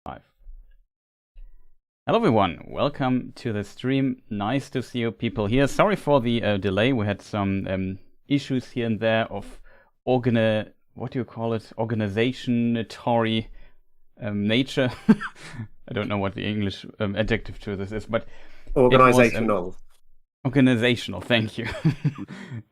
Five. Hello everyone, welcome to the stream. Nice to see you people here. Sorry for the delay. We had some issues here and there of what do you call it, organizationatory nature. I don't know what the English adjective to this is, but Organizational. Organizational, thank you.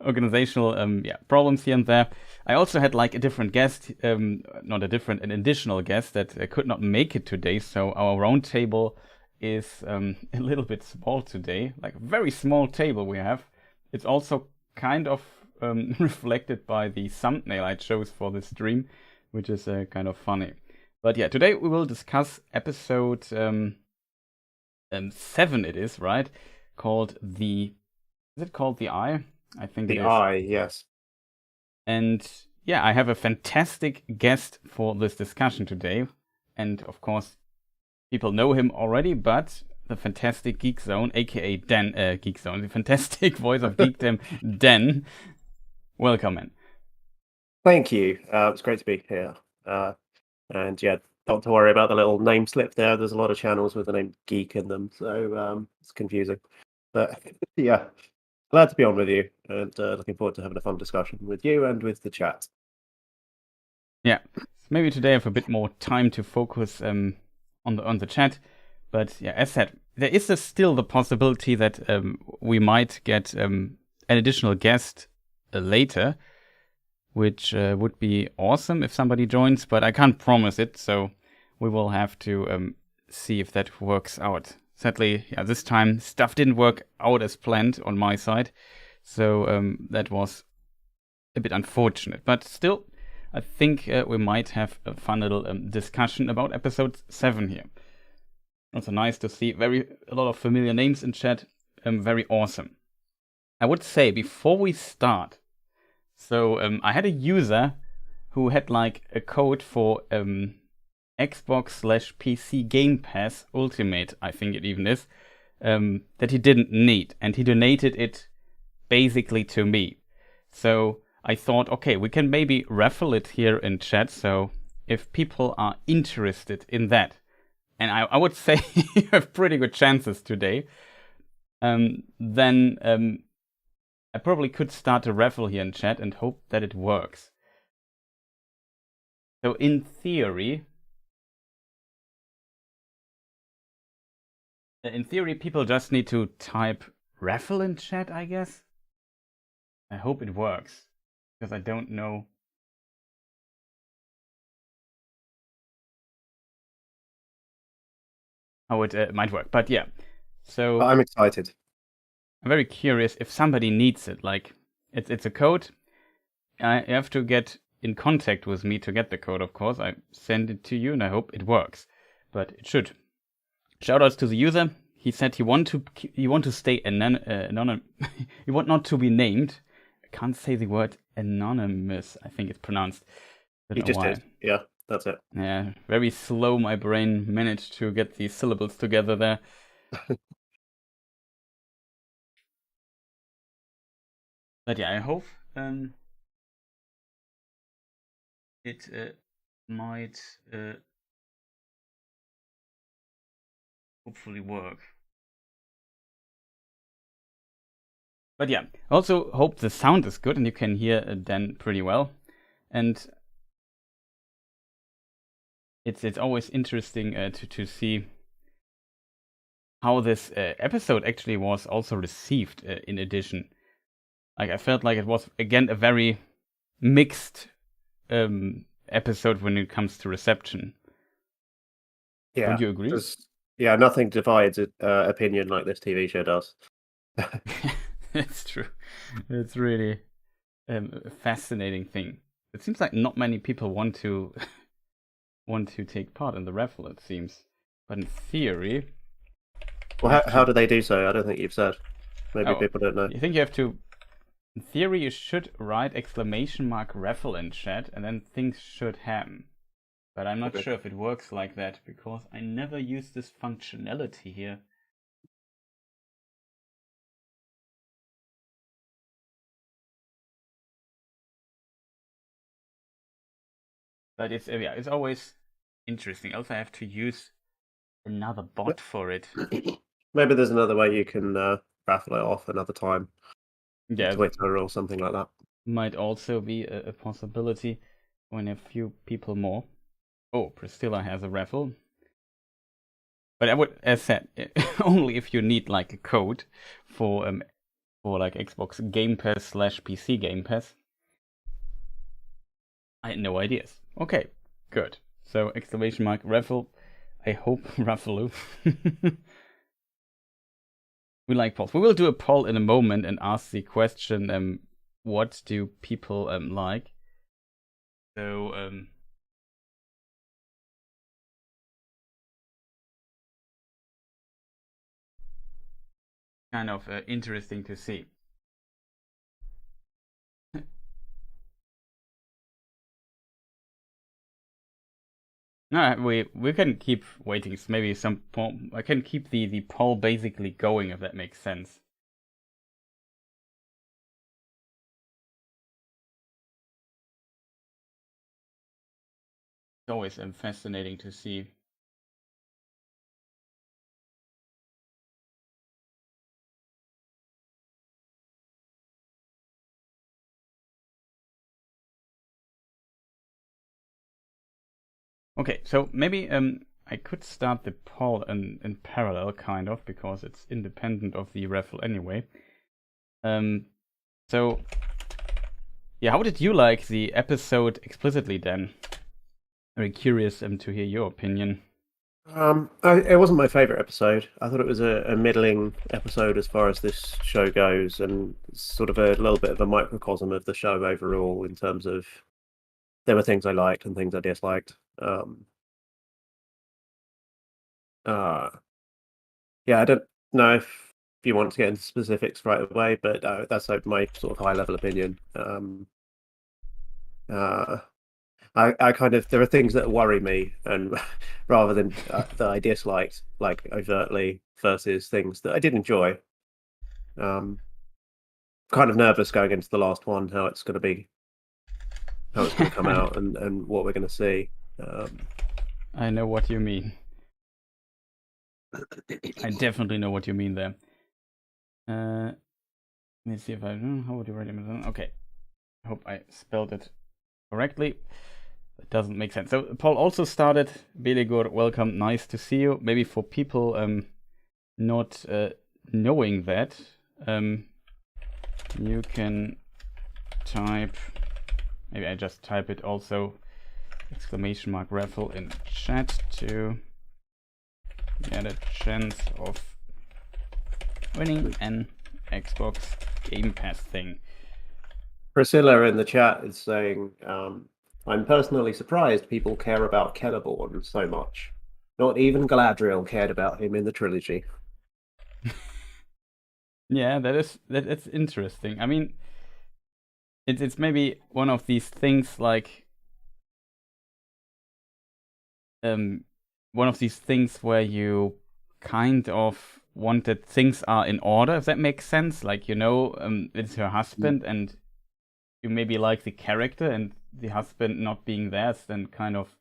Organizational, problems here and there. I also had like a different guest, an additional guest that could not make it today. So our roundtable is a little bit small today, like a very small table we have. It's also kind of reflected by the thumbnail I chose for the stream, which is kind of funny. But yeah, today we will discuss episode 7. It is, right? Called the Eye? I think The it is. Eye, yes. And yeah, I have a fantastic guest for this discussion today. And of course, people know him already, but the fantastic Geek Zone, aka Dan, Geek Zone, the fantastic voice of Geekdom, Dan. Welcome, man. Thank you. It's great to be here. And yeah, not to worry about the little name slip there. There's a lot of channels with the name Geek in them, so it's confusing. But yeah, glad to be on with you, and looking forward to having a fun discussion with you and with the chat. Yeah, maybe today I have a bit more time to focus on the chat, but yeah, as said, there is still the possibility that we might get an additional guest later, which would be awesome if somebody joins, but I can't promise it, so we will have to see if that works out. Sadly, yeah, this time stuff didn't work out as planned on my side, so that was a bit unfortunate. But still, I think we might have a fun little discussion about episode 7 here. Also nice to see a lot of familiar names in chat. Very awesome. I would say before we start, so I had a user who had like a code for Xbox/PC Game Pass Ultimate, I think it even is, that he didn't need, and he donated it basically to me. So I thought, okay, we can maybe raffle it here in chat, so if people are interested in that, and I would say you have pretty good chances today, then I probably could start a raffle here in chat and hope that it works. So in theory, people just need to type raffle in chat, I guess. I hope it works, because I don't know. How it might work, but yeah. So I'm excited. I'm very curious if somebody needs it. Like, it's a code. I have to get in contact with me to get the code, of course. I send it to you, and I hope it works. But it should. Shoutouts to the user. He said he want to stay anonymous. He want not to be named. I can't say the word anonymous. I think it's pronounced. You just did. Yeah, that's it. Yeah, very slow. My brain managed to get these syllables together there. But yeah, I hope it might hopefully work. But yeah, also hope the sound is good and you can hear Dan pretty well. And it's always interesting to see how this episode actually was also received in addition. Like, I felt like it was, again, a very mixed episode when it comes to reception. Yeah. Don't you agree? Yeah, nothing divides opinion like this TV show does. It's true. It's really a fascinating thing. It seems like not many people want to take part in the raffle, it seems. But in theory... Well, how do they do so? I don't think you've said. Maybe people don't know. You think you have to... In theory, you should write !raffle in chat, and then things should happen. But I'm not sure if it works like that, because I never used this functionality here. But it's always interesting. Also, I have to use another bot for it. Maybe there's another way you can raffle it off another time. Yeah, Twitter or something like that. Might also be a possibility. When a few people more. Oh, Priscilla has a raffle. But I would, as said, only if you need like a code for like Xbox Game Pass / PC Game Pass. I had no ideas. Okay, good. So exclamation mark raffle. I hope raffle. We like polls. We will do a poll in a moment and ask the question, what do people like? So kind of interesting to see. No, we can keep waiting. Maybe some poll. I can keep the poll basically going if that makes sense. It's always fascinating to see. Okay, so maybe I could start the poll in parallel, kind of, because it's independent of the raffle anyway. So yeah, how did you like the episode explicitly, Dan? Very curious to hear your opinion. It wasn't my favorite episode. I thought it was a middling episode as far as this show goes, and sort of a little bit of a microcosm of the show overall in terms of there were things I liked and things I disliked. Yeah, I don't know if you want to get into specifics right away, but that's my sort of high level opinion. I kind of there are things that worry me, and rather than that I disliked like overtly versus things that I did enjoy. Kind of nervous going into the last one, how it's going to come out, and what we're going to see. I know what you mean. I definitely know what you mean there. Let me see if how would you write it? Okay, I hope I spelled it correctly. It doesn't make sense. So Paul also started. Beligur, welcome. Nice to see you. Maybe for people not knowing that, you can type. Maybe I just type it also. Exclamation mark raffle in chat to get a chance of winning an Xbox Game Pass thing. Priscilla in the chat is saying, I'm personally surprised people care about Celeborn so much. Not even Galadriel cared about him in the trilogy. Yeah, that's interesting. I mean, it's maybe one of these things like one of these things where you kind of wanted things are in order, if that makes sense. Like, it's her husband, and you maybe like the character, and the husband not being there is then kind of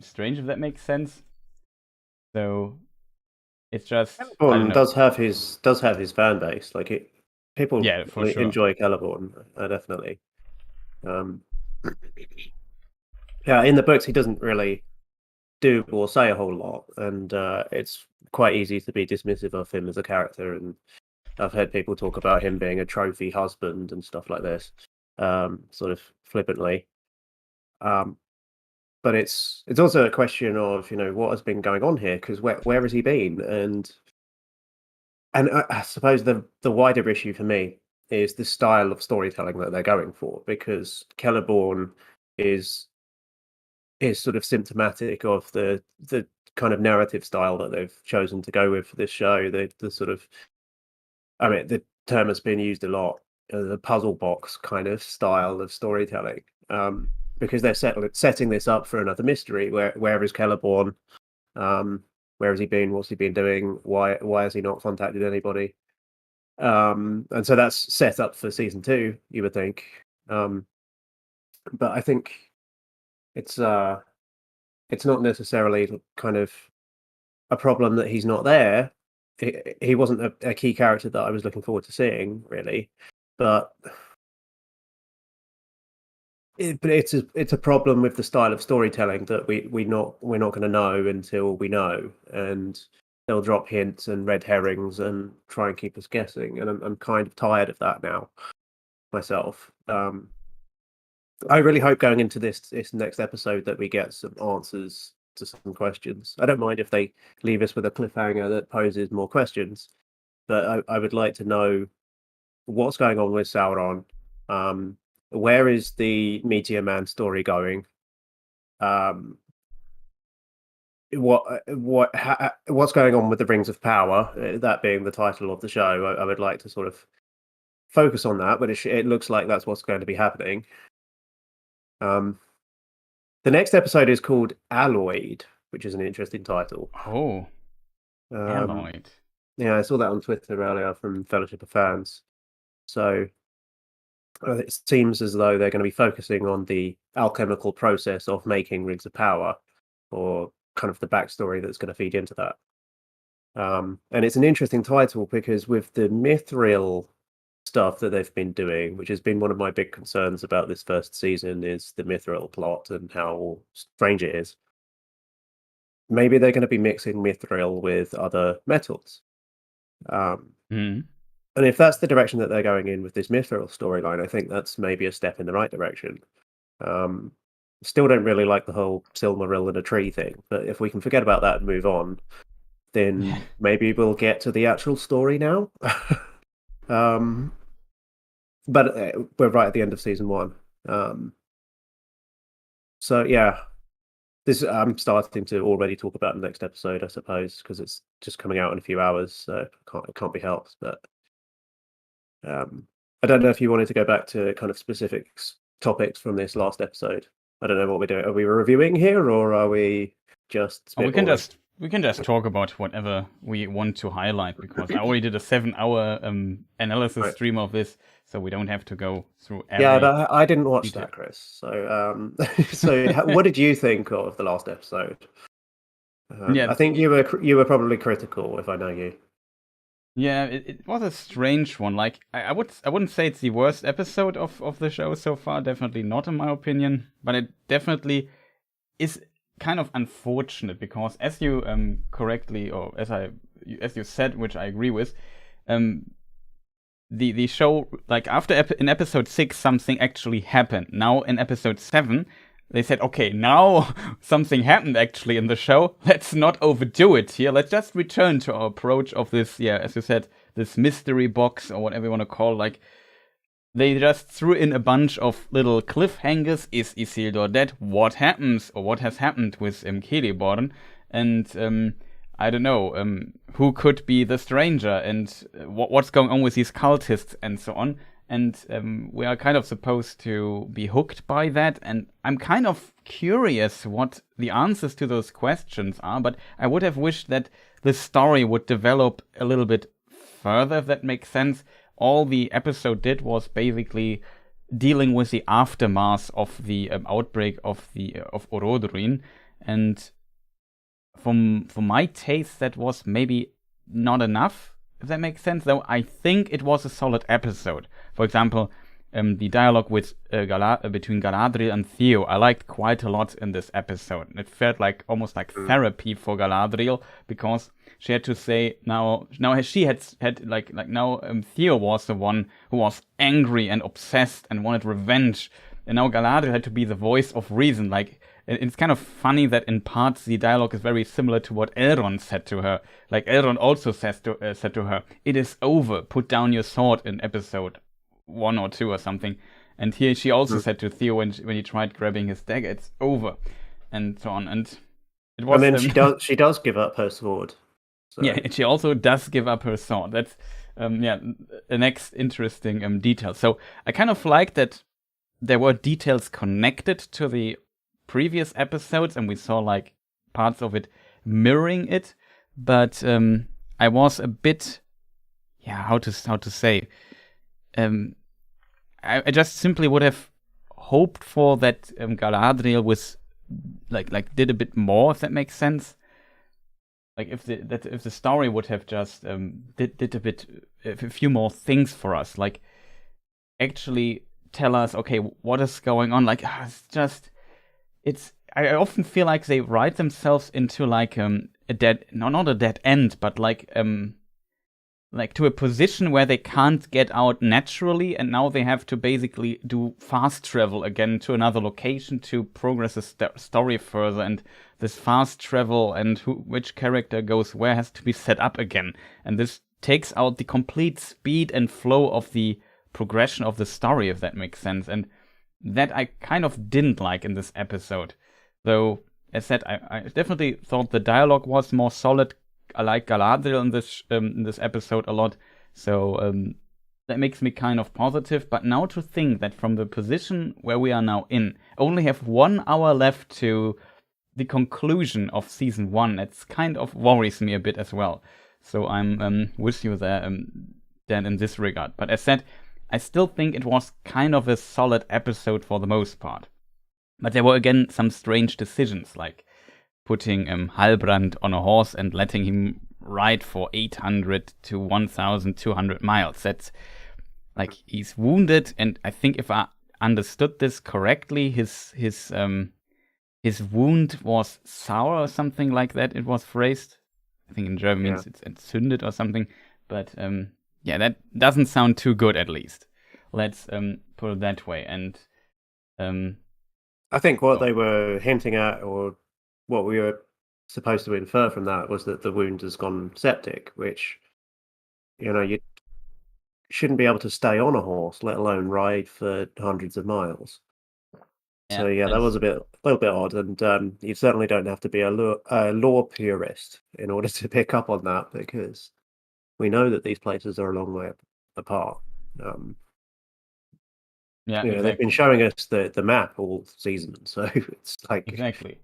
strange, if that makes sense. So it's just Celeborn does have his fan base. Like people for sure enjoy Celeborn, definitely. Yeah, in the books he doesn't really do or say a whole lot, and it's quite easy to be dismissive of him as a character. And I've heard people talk about him being a trophy husband and stuff like this, sort of flippantly. But it's also a question of what has been going on here, because where has he been? And I suppose the wider issue for me is the style of storytelling that they're going for, because Celeborn is sort of symptomatic of the kind of narrative style that they've chosen to go with for this show. The sort of, I mean, the term has been used a lot, the puzzle box kind of style of storytelling, because they're setting this up for another mystery. Where is Celeborn? Where has he been? What's he been doing? Why has he not contacted anybody? And so that's set up for season 2, you would think. But I think it's not necessarily kind of a problem that he's not there. He wasn't a key character that I was looking forward to seeing, really. But but it's a problem with the style of storytelling that we're not going to know until we know, and they'll drop hints and red herrings and try and keep us guessing, and I'm kind of tired of that now myself. I really hope going into this next episode that we get some answers to some questions. I don't mind if they leave us with a cliffhanger that poses more questions, but I would like to know what's going on with Sauron. Where is the Meteor Man story going? What's going on with the Rings of Power? That being the title of the show, I would like to sort of focus on that, but it looks like that's what's going to be happening. The next episode is called Alloyed, which is an interesting title. Oh, Alloyed. Yeah, I saw that on Twitter earlier from Fellowship of Fans. So it seems as though they're going to be focusing on the alchemical process of making Rings of Power, or kind of the backstory that's going to feed into that. And it's an interesting title because with the Mithril stuff that they've been doing, which has been one of my big concerns about this first season, is the Mithril plot and how strange it is. Maybe they're going to be mixing Mithril with other metals. And if that's the direction that they're going in with this Mithril storyline, I think that's maybe a step in the right direction. Still don't really like the whole Silmarillion and a tree thing, but if we can forget about that and move on, then maybe we'll get to the actual story now. But we're right at the end of season 1. So yeah, I'm starting to already talk about the next episode, I suppose, because it's just coming out in a few hours, so it can't be helped. But I don't know if you wanted to go back to kind of specific topics from this last episode. I don't know what we're doing. Are we reviewing here, or are we just? We can just talk about whatever we want to highlight, because I already did a 7-hour analysis stream of this, so we don't have to go through every. Yeah, but I didn't watch that, Chris. So, what did you think of the last episode? I think you were probably critical, if I know you. Yeah, it was a strange one. Like I wouldn't say it's the worst episode of the show so far. Definitely not, in my opinion. But it definitely is kind of unfortunate because, as you correctly, or as you said, which I agree with, the show, like in episode 6 something actually happened. Now in episode 7. They said, okay, now something happened actually in the show. Let's not overdo it here. Let's just return to our approach of this, as you said, this mystery box or whatever you want to call it. Like, they just threw in a bunch of little cliffhangers. Is Isildur dead? What happens, or what has happened with Celeborn? And I don't know, who could be the stranger, and what's going on with these cultists and so on. And we are kind of supposed to be hooked by that. And I'm kind of curious what the answers to those questions are. But I would have wished that the story would develop a little bit further, if that makes sense. All the episode did was basically dealing with the aftermath of the outbreak of Orodruin. And for my taste, that was maybe not enough, if that makes sense. Though I think it was a solid episode. For example, the dialogue with between Galadriel and Theo, I liked quite a lot in this episode. It felt like almost like therapy for Galadriel, because she had to say now she had now Theo was the one who was angry and obsessed and wanted revenge, and now Galadriel had to be the voice of reason. Like, it's kind of funny that in parts the dialogue is very similar to what Elrond said to her. Like, Elrond also said to her, "It is over. Put down your sword," in episode 1 or 2 or something. And here she also said to Theo when he tried grabbing his dagger, "It's over," and so on. And it was. And then she does give up her sword. So. Yeah, she also does give up her sword. That's the next interesting detail. So I kind of like that there were details connected to the previous episodes, and we saw like parts of it mirroring it. But I was a bit, how to say. I just simply would have hoped for that Galadriel was like did a bit more, if that makes sense. Like if the story would have just did a few more things for us, like actually tell us, okay, what is going on. Like, I often feel like they write themselves into like a dead, no, not a dead end, but like to a position where they can't get out naturally, and now they have to basically do fast travel again to another location to progress the story further. And this fast travel and which character goes where has to be set up again. And this takes out the complete speed and flow of the progression of the story, if that makes sense. And that I kind of didn't like in this episode. Though, as said, I definitely thought the dialogue was more solid. I like Galadriel in this episode a lot, so that makes me kind of positive. But now to think that from the position where we are now in, only have 1 hour left to the conclusion of season 1, it's kind of worries me a bit as well. So I'm with you there, Dan, in this regard. But as said, I still think it was kind of a solid episode for the most part. But there were again some strange decisions, like putting Halbrand on a horse and letting him ride for 800 to 1,200 miles. That's like, he's wounded, and I think if I understood this correctly, his wound was sour or something like that. It was phrased. I think in German means it's entzündet or something. But that doesn't sound too good, at least. Let's put it that way. And I think what they were hinting at, or what we were supposed to infer from that, was that the wound has gone septic, which, you shouldn't be able to stay on a horse, let alone ride for hundreds of miles. So that was a little bit odd, and you certainly don't have to be a law purist in order to pick up on that, because we know that these places are a long way apart. exactly. They've been showing us the map all season, so it's like exactly.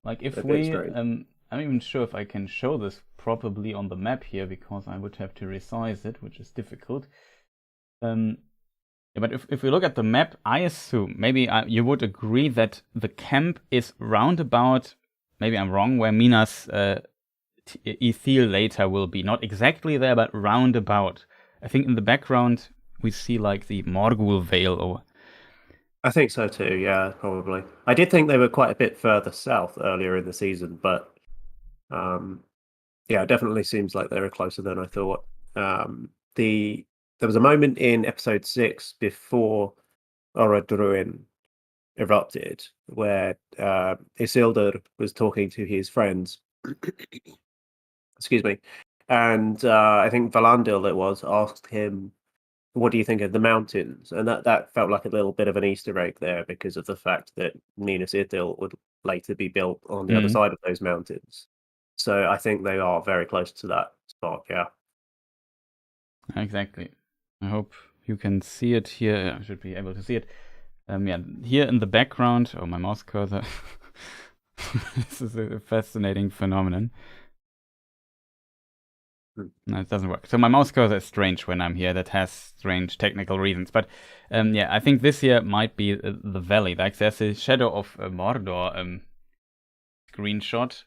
Like, if we, I'm even sure if I can show this properly on the map here, because I would have to resize it, which is difficult. But if we look at the map, I assume, maybe you would agree that the camp is roundabout, maybe I'm wrong, where Minas Ithil later will be. Not exactly there, but roundabout. I think in the background we see like the Morgul Vale, or I think so too, yeah, probably. I did think they were quite a bit further south earlier in the season, but it definitely seems like they were closer than I thought. There was a moment in episode 6 before Orodruin erupted where Isildur was talking to his friends. Excuse me. And I think Valandil, it was, asked him, what do you think of the mountains? And that felt like a little bit of an Easter egg there, because of the fact that Minas Ithil would later be built on the other side of those mountains. So I think they are very close to that spot, yeah. Exactly. I hope you can see it here. I should be able to see it. Here in the background, my mouse cursor. This is a fascinating phenomenon. No, it doesn't work. So my mouse cursor is strange when I'm here. That has strange technical reasons. But I think this here might be the valley. Like, there's a Shadow of Mordor screenshot.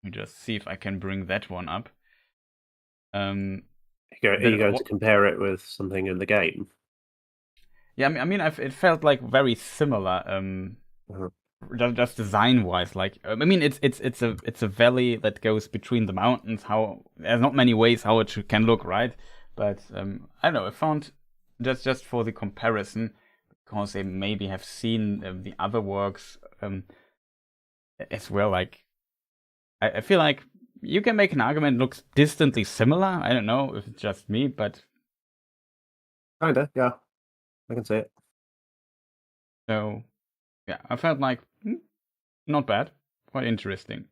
Let me just see if I can bring that one up. Are you going to compare it with something in the game? Yeah, I mean, it felt like very similar. Just design-wise, like, I mean, it's a valley that goes between the mountains. There's not many ways how it can look, right? But I don't know. I found just for the comparison, because they maybe have seen the other works as well. Like, I feel like you can make an argument it looks distantly similar. I don't know if it's just me, but kinda, yeah, I can see it. So I felt like not bad, quite interesting.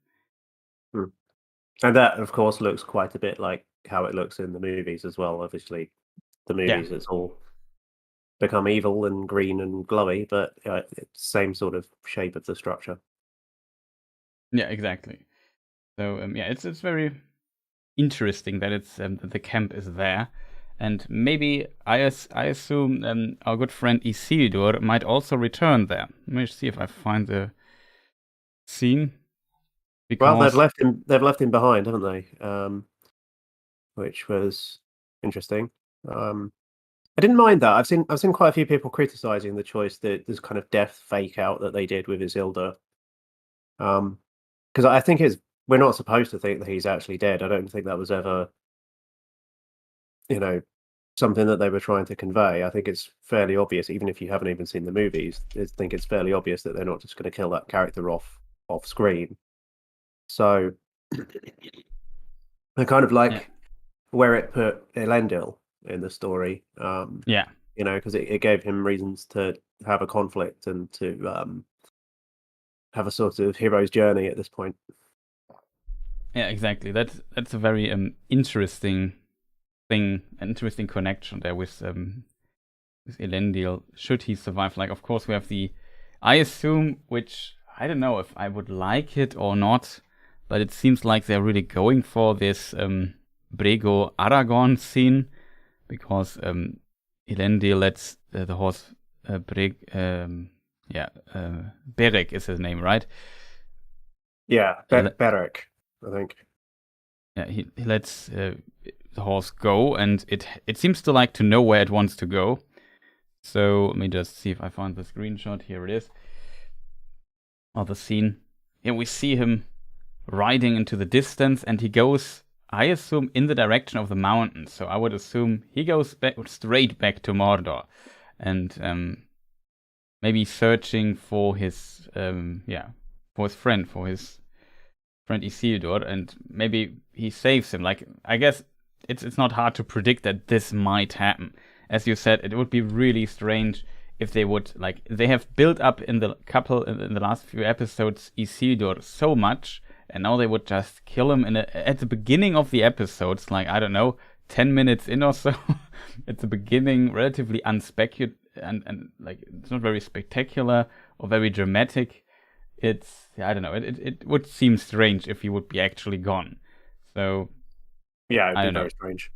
And that, of course, looks quite a bit like how it looks in the movies as well. Obviously, the movies, it's all become evil and green and glowy, but it's the same sort of shape of the structure. Yeah, exactly. So it's very interesting that it's the camp is there, and maybe I assume our good friend Isildur might also return there. Let me see if I find the scene. Well, they've left him behind, haven't they? Which was interesting. I didn't mind that. I've seen quite a few people criticizing the choice, that this kind of death fake out that they did with Isildur. Because I think we're not supposed to think that he's actually dead. I don't think that was ever, something that they were trying to convey. I think it's fairly obvious, even if you haven't even seen the movies. I think it's fairly obvious that they're not just going to kill that character off screen. So I kind of like where it put Elendil in the story. Because it gave him reasons to have a conflict and to have a sort of hero's journey at this point. Yeah, exactly. That's a very interesting thing, an interesting connection there with Elendil. Should he survive? Like, of course, we have I assume, which I don't know if I would like it or not, but it seems like they're really going for this Brego Aragorn scene, because Elendil lets the horse Beric is his name, right? Yeah, Beric, I think. Yeah, he lets the horse go, and it seems to like to know where it wants to go. So let me just see if I found the screenshot. Here it is. Of the scene. Here we see him riding into the distance, and he goes, I assume, in the direction of the mountains. So I would assume he goes straight back to Mordor, and maybe searching for his friend Isildur, and maybe he saves him. Like, I guess it's not hard to predict that this might happen. As you said, it would be really strange if they would, like, they have built up in the last few episodes Isildur so much, and now they would just kill him at the beginning of the episodes, like, I don't know, 10 minutes in or so. At the beginning, relatively unspeculative, and like, it's not very spectacular or very dramatic. I don't know, it would seem strange if he would be actually gone. So yeah, it'd be very strange.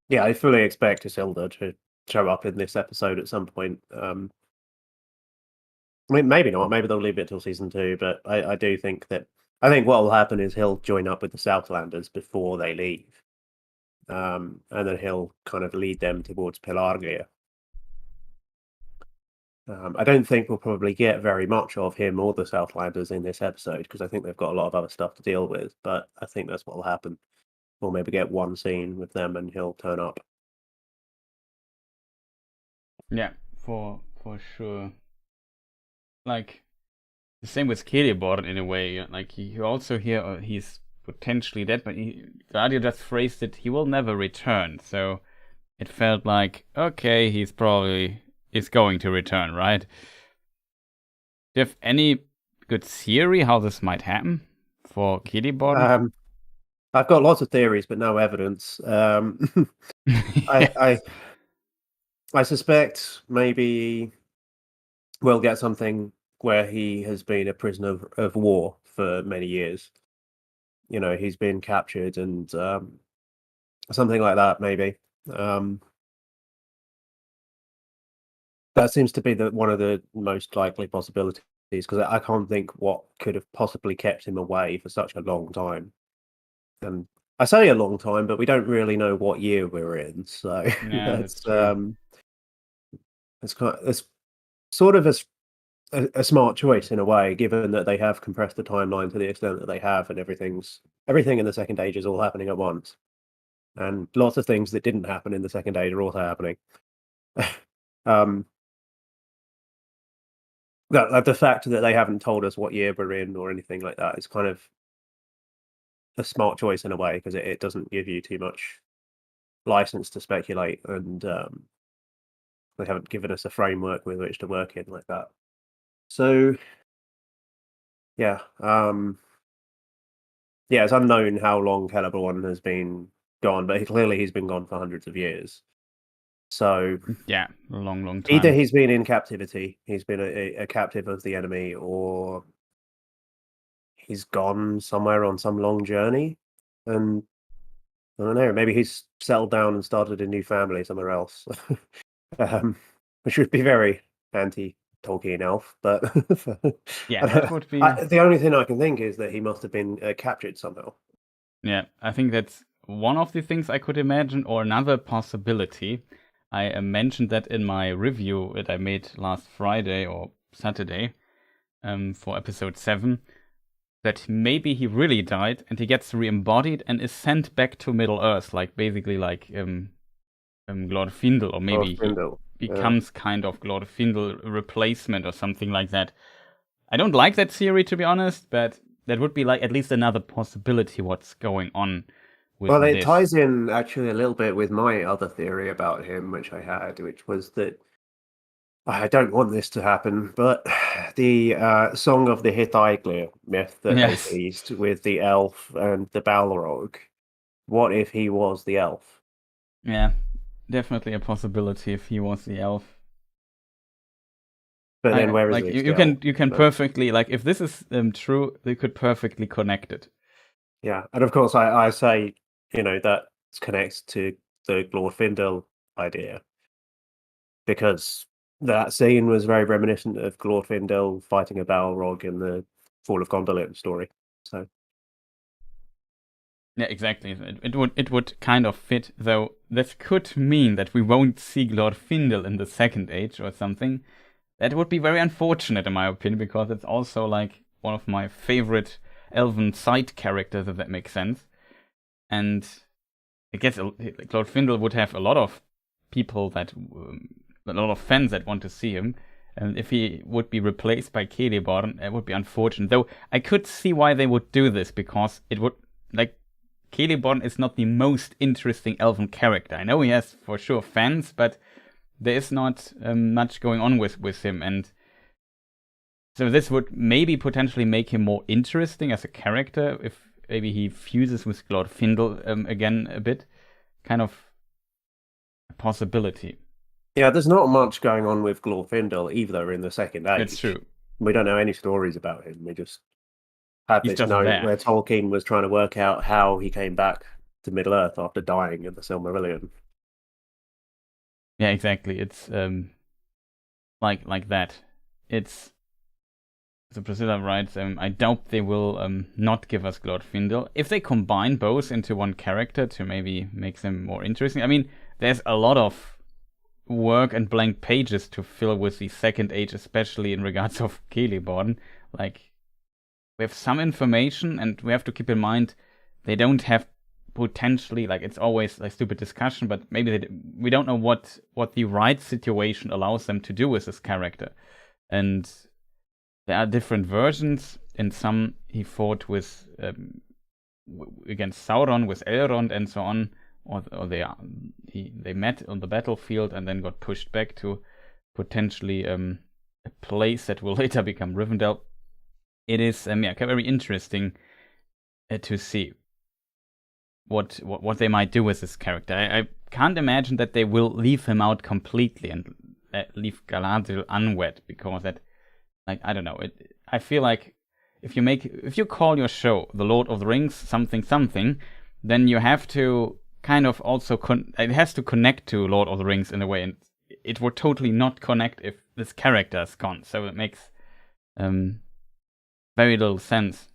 Yeah, I fully expect Isildur to show up in this episode at some point. I mean, maybe not. Maybe they'll leave it till season 2. But I do think that what will happen is he'll join up with the Southlanders before they leave, and then he'll kind of lead them towards Pelargir. I don't think we'll probably get very much of him or the Southlanders in this episode, because I think they've got a lot of other stuff to deal with. But I think that's what will happen. We'll maybe get one scene with them, and he'll turn up. Yeah, for sure. Like, the same with Celeborn in a way. Like, he also here, he's potentially dead, but Gladio just phrased it, he will never return. So it felt like, okay, he's probably is going to return, right? Do you have any good theory how this might happen for Celeborn? I've got lots of theories, but no evidence. I suspect maybe we'll get something where he has been a prisoner of war for many years. He's been captured, and something like that, maybe. That seems to be one of the most likely possibilities, because I can't think what could have possibly kept him away for such a long time. And I say a long time, but we don't really know what year we're in. So yeah, that's true. It's sort of a smart choice in a way, given that they have compressed the timeline to the extent that they have, and everything in the Second Age is all happening at once, and lots of things that didn't happen in the Second Age are also happening. The fact that they haven't told us what year we're in or anything like that is kind of a smart choice in a way, because it doesn't give you too much license to speculate, and they haven't given us a framework with which to work in like that. So yeah, it's unknown how long Celeborn has been gone, but clearly he's been gone for hundreds of years. So yeah, a long time. Either he's been in captivity, he's been a captive of the enemy, or he's gone somewhere on some long journey, and I don't know, maybe he's settled down and started a new family somewhere else, which would be very anti-Tolkien elf. But yeah, that would be. The only thing I can think is that he must have been captured somehow. Yeah, I think that's one of the things I could imagine, or another possibility. I mentioned that in my review that I made last Friday or Saturday for episode 7, that maybe he really died and he gets re-embodied and is sent back to Middle Earth, like basically like Glorfindel, or maybe he becomes kind of Glorfindel replacement or something like that. I don't like that theory, to be honest, but that would be like at least another possibility what's going on with Well, this. it ties in actually a little bit with my other theory about him, which I had, which was that I don't want this to happen, but the Song of the Hithaiglir myth that Yes. they teased with the elf and the Balrog, what if he was the elf? Yeah, definitely a possibility if he was the elf. But then where is like he? you can perfectly, like, if this is true, they could perfectly connect it. Yeah, and of course I say, you know, that connects to the Glorfindel idea, because that scene was very reminiscent of Glorfindel fighting a Balrog in the Fall of Gondolin story. So yeah, exactly. It would kind of fit, though. This could mean that we won't see Glorfindel in the Second Age or something. That would be very unfortunate, in my opinion, because it's also like one of my favorite elven side characters, if that makes sense. And I guess Glorfindel would have a lot of people a lot of fans that want to see him. And if he would be replaced by Celeborn, it would be unfortunate. Though I could see why they would do this, because it would, like, Celeborn is not the most interesting elven character. I know he has for sure fans, but there is not much going on with him, and so this would maybe potentially make him more interesting as a character if maybe he fuses with Glorfindel again a bit. Kind of a possibility. yeah, there's not much going on with Glorfindel either in the Second Age. That's true. We don't know any stories about him. We just have He's this just note there. where Tolkien was trying to work out how he came back to Middle Earth after dying in the Silmarillion. Yeah, exactly. It's like that. It's, so Priscilla writes, I doubt they will not give us Glorfindel. If they combine both into one character to maybe make them more interesting. I mean, there's a lot of work and blank pages to fill with the Second Age, especially in regards of Celeborn. Like, we have some information, and we have to keep in mind they don't have potentially, like, it's always a stupid discussion, but maybe we don't know what the right situation allows them to do with this character. And there are different versions. In some, he fought with against Sauron with Elrond and so on, or they met on the battlefield and then got pushed back to potentially a place that will later become Rivendell. It is very interesting to see what they might do with this character. I can't imagine that they will leave him out completely and leave Galadriel unwed, because that, like, I don't know. I feel like if you call your show The Lord of the Rings something, then you have to kind of also it has to connect to Lord of the Rings in a way, and it would totally not connect if this character is gone. So it makes very little sense.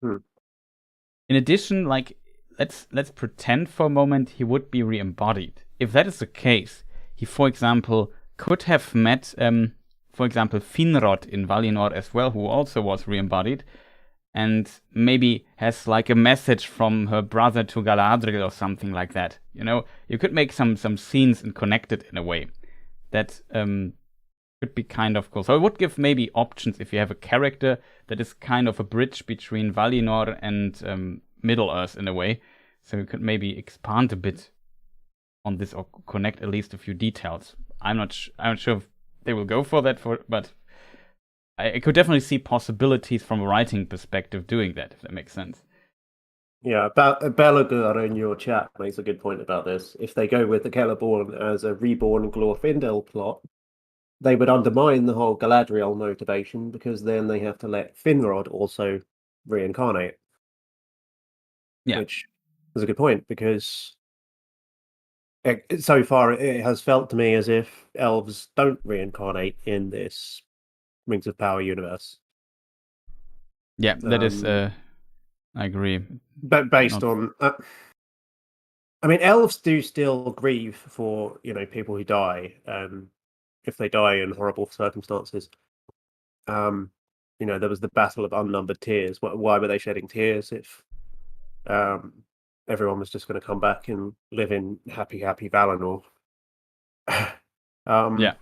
In addition, like, let's pretend for a moment he would be re-embodied. If that is the case, he, for example, could have met, for example, Finrod in Valinor as well, who also was re-embodied, and maybe has like a message from her brother to Galadriel or something like that. You know, you could make some scenes and connect it in a way that could be kind of cool. So it would give maybe options if you have a character that is kind of a bridge between Valinor and Middle Earth in a way. So you could maybe expand a bit on this or connect at least a few details. I'm not sure if they will go for that, but I could definitely see possibilities from a writing perspective doing that, if that makes sense. Yeah, Belagur in your chat makes a good point about this. If they go with the Celeborn as a reborn Glorfindel plot, they would undermine the whole Galadriel motivation, because then they have to let Finrod also reincarnate. Yeah. Which is a good point, because so far it has felt to me as if elves don't reincarnate in this Rings of Power universe. Yeah, that is I agree. But based on, I mean, elves do still grieve for people who die, if they die in horrible circumstances. There was the battle of unnumbered tears. Why were they shedding tears if everyone was just going to come back and live in happy Valinor? Yeah.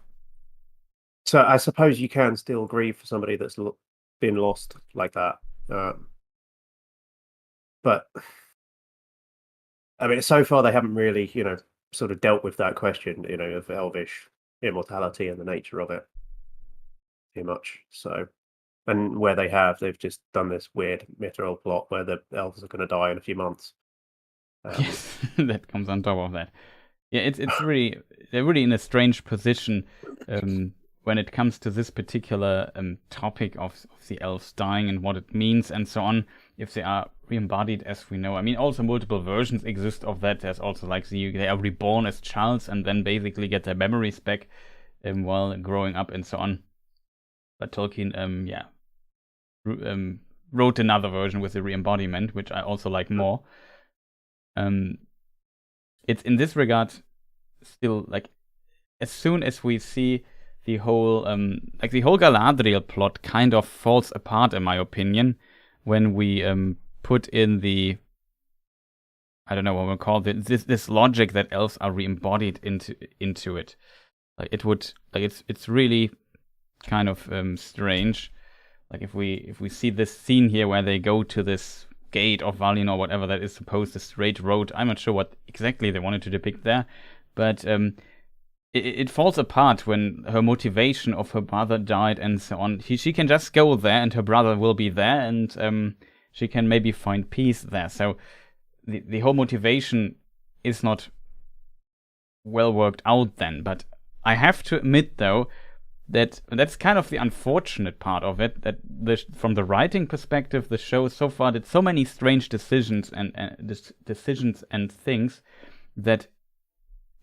So I suppose you can still grieve for somebody that's been lost like that. But I mean, so far they haven't really, sort of dealt with that question, of elvish immortality and the nature of it too much. So, and where they have, they've just done this weird mithril plot where the elves are going to die in a few months. Yes, that comes on top of that. Yeah, it's really, they're really in a strange position when it comes to this particular topic of the elves dying and what it means and so on. If they are re-embodied, as we know, I mean, also multiple versions exist of that. There's also like they are reborn as childs and then basically get their memories back while growing up and so on. But Tolkien, wrote another version with the re-embodiment, which I also like more. It's in this regard still like, as soon as we see the whole the whole Galadriel plot kind of falls apart, in my opinion, when we put in the, I don't know what we'll call it, this logic that elves are re-embodied into it. Like it would, like it's really kind of strange. Like if we see this scene here where they go to this gate of Valinor or whatever that is supposed, the straight road. I'm not sure what exactly they wanted to depict there, but it falls apart when her motivation of her brother died and so on. She can just go there and her brother will be there, and she can maybe find peace there. So the whole motivation is not well worked out then. But I have to admit, though, that's kind of the unfortunate part of it, that from the writing perspective, the show so far did so many strange decisions and things that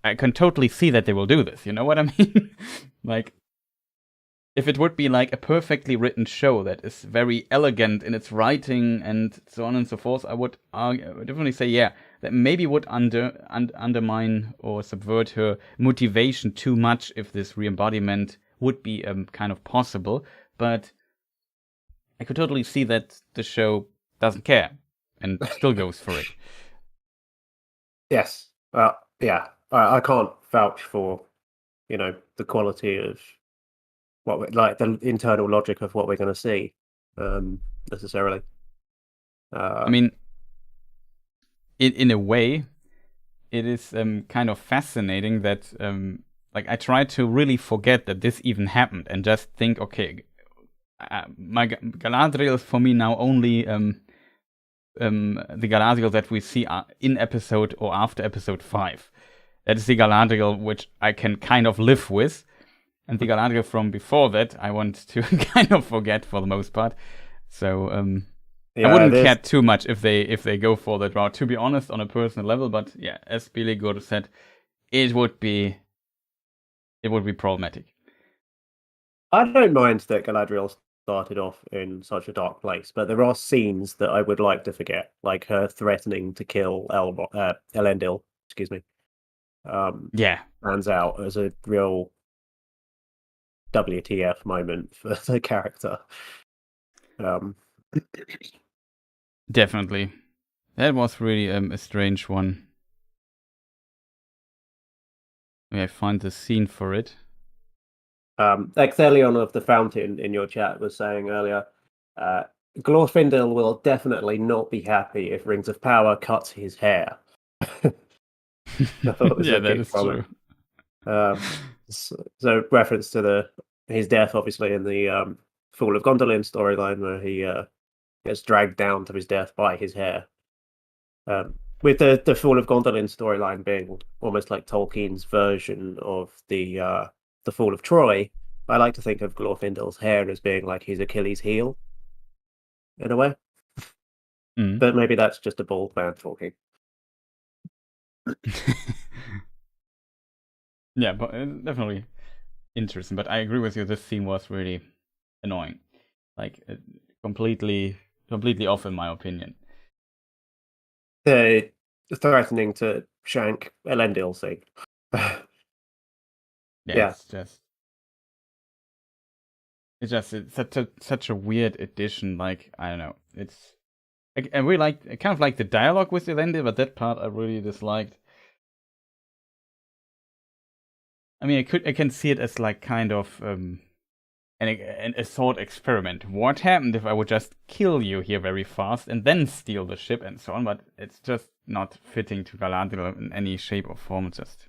I can totally see that they will do this. You know what I mean? Like, if it would be like a perfectly written show that is very elegant in its writing and so on and so forth, I would definitely say, yeah, that maybe would undermine or subvert her motivation too much if this re-embodiment would be kind of possible. But I could totally see that the show doesn't care and still goes for it. Yes. Yeah. I can't vouch for, the quality of like the internal logic of what we're going to see, necessarily. I mean, in a way, it is kind of fascinating that like I try to really forget that this even happened and just think, okay, my Galadriel is for me now only the Galadriel that we see in episode or after episode 5. That is the Galadriel which I can kind of live with, and the Galadriel from before that I want to kind of forget for the most part. So I wouldn't care too much if they go for that route, to be honest, on a personal level. But yeah, as Billy Gore said, it would be problematic. I don't mind that Galadriel started off in such a dark place, but there are scenes that I would like to forget, like her threatening to kill Elendil. Excuse me. Stands out as a real WTF moment for the character. Definitely, that was really a strange one. May I find the scene for it? Exelion of the Fountain in your chat was saying earlier, Glorfindel will definitely not be happy if Rings of Power cuts his hair. Yeah, that is true. So reference to his death, obviously, in the Fall of Gondolin storyline, where he gets dragged down to his death by his hair. With the Fall of Gondolin storyline being almost like Tolkien's version of the Fall of Troy, I like to think of Glorfindel's hair as being like his Achilles' heel, in a way. But maybe that's just a bald man talking. Yeah, but definitely interesting. But I agree with you. This scene was really annoying, like completely off in my opinion. They're threatening to shank Elendil scene. Yeah, Yeah. it's such a weird addition. Like, I don't know. I really like, I kind of like the dialogue with Elendil, but that part I really disliked. I mean, I can see it as like kind of a thought experiment. What happened if I would just kill you here very fast and then steal the ship and so on? But it's just not fitting to Galadriel in any shape or form. Just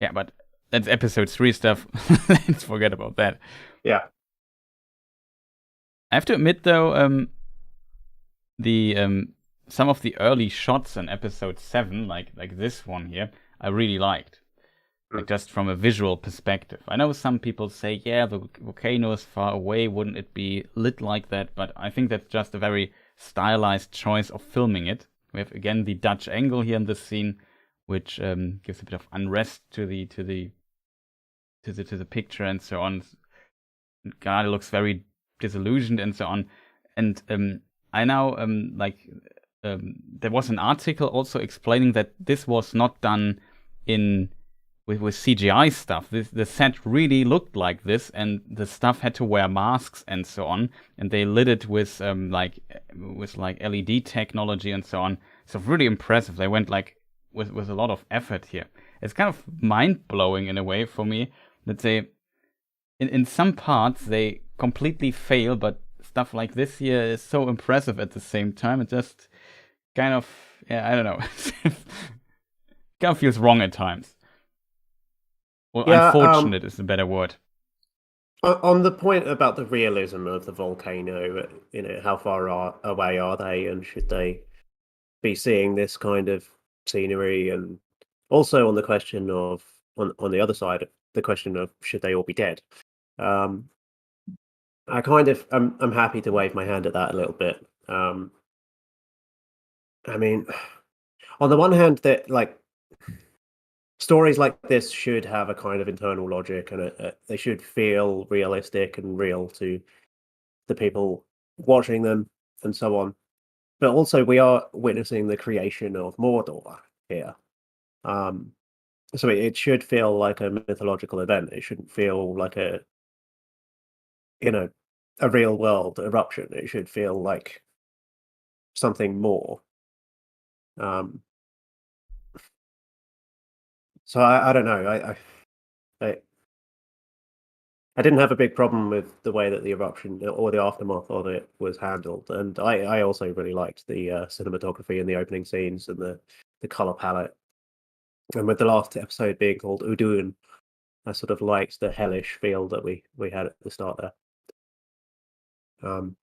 yeah, but that's episode 3 stuff. Let's forget about that. Yeah. I have to admit though, the some of the early shots in episode 7, like this one here, I really liked. Like just from a visual perspective. I know some people say, yeah, the volcano is far away, wouldn't it be lit like that? But I think that's just a very stylized choice of filming it. We have again the Dutch angle here in this scene, which gives a bit of unrest to the picture and so on. God, it looks very disillusioned and so on. And I now there was an article also explaining that this was not done with CGI stuff. The set really looked like this, and the stuff had to wear masks and so on, and they lit it with LED technology and so on. So really impressive. They went like with a lot of effort here. It's kind of mind blowing in a way for me that they in some parts they completely fail, but stuff like this here is so impressive at the same time. It just kind of I don't know. Kind of feels wrong at times. Well, yeah, unfortunate is the better word. On the point about the realism of the volcano, how far away are they, and should they be seeing this kind of scenery? And also on the question of, on the other side, the question of should they all be dead? I kind of, I'm happy to wave my hand at that a little bit. I mean, on the one hand, that like, stories like this should have a kind of internal logic, and they should feel realistic and real to the people watching them and so on. But also, we are witnessing the creation of Mordor here. So it should feel like a mythological event. It shouldn't feel like a real world eruption. It should feel like something more. So I don't know. I didn't have a big problem with the way that the eruption or the aftermath of it was handled, and I also really liked the cinematography in the opening scenes and the color palette. And with the last episode being called Udun, I sort of liked the hellish feel that we had at the start there.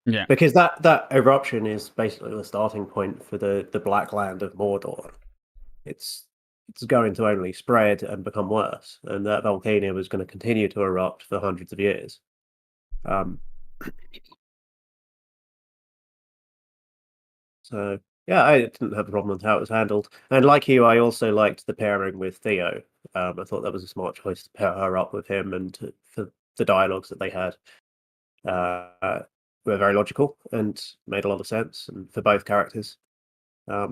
Yeah, because that eruption is basically the starting point for the Black Land of Mordor. It's going to only spread and become worse, and that volcano is going to continue to erupt for hundreds of years. So yeah, I didn't have a problem with how it was handled, and like you, I also liked the pairing with Theo. I thought that was a smart choice to pair her up with him, and for the dialogues that they had were very logical and made a lot of sense, and for both characters. I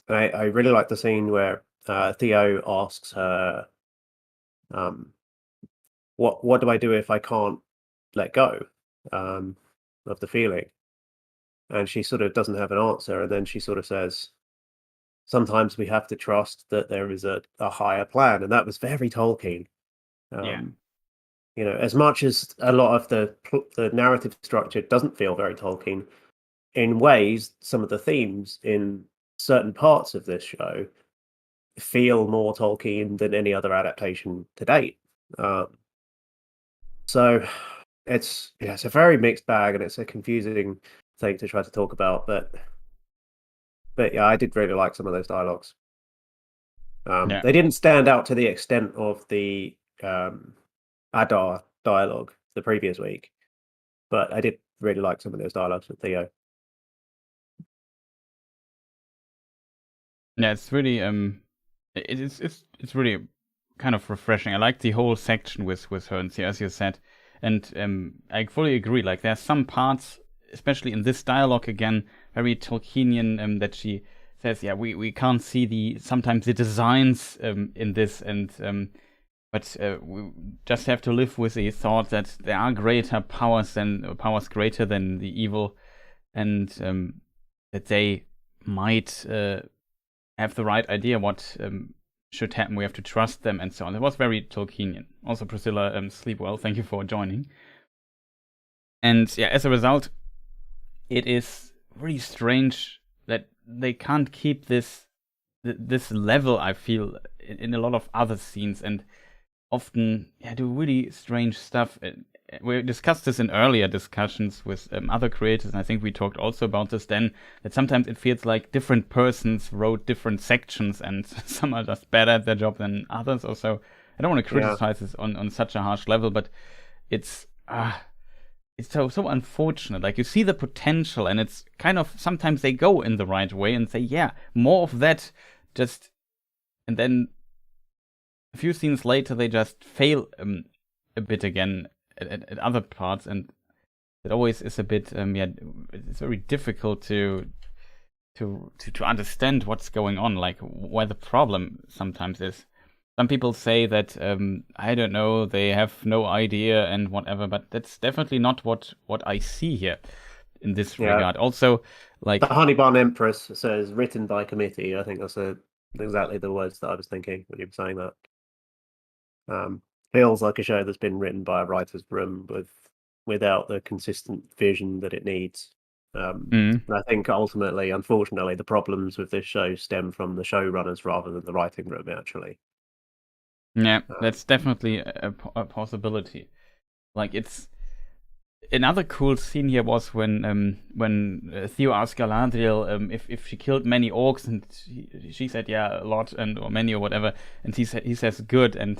really like the scene where Theo asks her, "What do I do if I can't let go of the feeling?" And she sort of doesn't have an answer, and then she sort of says, "Sometimes we have to trust that there is a higher plan," and that was very Tolkien. As much as a lot of the narrative structure doesn't feel very Tolkien, in ways, some of the themes in certain parts of this show feel more Tolkien than any other adaptation to date. So it's a very mixed bag, and it's a confusing thing to try to talk about. But yeah, I did really like some of those dialogues. They didn't stand out to the extent of the Adar dialogue the previous week, but I did really like some of those dialogues with Theo. Yeah, it's really it's really kind of refreshing. I like the whole section with her and Theo, as you said, and I fully agree. Like, there's some parts, especially in this dialogue again, very Tolkienian, that she says, yeah, we can't see sometimes the designs in this, and but we just have to live with the thought that there are greater powers greater than the evil, and that they might have the right idea what should happen. We have to trust them, and so on. It was very Tolkienian. Also, Priscilla, sleep well. Thank you for joining. And yeah, as a result, it is really strange that they can't keep this level, I feel, in a lot of other scenes, and often do really strange stuff. We discussed this in earlier discussions with other creators, and I think we talked also about this then, that sometimes it feels like different persons wrote different sections, and some are just better at their job than others. Also, I don't want to criticize this on such a harsh level, but it's so unfortunate. Like, you see the potential, and it's kind of, sometimes they go in the right way and say, yeah, more of that, just, and then a few scenes later they just fail a bit again at other parts, and it always is a bit it's very difficult to understand what's going on, like where the problem sometimes is. Some people say that I don't know, they have no idea and whatever, but that's definitely not what I see here in this regard. Also, like the Honey Bun Empress says written by committee. I think that's exactly the words that I was thinking when you were saying that. Feels like a show that's been written by a writer's room without the consistent vision that it needs. And I think ultimately, unfortunately, the problems with this show stem from the showrunners rather than the writing room, actually. Yeah, that's definitely a possibility. Like, it's another cool scene here was when Theo asked Galadriel if she killed many orcs, and she said, yeah, a lot, or many or whatever, and he says good, and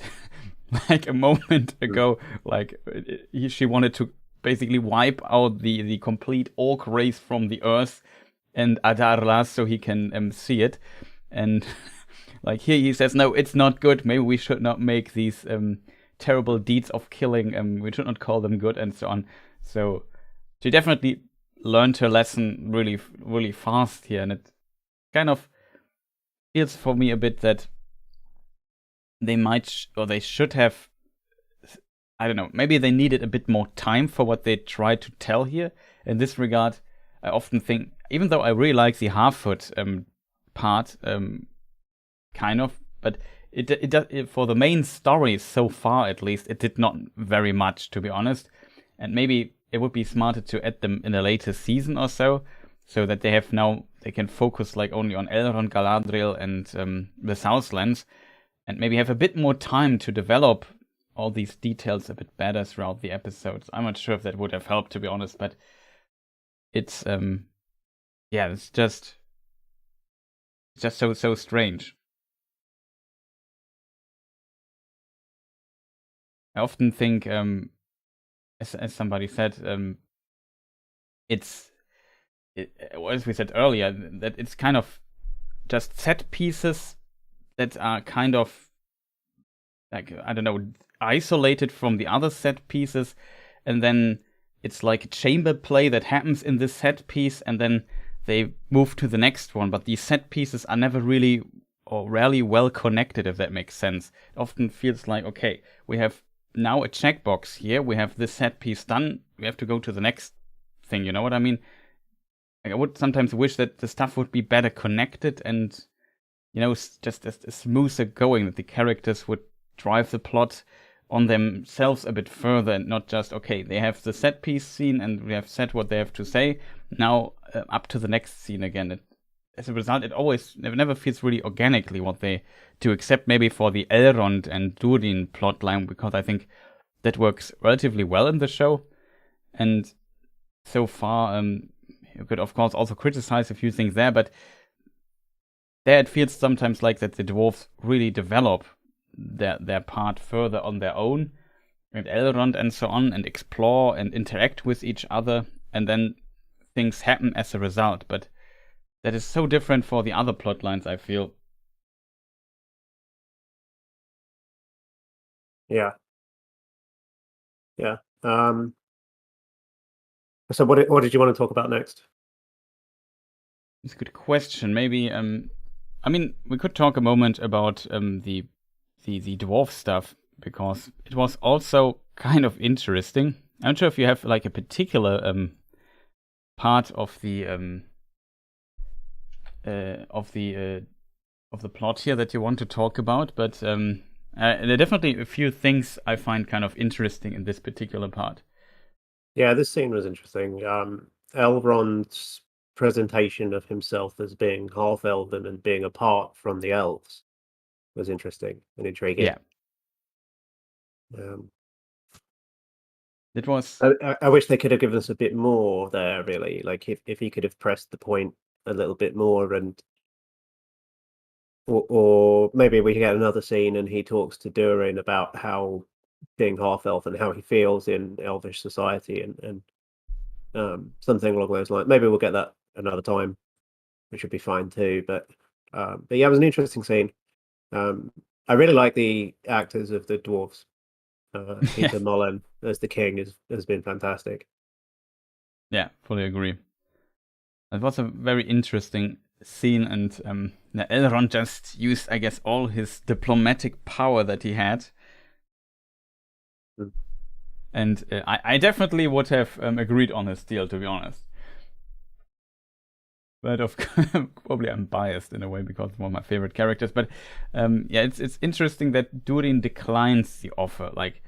like a moment ago, like she wanted to basically wipe out the complete orc race from the earth and Adarlas so he can see it, and like here he says, no, it's not good, maybe we should not make these terrible deeds of killing, we should not call them good, and so on. So she definitely learned her lesson really, really fast here, and it kind of feels for me a bit that they might, or they should have, I don't know, maybe they needed a bit more time for what they tried to tell here. In this regard, I often think, even though I really like the Harfoot part, kind of, but it for the main story so far, at least, it did not very much, to be honest. And maybe it would be smarter to add them in a later season or so that they can focus like only on Elrond, Galadriel, and the Southlands, and maybe have a bit more time to develop all these details a bit better throughout the episodes. I'm not sure if that would have helped, to be honest, but it's it's just so strange. I often think, as somebody said, as we said earlier, that it's kind of just set pieces that are kind of like, I don't know, isolated from the other set pieces, and then it's like a chamber play that happens in this set piece, and then they move to the next one, but these set pieces are never really or rarely well connected, if that makes sense. It often feels like, okay, we have now a checkbox here, we have this set piece done, we have to go to the next thing, you know what I mean? Like, I would sometimes wish that the stuff would be better connected and, you know, just as smoother going, that the characters would drive the plot on themselves a bit further, and not just, okay, they have the set piece scene and we have said what they have to say, now up to the next scene again. As a result, it never feels really organically what they do, except maybe for the Elrond and Durin plotline, because I think that works relatively well in the show. And so far, you could of course also criticize a few things there, but there it feels sometimes like that the dwarves really develop their part further on their own, and Elrond and so on, and explore and interact with each other, and then things happen as a result. But that is so different for the other plot lines, I feel. Yeah. So what did you want to talk about next? It's a good question. Maybe I mean, we could talk a moment about the dwarf stuff, because it was also kind of interesting. I'm not sure if you have like a particular part of the of the plot here that you want to talk about, but there are definitely a few things I find kind of interesting in this particular part. Yeah, this scene was interesting. Elrond's presentation of himself as being half elven and being apart from the elves was interesting and intriguing. Yeah, Um, it was. I wish they could have given us a bit more there, really. Like if he could have pressed the point a little bit more, and or maybe we could get another scene and he talks to Durin about how being half elf and how he feels in elvish society, and something along those lines. Maybe we'll get that another time, which would be fine too. But yeah, it was an interesting scene. I really like the actors of the dwarves. Peter Mullen as the king has been fantastic. Yeah, fully agree. It was a very interesting scene, and Elrond just used, I guess, all his diplomatic power that he had. Mm. And I definitely would have agreed on his deal, to be honest. But of probably I'm biased in a way because it's one of my favorite characters. But yeah, it's interesting that Durin declines the offer. Like,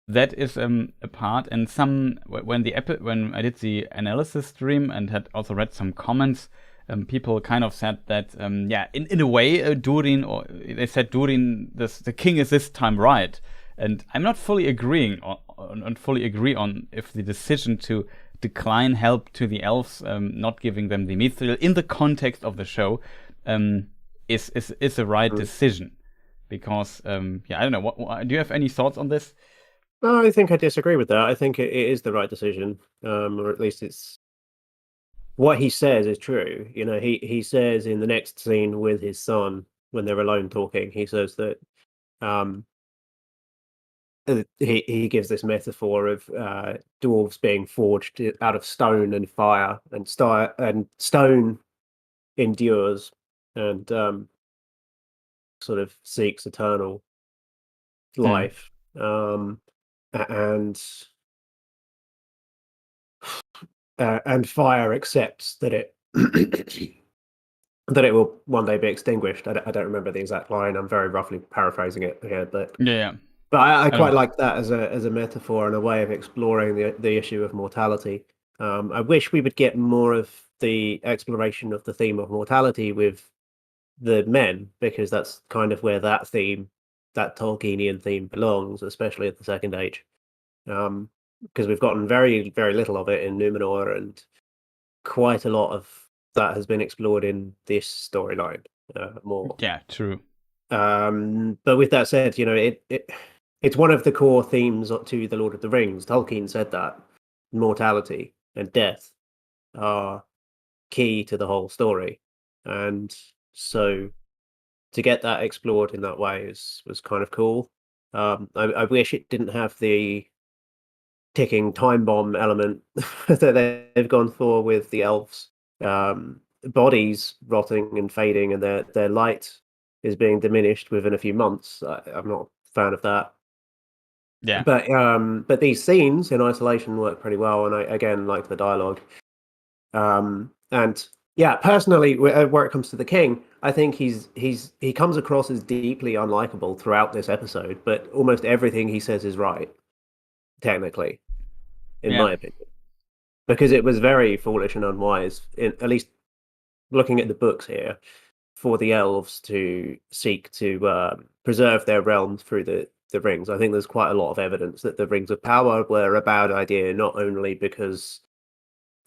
that is a part, and when I did the analysis stream and had also read some comments, people kind of said that yeah, in a way, Durin, or they said Durin, the king is this time right, and I'm not fully agreeing on fully agree on if the decision to decline help to the elves, not giving them the mithril in the context of the show, is a right decision, because yeah, I don't know. What do you have any thoughts on this? No, I think I disagree with that. I think it is the right decision, or at least it's what he says is true. You know, he says in the next scene with his son when they're alone talking, he says that he gives this metaphor of dwarves being forged out of stone and fire, and stone endures and sort of seeks eternal life, and fire accepts that it that it will one day be extinguished. I don't remember the exact line. I'm very roughly paraphrasing it here, but Yeah. but I I quite don't. like that as a metaphor and a way of exploring the issue of mortality. I wish we would get more of the exploration of the theme of mortality with the men, because that's kind of where that Tolkienian theme belongs, especially at the Second Age. Because we've gotten very, very little of it in Numenor, and quite a lot of that has been explored in this storyline more. Yeah, true. But with that said, you know, it's one of the core themes to the Lord of the Rings. Tolkien said that mortality and death are key to the whole story, and so to get that explored in that way was kind of cool. I wish it didn't have the ticking time bomb element that they've gone for with the elves. Bodies rotting and fading, and their light is being diminished within a few months. I'm not a fan of that. Yeah. But these scenes in isolation work pretty well, and I again like the dialogue. And yeah, personally, where it comes to the king, I think he comes across as deeply unlikable throughout this episode, but almost everything he says is right, technically, in Yeah. my opinion, because it was very foolish and unwise, at least looking at the books here, for the elves to seek to preserve their realm through the rings. I think there's quite a lot of evidence that the Rings of Power were a bad idea, not only because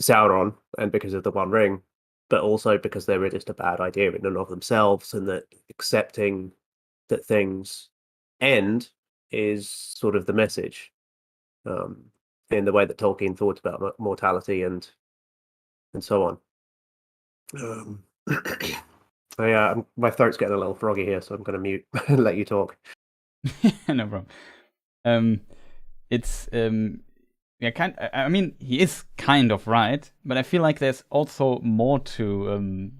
Sauron and because of the One Ring, but also because they were just a bad idea in and of themselves, and that accepting that things end is sort of the message, in the way that Tolkien thought about mortality and so on. My throat's getting a little froggy here, so I'm going to mute and let you talk. No problem. It's yeah, I mean, he is kind of right, but I feel like there's also more to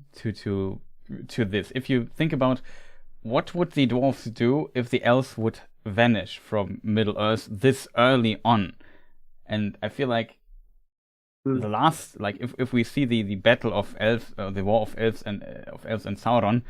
this. If you think about what would the dwarves do if the elves would vanish from Middle Earth this early on, and I feel like the last, like if we see the battle of elves, the war of elves and Sauron,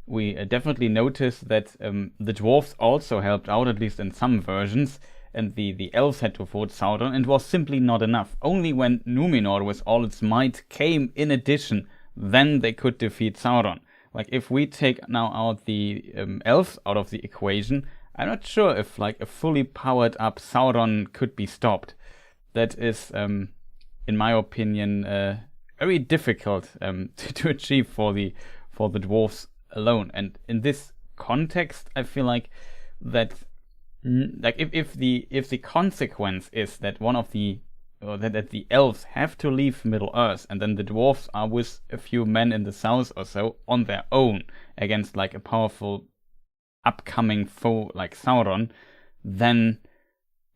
we definitely notice that the dwarves also helped out, at least in some versions, and the elves had to vote Sauron, and it was simply not enough. Only when Numenor with all its might came in addition, then they could defeat Sauron. Like if we take now out the elves out of the equation, I'm not sure if like a fully powered up Sauron could be stopped. That is, in my opinion, very difficult to achieve for the dwarves alone. And in this context, I feel like that, like if the consequence is that one of the or that the elves have to leave Middle Earth, and then the dwarves are with a few men in the south or so on their own against like a powerful upcoming foe like Sauron, then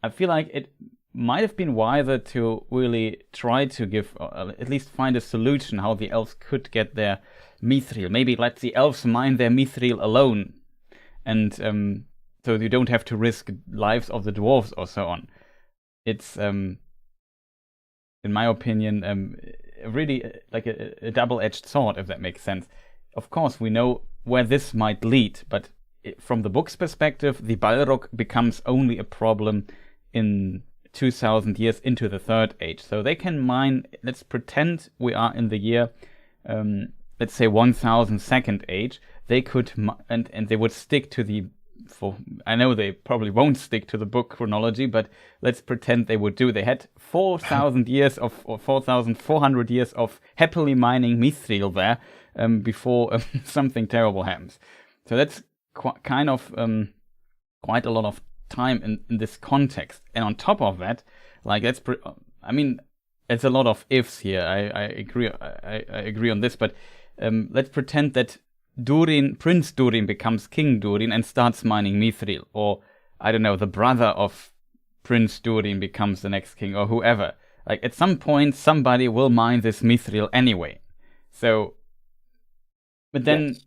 I feel like it might have been wiser to really try to give, or at least find a solution how the elves could get their mithril. Maybe let the elves mine their mithril alone, and so you don't have to risk lives of the dwarves or so on. It's in my opinion, really like a double-edged sword, if that makes sense. Of course, we know where this might lead, but from the book's perspective, the Balrog becomes only a problem in 2,000 years into the Third Age. So they can mine, let's pretend we are in the year, let's say 1,000 Second Age. They could, and they would stick to the, I know they probably won't stick to the book chronology, but let's pretend they would do. They had 4,000 years or 4,400 years of happily mining mithril there before something terrible happens. So that's kind of quite a lot of time in this context. And on top of that, like I mean, it's a lot of ifs here. I agree. I agree on this, but let's pretend that Prince Durin becomes King Durin and starts mining mithril, or I don't know, the brother of Prince Durin becomes the next king, or whoever. Like at some point, somebody will mine this mithril anyway. So, but then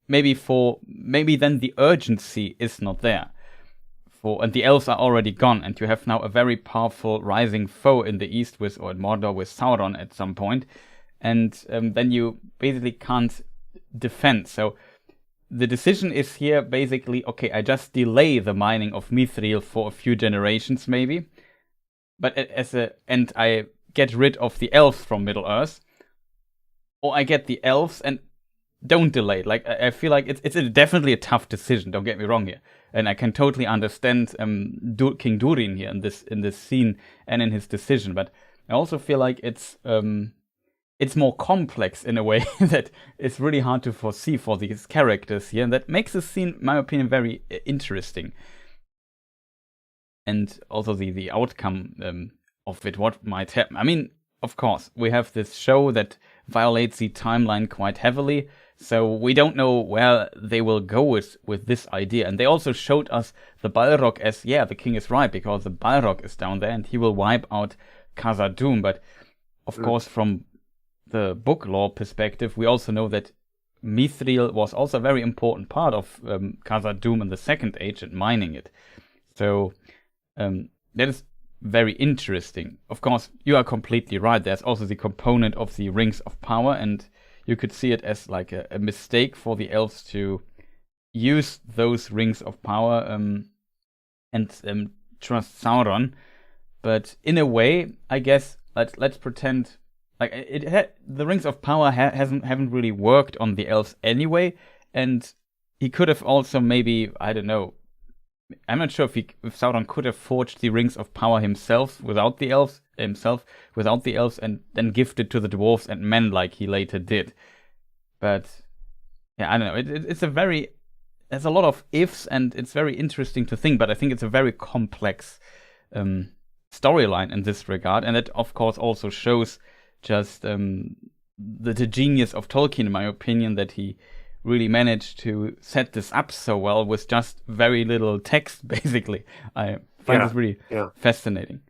maybe then the urgency is not there. And the elves are already gone, and you have now a very powerful rising foe in the east or in Mordor with Sauron at some point, and then you basically can't defend. So the decision is here basically, okay, I just delay the mining of mithril for a few generations maybe, but and I get rid of the elves from Middle Earth, or I get the elves and don't delay. Like I feel like it's definitely a tough decision. Don't get me wrong here, and I can totally understand King Durin here in this scene and in his decision. But I also feel like it's more complex in a way that it's really hard to foresee for these characters here, and that makes the scene, in my opinion, very interesting. And also the outcome of it, what might happen. I mean, of course, we have this show that violates the timeline quite heavily, so we don't know where they will go with this idea. And they also showed us the Balrog as, yeah, the king is right, because the Balrog is down there and he will wipe out Khazad-dûm. But of course, from the book lore perspective, we also know that mithril was also a very important part of Khazad-dûm in the Second Age and mining it. So that is very interesting. Of course, you are completely right. There's also the component of the Rings of Power, and you could see it as like a mistake for the elves to use those Rings of Power and trust Sauron. But in a way, I guess let's pretend like the Rings of Power haven't really worked on the elves anyway, and he could have also maybe, I don't know, I'm not sure if Sauron could have forged the Rings of Power himself without the elves, and then gifted to the dwarves and men like he later did. But yeah, I don't know. There's a lot of ifs, and it's very interesting to think. But I think it's a very complex storyline in this regard, and it of course also shows just the genius of Tolkien, in my opinion, that he really managed to set this up so well with just very little text, basically. I find this really fascinating.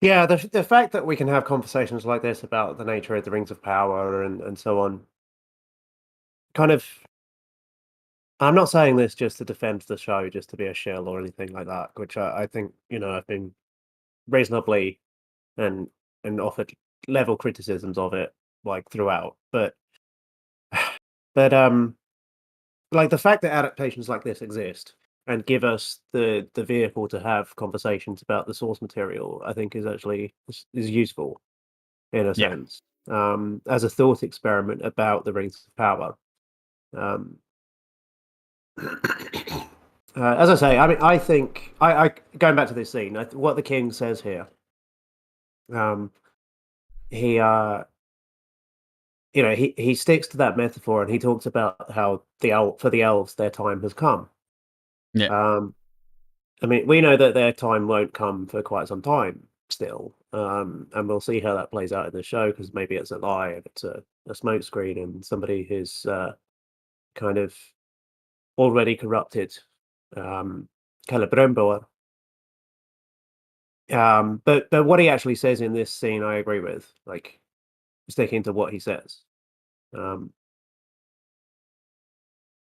Yeah, the fact that we can have conversations like this about the nature of the Rings of Power and so on, kind of. I'm not saying this just to defend the show, just to be a shill or anything like that, which I think I've been reasonably and offered level criticisms of it like throughout, but but like the fact that adaptations like this exist and give us the vehicle to have conversations about the source material, I think is actually is useful in a Yeah, sense, as a thought experiment about the Rings of Power. Um, as I say, I mean, I think I going back to this scene, what the king says here, um, he he sticks to that metaphor and he talks about how for the elves their time has come. yeah, Um, I mean, we know that their time won't come for quite some time still, and we'll see how that plays out in the show because maybe it's a lie and it's a smokescreen and somebody who's kind of already corrupted Celebrimbor. But what he actually says in this scene, I agree with. Like sticking to what he says. Um,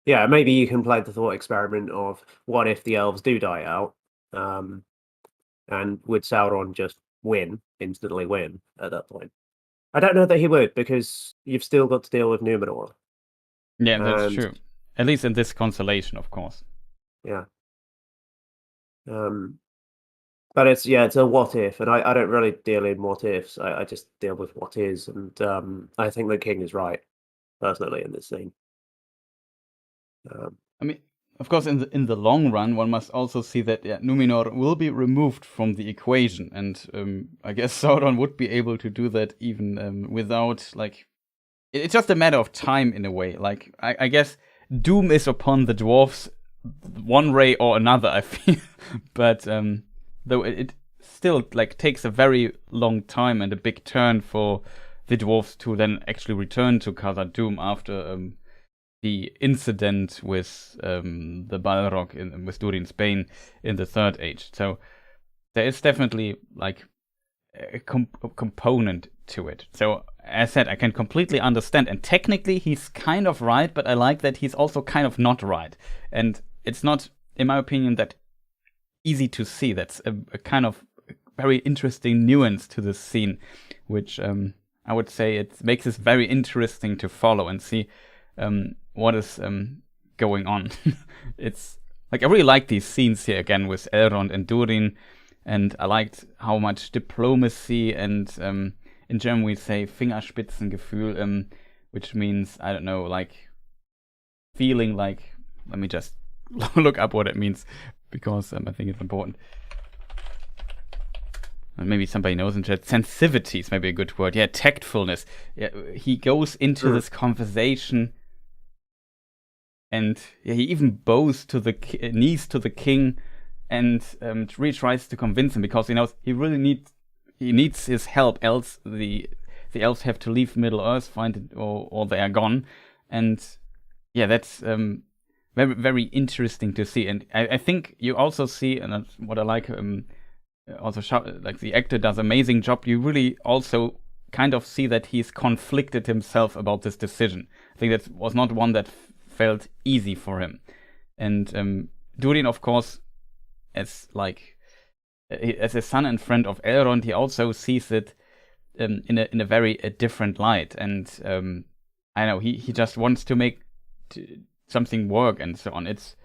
yeah, maybe you can play the thought experiment of what if the elves do die out, and would Sauron just instantly win at that point? I don't know that he would because you've still got to deal with Numenor, yeah. That's and true. At least in this constellation, of course. yeah. Um, but it's a what if, and I don't really deal in what ifs. I just deal with what is, and I think the king is right personally in this scene. Um, I mean, of course, in the long run, one must also see that Numenor will be removed from the equation, and I guess Sauron would be able to do that even without like. It's just a matter of time in a way. Like I guess doom is upon the dwarfs, one way or another. I feel, but though it still like takes a very long time and a big turn for the dwarfs to then actually return to Khazad-dûm after the incident with the Balrog with Durin Spain in the Third Age. So there is definitely like a component to it. So as said, I can completely understand, and technically he's kind of right, but I like that he's also kind of not right, and it's not, in my opinion, that easy to see. That's a kind of very interesting nuance to this scene, which I would say it makes this very interesting to follow and see what is going on. It's like I really like these scenes here again with Elrond and Durin, and I liked how much diplomacy and in German we say Fingerspitzengefühl, which means I don't know, like feeling like. Let me just look up what it means because I think it's important. Maybe somebody knows in chat. Sensitivity is maybe a good word. Yeah, tactfulness. Yeah, he goes into this conversation, and he even bows to the knees to the king, and really tries to convince him because he knows he really needs his help. Else the elves have to leave Middle Earth, find it, or they are gone. And yeah, that's very very interesting to see. And I think you also see, and that's what I like. Also, like the actor does an amazing job. You really also kind of see that he's conflicted himself about this decision. I think that was not one that felt easy for him. And Durin, of course, as a son and friend of Elrond, he also sees it in a very different light. And I know he just wants to make something work and so on. It's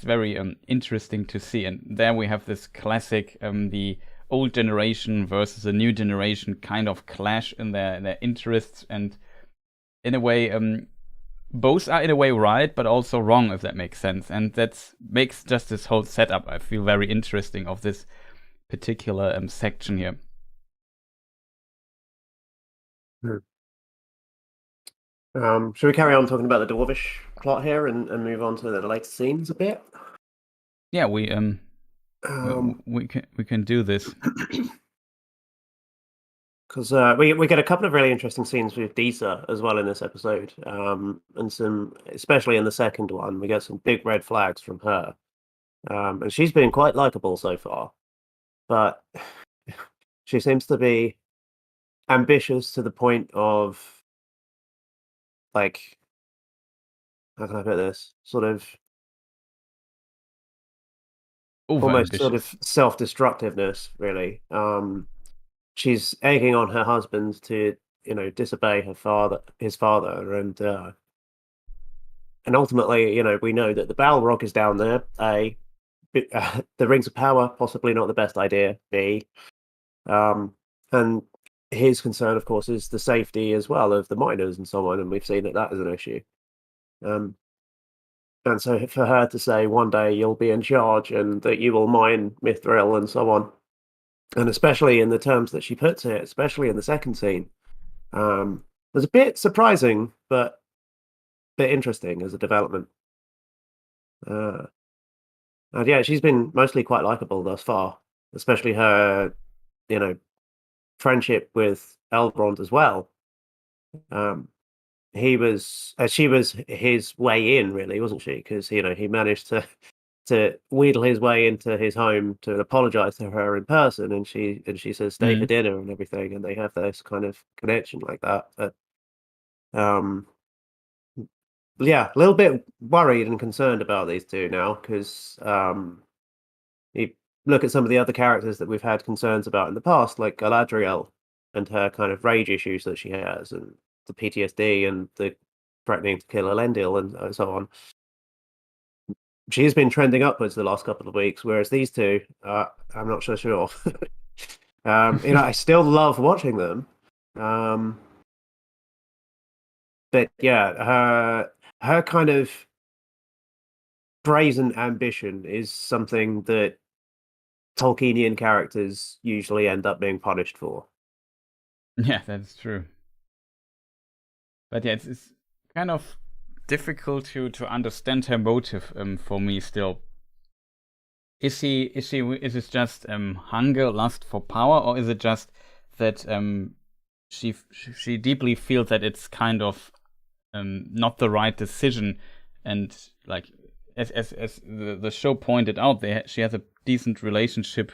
very interesting to see, and there we have this classic the old generation versus the new generation kind of clash in their interests, and in a way both are in a way right but also wrong, if that makes sense. And that makes just this whole setup, I feel, very interesting of this particular section here. Should we carry on talking about the dwarvish plot here and move on to the later scenes a bit? Yeah, we can do this. Because we get a couple of really interesting scenes with Disa as well in this episode, and some, especially in the second one, we get some big red flags from her, and she's been quite likable so far. But she seems to be ambitious to the point of, like, how can I put this? Sort of almost sort of Over-ambitious. self-destructiveness, really. She's egging on her husband to, disobey his father, and ultimately, we know that the Balrog is down there. The Rings of Power, possibly not the best idea. B, and his concern, of course, is the safety as well of the miners and so on, and we've seen that is an issue. And so for her to say one day you'll be in charge and that you will mine Mithril and so on, and especially in the terms that she puts it, especially in the second scene, was a bit surprising, but a bit interesting as a development. And yeah, she's been mostly quite likable thus far, especially her, friendship with Elrond as well. She was his way in, really, wasn't she? Because he managed to wheedle his way into his home to apologize to her in person, and she says stay for dinner and everything, and they have this kind of connection like that. But yeah, a little bit worried and concerned about these two now, because you look at some of the other characters that we've had concerns about in the past, like Galadriel and her kind of rage issues that she has, and the PTSD and the threatening to kill Elendil and so on. She's been trending upwards the last couple of weeks, whereas these two, I'm not so sure. I still love watching them, but yeah, her kind of brazen ambition is something that Tolkienian characters usually end up being punished for. Yeah, that's true. But yeah, it's kind of difficult to understand her motive for me still. Is it just hunger, lust for power, or is it just that she deeply feels that it's kind of not the right decision, and like as the show pointed out, she has a decent relationship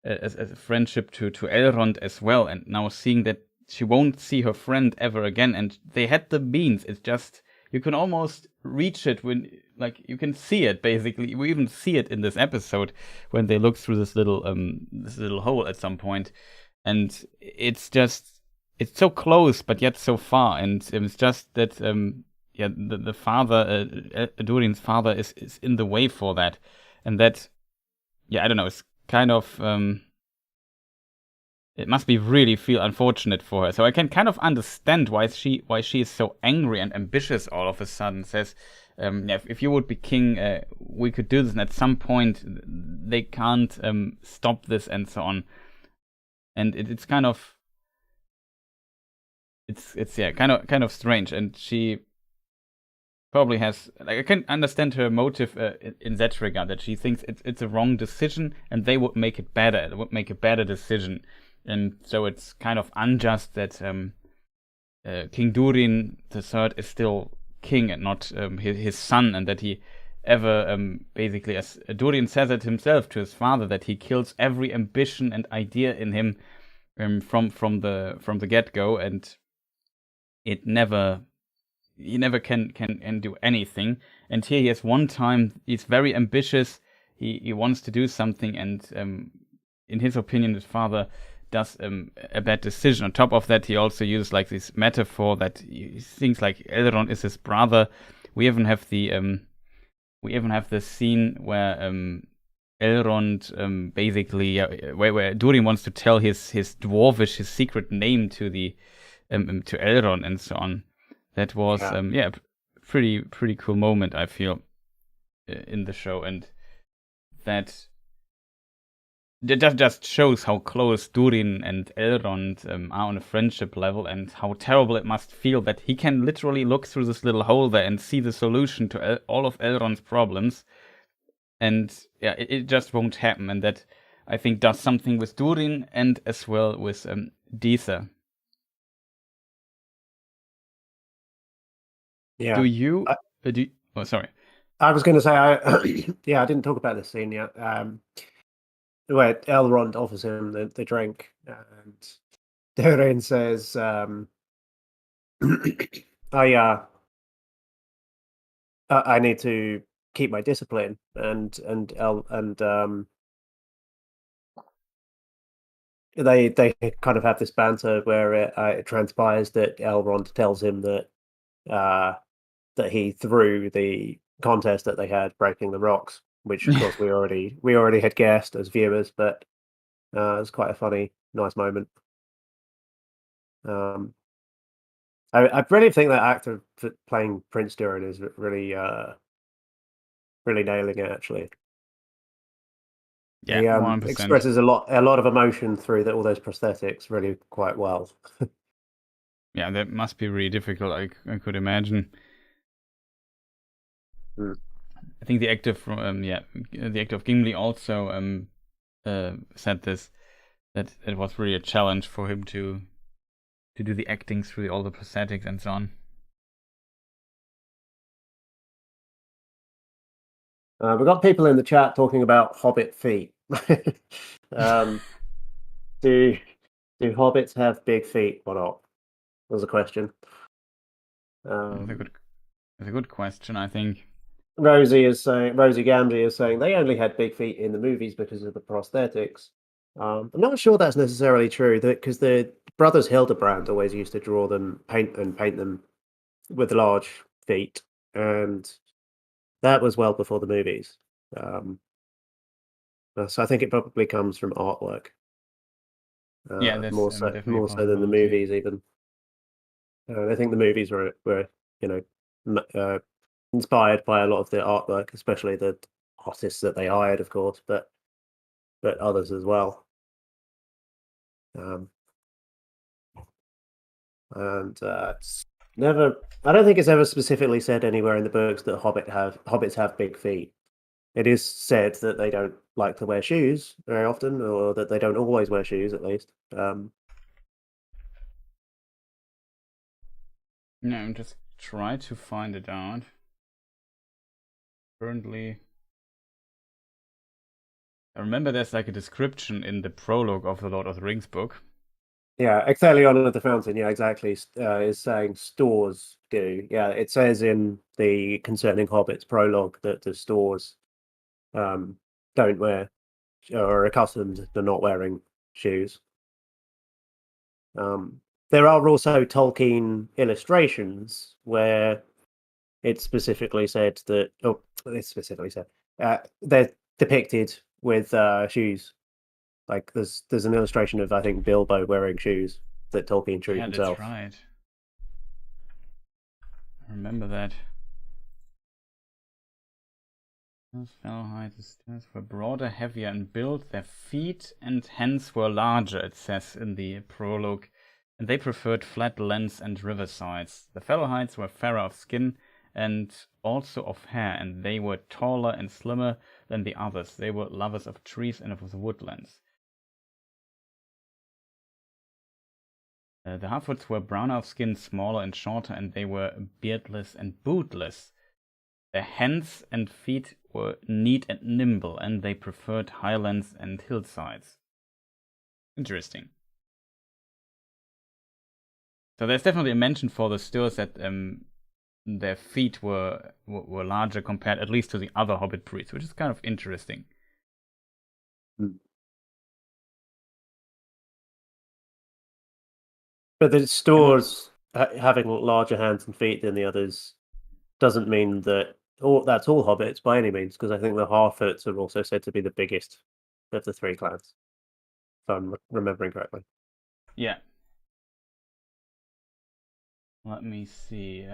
as a friendship to Elrond as well, and now seeing that she won't see her friend ever again, and they had the means. It's just you can almost reach it when, like, you can see it basically. We even see it in this episode when they look through this little hole at some point, and it's so close but yet so far, and it's just that the father, Durin's father, is in the way for that, and that, I don't know, it's kind of it must be really feel unfortunate for her. So I can kind of understand why she is so angry and ambitious all of a sudden. Says, if you would be king, we could do this, and at some point they can't stop this, and so on. And it's kind of kind of strange. And she probably has, like, I can understand her motive in that regard, that she thinks it's a wrong decision, and they would make it better. It would make a better decision. And so it's kind of unjust that King Durin III is still king and not his son, and that he ever basically, as Durin says it himself to his father, that he kills every ambition and idea in him from the get-go, and he never can do anything. And here he has one time, he's very ambitious, he wants to do something, and in his opinion his father does a bad decision. On top of that, he also uses like this metaphor that he thinks like Elrond is his brother. We even have the scene where Elrond basically where Durin wants to tell his dwarvish, his secret name to the to Elrond and so on. That was pretty cool moment, I feel, in the show, and that just shows how close Durin and Elrond are on a friendship level, and how terrible it must feel that he can literally look through this little hole there and see the solution to all of Elrond's problems, and it just won't happen. And that, I think, does something with Durin and as well with Disa. Yeah. Do you? Oh, sorry. I was going to say, I didn't talk about this scene yet. Where Elrond offers him the drink, and Durin says, I need to keep my discipline, and they kind of have this banter where it transpires that Elrond tells him that that he threw the contest that they had breaking the rocks, which of course we already had guessed as viewers, but it was quite a funny, nice moment. I really think that actor playing Prince Durin is really really nailing it. Actually, Yeah, he 100%. expresses a lot of emotion through all those prosthetics really quite well. Yeah, that must be really difficult. I could imagine. I think the actor from the actor of Gimli also said this, that it was really a challenge for him to do the acting through all the prosthetics and so on. We've got people in the chat talking about Hobbit feet. Do hobbits have big feet or not? Was a question. That's a good question, I think. Rosie Gamgee is saying they only had big feet in the movies because of the prosthetics. I'm not sure that's necessarily true, because the brothers Hildebrand always used to draw them, paint them with large feet, and that was well before the movies. So I think it probably comes from artwork. Yeah, that's more so definitely a than the possibility. movies even. I think the movies were inspired by a lot of the artwork, especially the artists that they hired, of course, but others as well. And never, I don't think it's ever specifically said anywhere in the books that hobbits have big feet. It is said that they don't like to wear shoes very often, or that they don't always wear shoes, at least. Yeah, I'm just trying to find it out. Currently, I remember there's like a description in the prologue of the Lord of the Rings book. Yeah, Ecthelion of the Fountain, yeah, exactly, is saying stores do. Yeah, it says in the Concerning Hobbits prologue that the stores don't wear, or are accustomed to not wearing shoes. There are also Tolkien illustrations where it's specifically said that, it's specifically said, they're depicted with shoes. Like there's an illustration of, I think, Bilbo wearing shoes that Tolkien drew himself. That's right. I remember that. Those Fellowhides were broader, heavier in build. Their feet and hands were larger, it says in the prologue, and they preferred flat lands and riversides. The Fellowhides were fairer of skin and also of hair, and they were taller and slimmer than the others. They were lovers of trees and of the woodlands. The Halfwoods were browner of skin, smaller and shorter, and they were beardless and bootless. Their hands and feet were neat and nimble, and they preferred highlands and hillsides. Interesting. So there's definitely a mention for the Sturs that their feet were larger compared, at least, to the other Hobbit breeds, which is kind of interesting. But the stores having larger hands and feet than the others doesn't mean that that's all hobbits by any means, because I think the Harfoots are also said to be the biggest of the three clans, if I'm remembering correctly. Yeah. Let me see.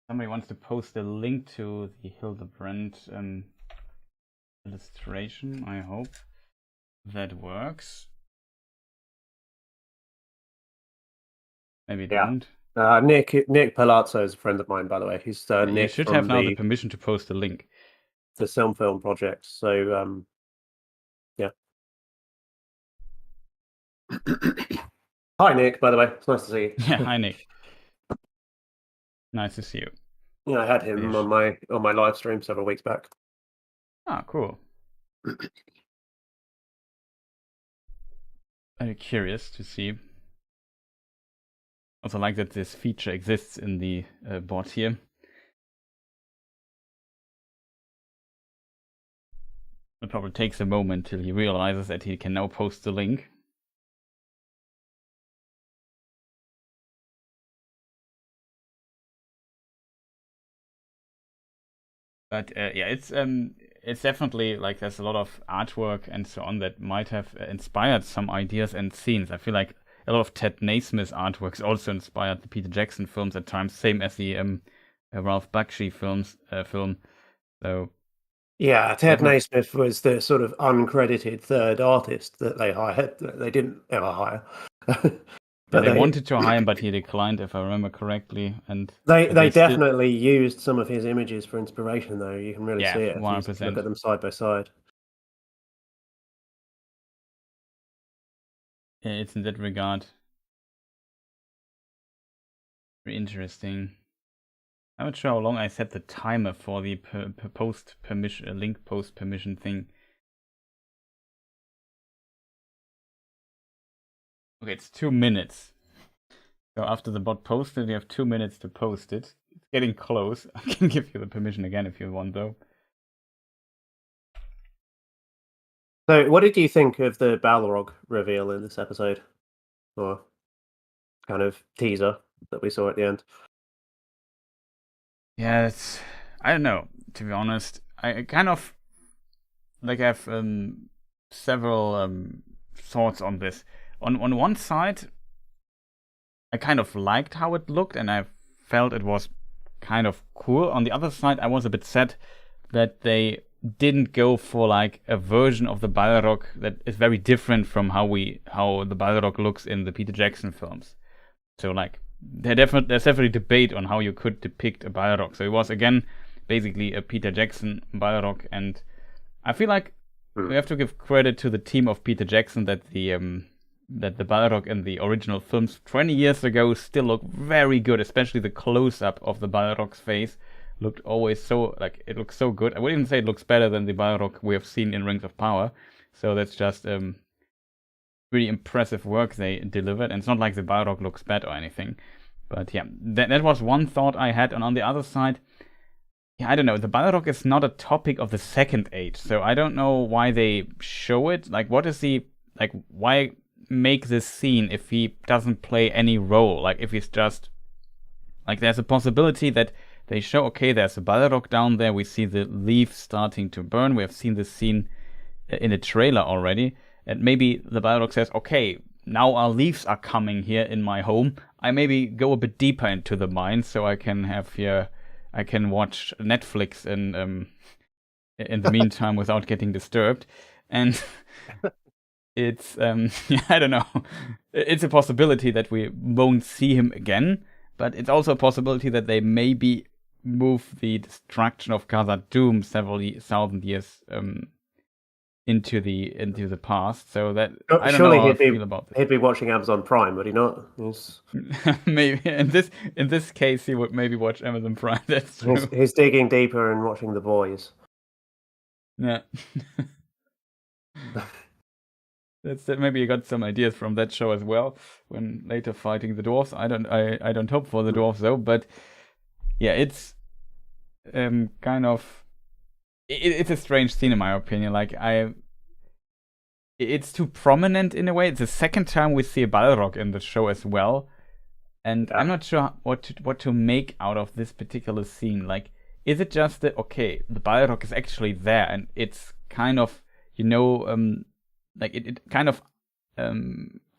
Somebody wants to post a link to the Hildebrand illustration. I hope that works. Maybe it won't. Nick Palazzo is a friend of mine, by the way. He's You Nick should from have now the permission to post a link. The Film project. So yeah. Hi Nick, by the way. It's nice to see you. Yeah, hi Nick. Nice to see you. Yeah, I had him on my live stream several weeks back. Ah, cool. very curious to see. Also like that this feature exists in the bot here. It probably takes a moment till he realizes that he can now post the link. But yeah, it's definitely like there's a lot of artwork and so on that might have inspired some ideas and scenes. I feel like a lot of Ted Naismith's artworks also inspired the Peter Jackson films at times, same as the Ralph Bakshi film. So yeah, Ted Naismith was the sort of uncredited third artist that they hired. They didn't ever hire. But they wanted to hire him, but he declined, if I remember correctly. And they definitely used some of his images for inspiration, though. You can really see it. 100%. If you look at them side by side. Yeah, it's in that regard very interesting. I'm not sure how long I set the timer for the post permission, link post permission thing. Okay, it's 2 minutes. So after the bot posted, you have 2 minutes to post it. It's getting close. I can give you the permission again if you want, though. So, what did you think of the Balrog reveal in this episode? Or kind of teaser that we saw at the end? Yeah, I don't know, to be honest. I kind of like have several thoughts on this. On one side, I kind of liked how it looked and I felt it was kind of cool. On the other side, I was a bit sad that they didn't go for like a version of the Balrog that is very different from how the Balrog looks in the Peter Jackson films. So like there's definitely debate on how you could depict a Balrog. So it was again basically a Peter Jackson Balrog, and I feel like we have to give credit to the team of Peter Jackson that the Balrog in the original films 20 years ago still look very good, especially the close-up of the Balrog's face looked always so, like, it looks so good. I wouldn't even say it looks better than the Balrog we have seen in Rings of Power. So that's just really impressive work they delivered. And it's not like the Balrog looks bad or anything. But yeah, that was one thought I had. And on the other side, yeah, I don't know. The Balrog is not a topic of the Second Age. So I don't know why they show it. Like, what is why make this scene if he doesn't play any role? Like, if he's just, like, there's a possibility that they show, okay, there's a Balrog down there. We see the leaves starting to burn. We have seen this scene in a trailer already. And maybe the Balrog says, okay, now our leaves are coming here in my home. I maybe go a bit deeper into the mine so I can watch Netflix in the meantime without getting disturbed. And it's, I don't know. It's a possibility that we won't see him again, but it's also a possibility that they maybe move the destruction of Khazad-dûm several thousand years into the past. So that I don't know how I feel about this. He'd be watching Amazon Prime, would he not? Maybe in this case he would maybe watch Amazon Prime. That's true. He's digging deeper and watching The Boys. Yeah. That's that. Maybe you got some ideas from that show as well. When later fighting the dwarves, I don't hope for the dwarves though. But yeah, it's kind of it's a strange scene in my opinion. Like it's too prominent in a way. It's the second time we see a Balrog in the show as well, and yeah. I'm not sure what to make out of this particular scene. Like, is it just that okay, the Balrog is actually there, and it's kind of like it kind of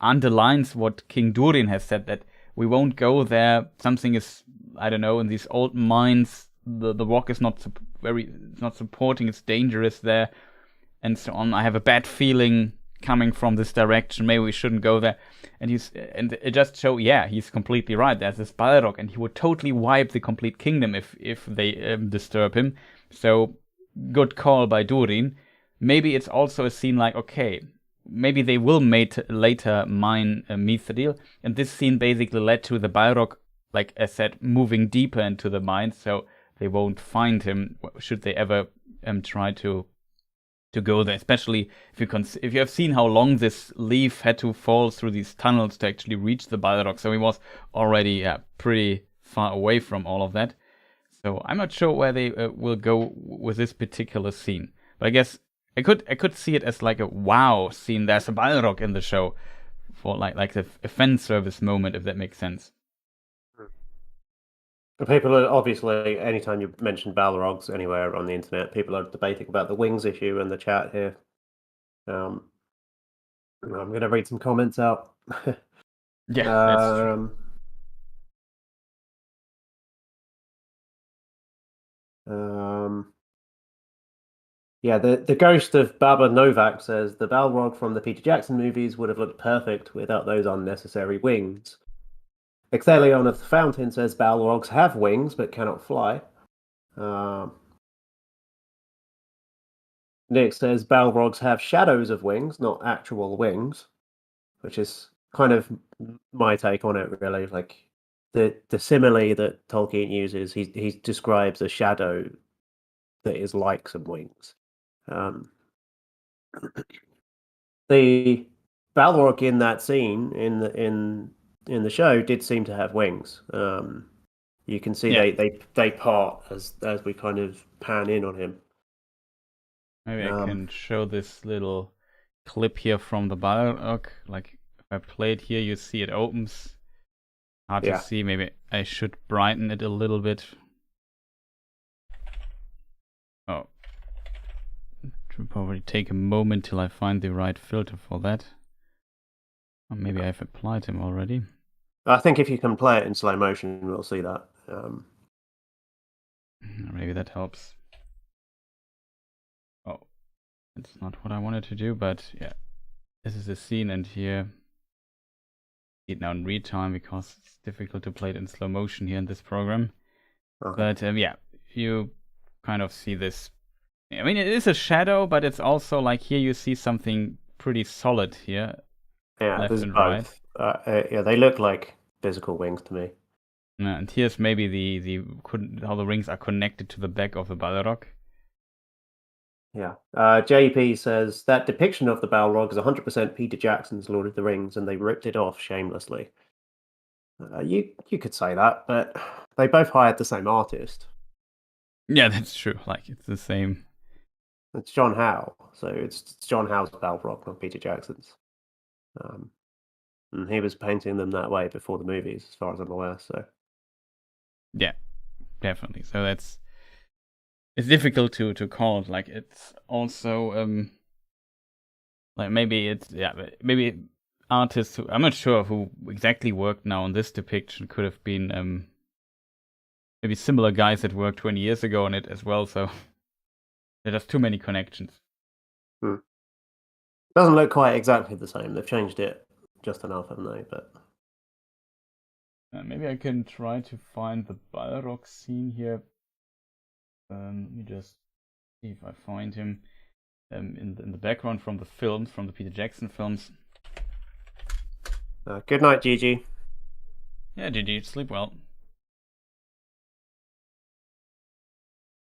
underlines what King Durin has said, that we won't go there. Something is, I don't know, in these old mines, the rock is not supporting. It's dangerous there, and so on. I have a bad feeling coming from this direction. Maybe we shouldn't go there. And it just show, yeah, he's completely right. There's this Balrog, and he would totally wipe the complete kingdom if they disturb him. So good call by Durin. Maybe it's also a scene like, okay, maybe they will later mine Mithril, and this scene basically led to the Balrog, like I said, moving deeper into the mine, so they won't find him should they ever try to go there, especially if you have seen how long this leaf had to fall through these tunnels to actually reach the Balrog. So he was already pretty far away from all of that. So I'm not sure where they will go with this particular scene. But I guess I could see it as like a wow scene. There's a Balrog in the show for like a fan service moment, if that makes sense. People are obviously, anytime you mention Balrogs anywhere on the internet, people are debating about the wings issue in the chat here. I'm going to read some comments out. Yeah, that's true. Yeah, the ghost of Baba Novak says the Balrog from the Peter Jackson movies would have looked perfect without those unnecessary wings. Exelion of the Fountain says Balrogs have wings but cannot fly. Nick says Balrogs have shadows of wings, not actual wings, which is kind of my take on it, really. Like the simile that Tolkien uses, he describes a shadow that is like some wings. The Balrog in that scene in the show did seem to have wings. You can see they part as we kind of pan in on him. Maybe I can show this little clip here from the Balrog. Like if I play it here, you see it opens. Hard to see. Maybe I should brighten it a little bit. Oh. It will probably take a moment till I find the right filter for that. Or maybe I've applied him already. I think if you can play it in slow motion, we'll see that. Maybe that helps. Oh, it's not what I wanted to do, but yeah. This is the scene, and here see it now in real time because it's difficult to play it in slow motion here in this program. Okay. But yeah, you kind of see this. I mean, it is a shadow, but it's also like here you see something pretty solid here. Yeah, left and both. Right. Yeah, they look like physical wings to me. And here's maybe how the rings are connected to the back of the Balrog. Yeah. JP says that depiction of the Balrog is 100% Peter Jackson's Lord of the Rings, and they ripped it off shamelessly. You could say that, but they both hired the same artist. Yeah, that's true. Like it's the same. It's John Howe, so it's John Howe's Balrog, not Peter Jackson's. And he was painting them that way before the movies, as far as I'm aware. So, yeah, definitely. So it's difficult to call. Like it's also like maybe artists who I'm not sure who exactly worked now on this depiction could have been maybe similar guys that worked 20 years ago on it as well. So there's too many connections. Doesn't look quite exactly the same. They've changed it just enough, haven't they? But maybe I can try to find the Balrog scene here. Let me just see if I find him in the background from the films, from the Peter Jackson films. Good night, Gigi. Yeah, Gigi, sleep well.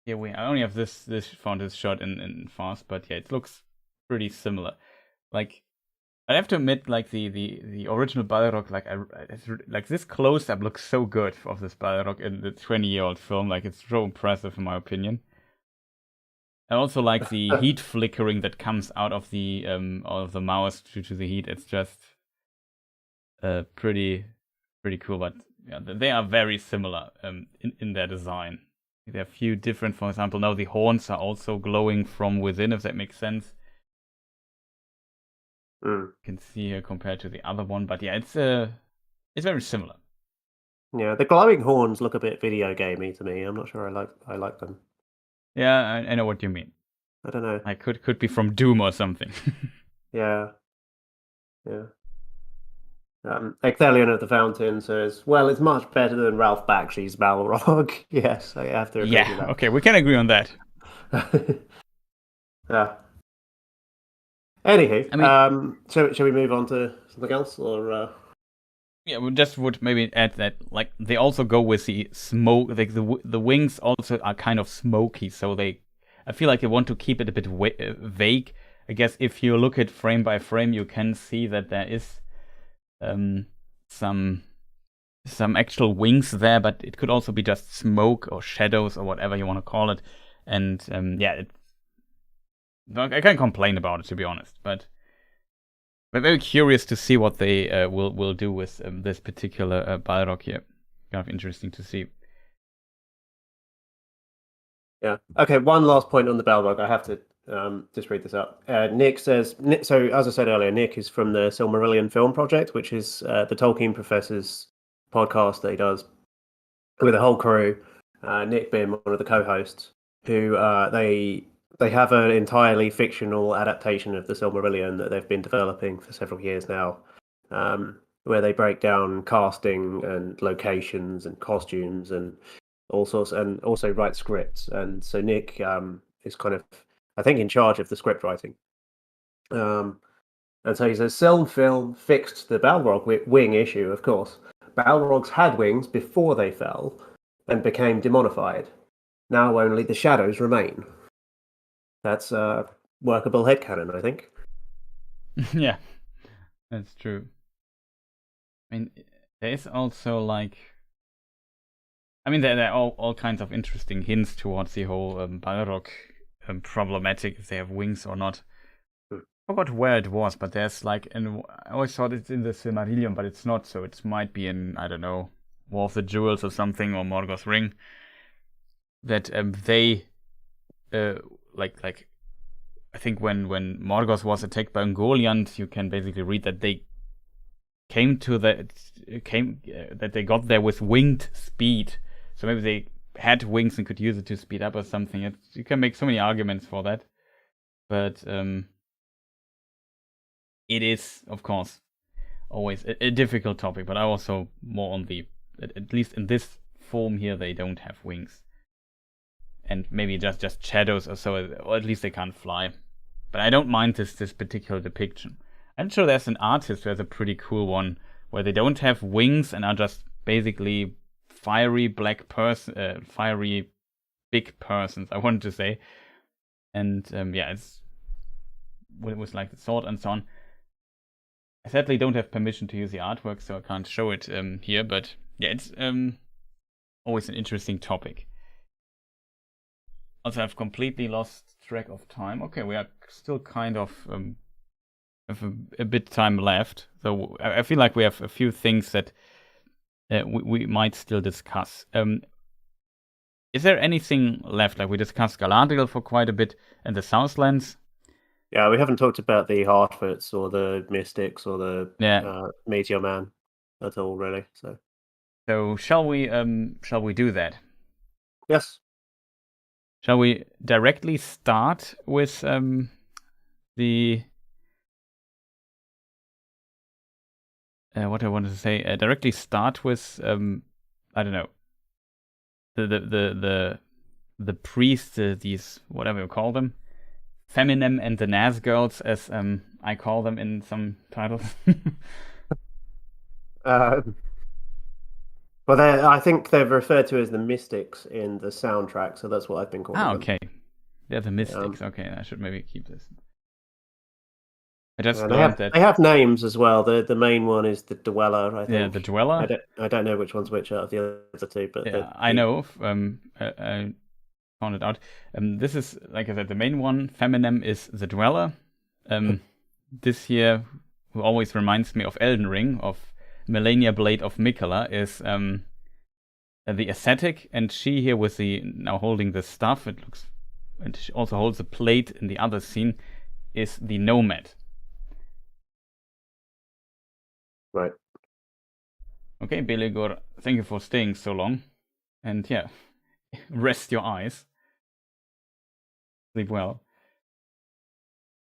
Here I only have this found this shot in fast, but yeah, it looks pretty similar. Like I have to admit, like the original Balrog, like this close up looks so good of this Balrog in the 20-year-old film. Like it's so impressive in my opinion. I also like the heat flickering that comes out of the mouse due to the heat. It's just pretty cool. But yeah, they are very similar in their design. There are a few different. For example, now the horns are also glowing from within, if that makes sense. You can see here compared to the other one, but yeah, it's very similar. Yeah, the glowing horns look a bit video gamey to me. I'm not sure I like them. Yeah, I know what you mean. I don't know. Like could be from Doom or something. Yeah. Ecthelion of the Fountain says, "Well, it's much better than Ralph Bakshi's Balrog." Yes, I have to agree with that. Okay, we can agree on that. Yeah. Anywho, I mean, shall we move on to something else, or? Yeah, we just would maybe add that, like, they also go with the smoke. Like the wings also are kind of smoky, so I feel like I want to keep it a bit vague. I guess if you look at frame by frame, you can see that there is some actual wings there, but it could also be just smoke or shadows or whatever you want to call it. And I can't complain about it, to be honest. But I'm very curious to see what they will do with this particular Balrog here. Kind of interesting to see. Yeah. Okay. One last point on the Balrog. I have to just read this up. Nick says, so as I said earlier, Nick is from the Silmarillion Film Project, which is the Tolkien professor's podcast that he does with a whole crew. Nick being one of the co-hosts, who they have an entirely fictional adaptation of the Silmarillion that they've been developing for several years now, where they break down casting and locations and costumes and all sorts, and also write scripts. And so Nick is kind of, I think, in charge of the script writing. And so he says, Film fixed the Balrog wing issue, of course. Balrogs had wings before they fell and became demonified. Now only the shadows remain. That's workable headcanon, I think. Yeah, that's true. I mean, there is also there are all kinds of interesting hints towards the whole Balrog problematic, if they have wings or not. I forgot where it was, but there's I always thought it's in the Silmarillion, but it's not, so it might be in, I don't know, War of the Jewels or something, or Morgoth's Ring, that they I think when Morgoth was attacked by Ungoliant, you can basically read that they that they got there with winged speed. So maybe they had wings and could use it to speed up or something. You can make so many arguments for that. But it is, of course, always a difficult topic. But I also more on at least in this form here, they don't have wings. And maybe just shadows or so, or at least they can't fly. But I don't mind this particular depiction. I'm sure there's an artist who has a pretty cool one where they don't have wings and are just basically fiery big persons, I wanted to say. And it's with like the sword and so on. I sadly don't have permission to use the artwork, so I can't show it here. But yeah, it's always an interesting topic. Also, I've completely lost track of time. Okay, we are still kind of have a bit time left, so I feel like we have a few things that we might still discuss. Is there anything left? Like, we discussed Galadriel for quite a bit and the Southlands. Yeah, we haven't talked about the Harfoots or the Mystics or the Meteor Man at all, really. So shall we do that? Yes. Shall we directly start with the what I wanted to say? Directly start with I don't know, the priests, these whatever you call them, Feminem and the Nazgûls, as I call them in some titles. Well, I think they're referred to as the Mystics in the soundtrack, so that's what I've been calling them. Okay. They're the Mystics. Okay, I should maybe keep this. I just they have names as well. The main one is the Dweller, I think. Yeah, the Dweller. I don't know which one's which out of the other two, but yeah, I know. I found it out. This is, like I said, the main one. Feminem is the Dweller. This here, who always reminds me of Elden Ring, of Melania Blade of Mikola, is the ascetic, and she here with the now holding the staff, it looks, and she also holds a plate in the other scene, is the nomad. Right. Okay, Beligor, thank you for staying so long, and yeah, rest your eyes, sleep well.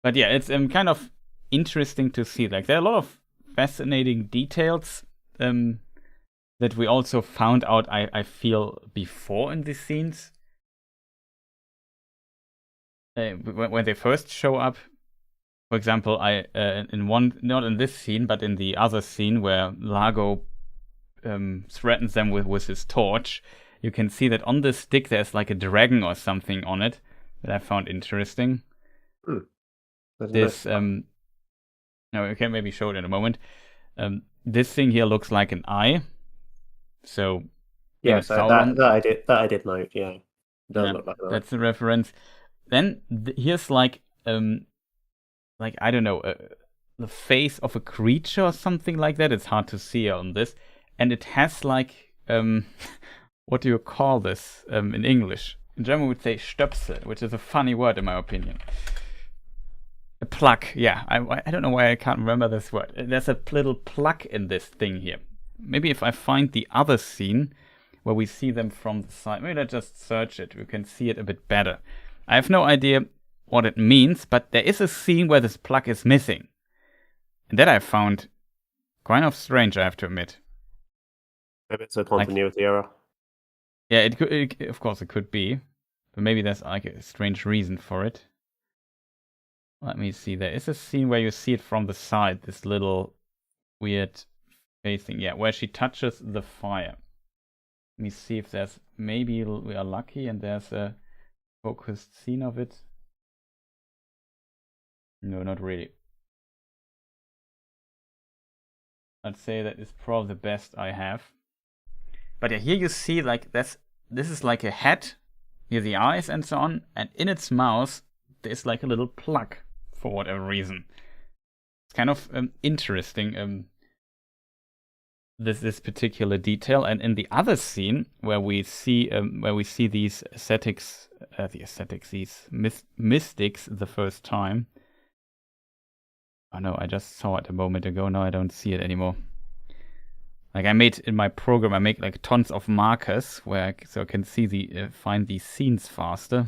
But yeah, it's kind of interesting to see. Like, there are a lot of fascinating details that we also found out, I feel, before in these scenes. When they first show up, for example, in one, not in this scene, but in the other scene where Largo threatens them with his torch, you can see that on the stick there's like a dragon or something on it, that I found interesting. This No, we can maybe show it in a moment. This thing here looks like an eye. So yeah, so that I did note. Yeah, it does look like that. That's the reference. Then here's like I don't know, the face of a creature or something like that. It's hard to see on this, and it has like what do you call this in English? In German, we would say Stöpsel, which is a funny word in my opinion. A plug, yeah. I don't know why I can't remember this word. There's a little plug in this thing here. Maybe if I find the other scene where we see them from the side, maybe I just search it. We can see it a bit better. I have no idea what it means, but there is a scene where this plug is missing. And that I found kind of strange, I have to admit. Maybe it's a continuity error. Yeah, it could. Of course, it could be. But maybe there's like a strange reason for it. Let me see. There is a scene where you see it from the side. This little weird facing. Yeah, where she touches the fire. Let me see if there's... Maybe we are lucky and there's a focused scene of it. No, not really. I'd say that is probably the best I have. But yeah, here you see like this is like a head. Here the eyes and so on. And in its mouth, there's like a little plug for whatever reason. It's kind of interesting. This particular detail, and in the other scene where we see these these mystics the first time. Oh no, I just saw it a moment ago. Now I don't see it anymore. Like I made in my program, I make like tons of markers where so I can see find these scenes faster.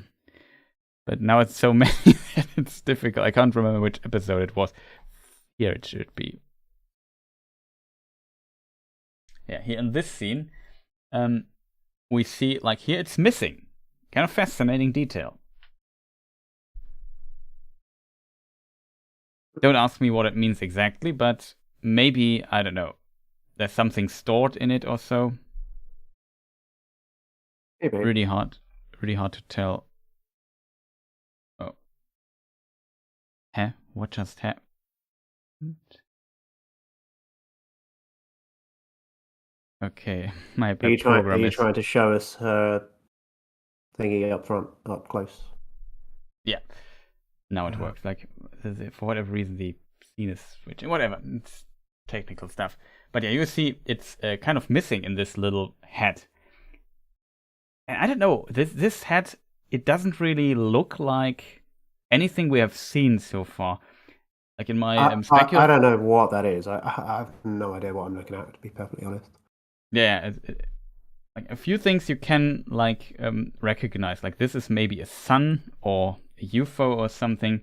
But now it's so many that it's difficult. I can't remember which episode it was. Here it should be. Yeah, here in this scene, we see, like here it's missing. Kind of fascinating detail. Don't ask me what it means exactly, but maybe, I don't know, there's something stored in it or so. Maybe. Really hard to tell. Oh. Huh? What just happened? Okay, my program Are you trying to show us her thingy up front, up close? Yeah. Now it works. Like, for whatever reason, the scene is switching. Whatever. It's technical stuff. But yeah, you see it's kind of missing in this little head. And I don't know. This head, it doesn't really look like anything we have seen so far. Like in my I don't know what that is. I have no idea what I'm looking at, to be perfectly honest. Yeah, like a few things you can like recognize. Like this is maybe a sun or a UFO or something.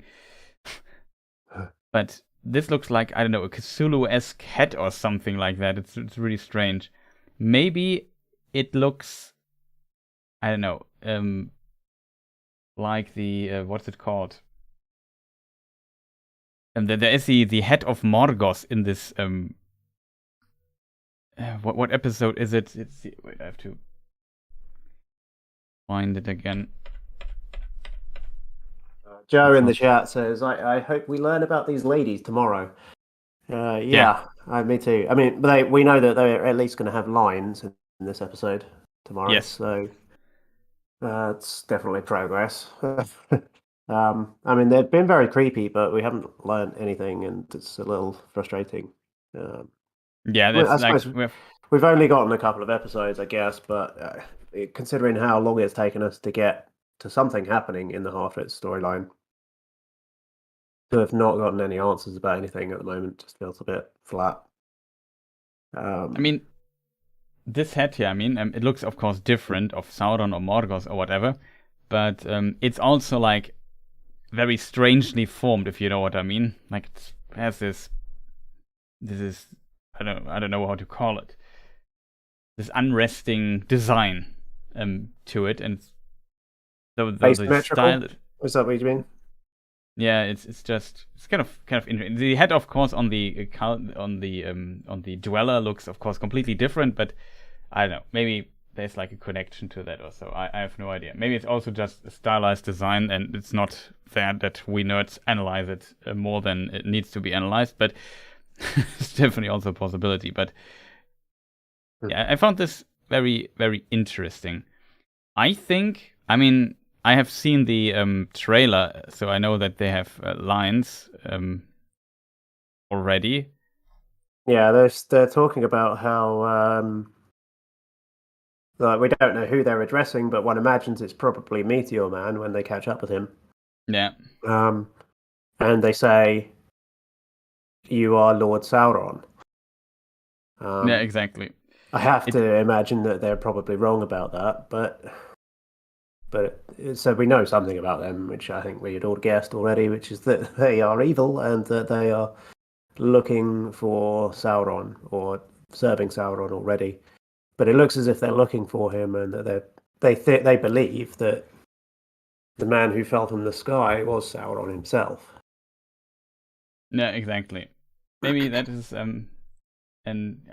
But this looks like, I don't know, a Cthulhu-esque head or something like that. It's really strange. Maybe it looks, I don't know, like the what's it called? And there is the head of Morgoth in this. What episode is it? Wait, I have to find it again. Joe in the chat says, I hope we learn about these ladies tomorrow. Yeah. Me too. I mean, we know that they're at least going to have lines in this episode tomorrow. Yes. So it's definitely progress. I mean, they've been very creepy, but we haven't learned anything, and it's a little frustrating. Yeah, that's I suppose we've only gotten a couple of episodes, I guess, but considering how long it's taken us to get to something happening in the Half-Lit storyline, to have not gotten any answers about anything at the moment just feels a bit flat. I mean, this head here, it looks, of course, different of Sauron or Morgoth or whatever, but it's also, like, very strangely formed, if you know what I mean. Like, it has this is, I don't know how to call it, this unresting design to it, and so the style. Is that what you mean? Yeah, it's kind of interesting. The head, of course, on the dweller looks, of course, completely different, but I don't know. Maybe there's like a connection to that or so. I have no idea. Maybe it's also just a stylized design, and it's not fair that we nerds analyze it more than it needs to be analyzed, but it's definitely also a possibility. But yeah, I found this very, very interesting. I think, I mean, I have seen the trailer, so I know that they have lines already. Yeah, they're talking about how like we don't know who they're addressing, but one imagines it's probably Meteor Man when they catch up with him. Yeah. And they say, "You are Lord Sauron." Yeah, exactly. I have to imagine that they're probably wrong about that, but so we know something about them, which I think we had all guessed already, which is that they are evil and that they are looking for Sauron or serving Sauron already. But it looks as if they're looking for him, and that they believe that the man who fell from the sky was Sauron himself. Yeah, exactly. Maybe that is and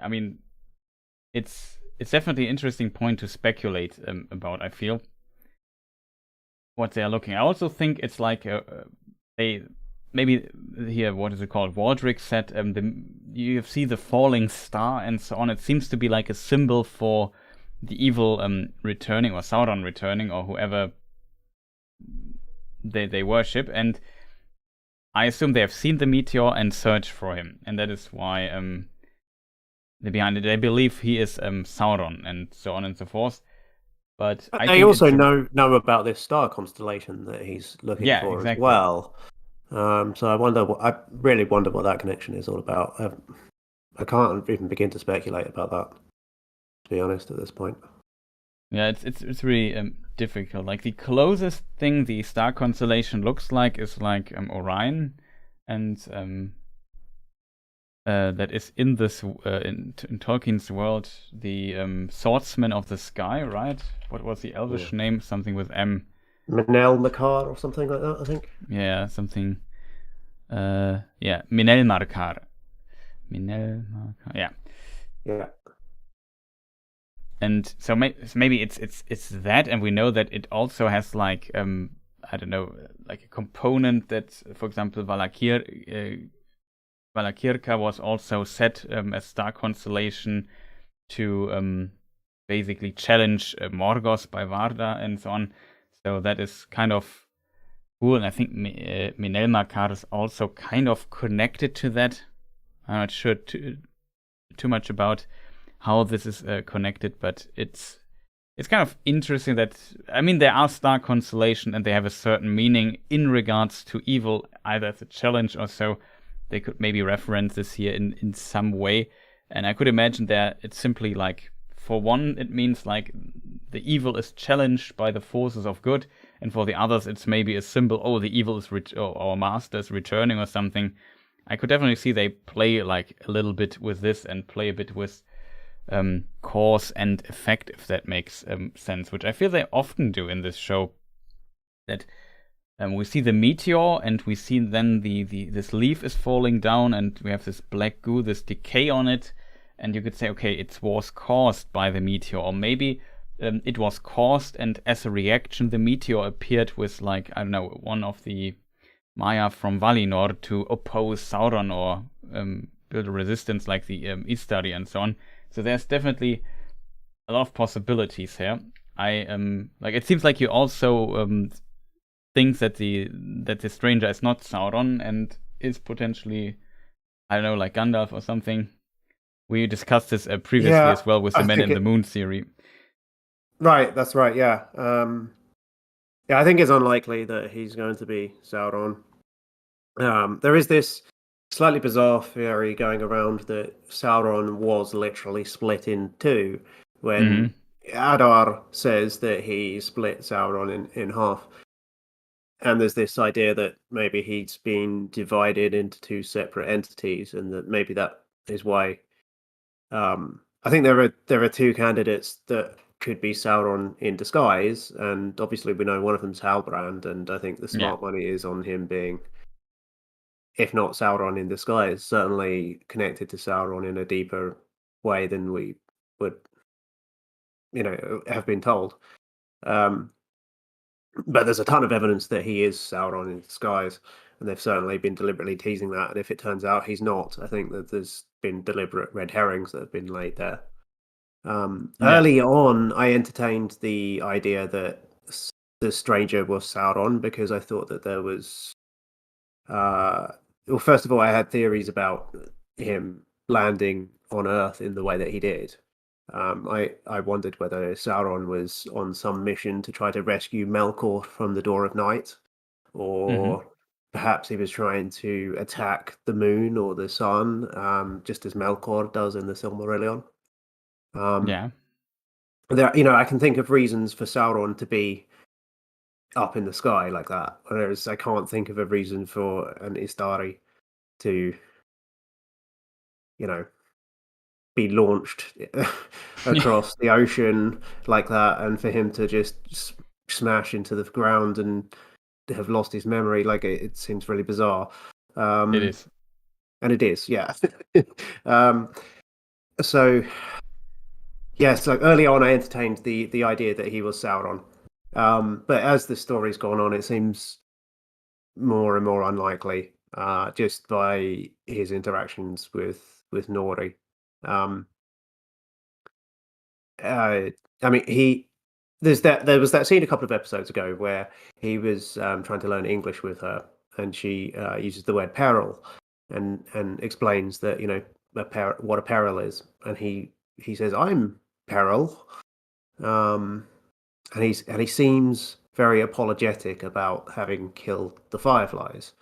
I mean, it's definitely an interesting point to speculate about. I feel what they are looking. I also think it's like they maybe here, what is it called? Waldrick said you see the falling star and so on. It seems to be like a symbol for the evil returning, or Sauron returning, or whoever they worship. And I assume they have seen the meteor and searched for him, and that is why they're behind it. They believe he is Sauron, and so on and so forth. But I they think also know about this star constellation that he's looking for exactly. as well. So I really wonder what that connection is all about. I can't even begin to speculate about that, to be honest, at this point. Yeah, it's really difficult. Like the closest thing the star constellation looks like is like Orion, and that is in this in Tolkien's world, the swordsman of the sky, right? What was the Elvish name? Something with M. Manel Makar or something like that, I think. Yeah, something. Yeah, Minel Markar. Yeah. Yeah. And so maybe it's that, and we know that it also has like I don't know, like a component that, for example, Valakirka was also set as star constellation to basically challenge Morgoth by Varda and so on. So that is kind of cool, and I think Minel Makar is also kind of connected to that. I'm not sure too much about how this is connected, but it's kind of interesting that, I mean, there are star constellations and they have a certain meaning in regards to evil, either as a challenge or so. They could maybe reference this here in some way, and I could imagine that it's simply like, for one, it means like the evil is challenged by the forces of good, and for the others, it's maybe a symbol. Oh, the evil is our master is returning or something. I could definitely see they play like a little bit with this and play a bit with cause and effect, if that makes sense, which I feel they often do in this show. That we see the meteor, and we see then this leaf is falling down, and we have this black goo, this decay on it, and you could say, okay, it was caused by the meteor, or maybe it was caused, and as a reaction, the meteor appeared with, like, I don't know, one of the Maya from Valinor to oppose Sauron, or build a resistance like the Istari and so on. So there's definitely a lot of possibilities here. I like, it seems like you also think that the stranger is not Sauron and is potentially, I don't know, like Gandalf or something. We discussed this previously as well with the Men in the Moon theory. Right, that's right. Yeah, yeah. I think it's unlikely that he's going to be Sauron. There is this slightly bizarre theory going around that Sauron was literally split in two when Adar says that he split Sauron in half. And there's this idea that maybe he's been divided into two separate entities, and that maybe that is why. I think there are two candidates that could be Sauron in disguise, and obviously we know one of them's Halbrand, and I think the smart money is on him being, if not Sauron in disguise, certainly connected to Sauron in a deeper way than we would have been told. But there's a ton of evidence that he is Sauron in disguise, and they've certainly been deliberately teasing that. And if it turns out he's not, I think that there's been deliberate red herrings that have been laid there. Early on, I entertained the idea that the stranger was Sauron because I thought that there was. Well, first of all, I had theories about him landing on Earth in the way that he did. I wondered whether Sauron was on some mission to try to rescue Melkor from the Door of Night, or perhaps he was trying to attack the moon or the sun, just as Melkor does in the Silmarillion. I can think of reasons for Sauron to be up in the sky like that, whereas I can't think of a reason for an Istari to, be launched across the ocean like that, and for him to just smash into the ground and have lost his memory. Like it seems really bizarre. It is, and it is, yeah. So yes, like early on, I entertained the idea that he was Sauron, but as the story's gone on, it seems more and more unlikely, just by his interactions with Nori. I mean, there was that scene a couple of episodes ago where he was trying to learn English with her, and she uses the word peril, and explains that what a peril is, and he says, "I'm peril," and he seems very apologetic about having killed the Fireflies,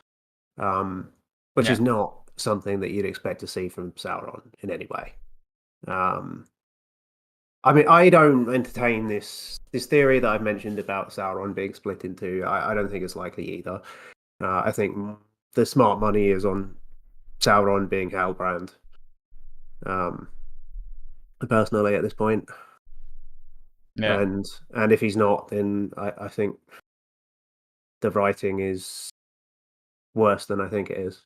which is not something that you'd expect to see from Sauron in any way. I mean, I don't entertain this theory that I've mentioned about Sauron being split in two. I don't think it's likely either. I think the smart money is on Sauron being Halbrand. Personally, at this point, and if he's not, then I think the writing is worse than I think it is,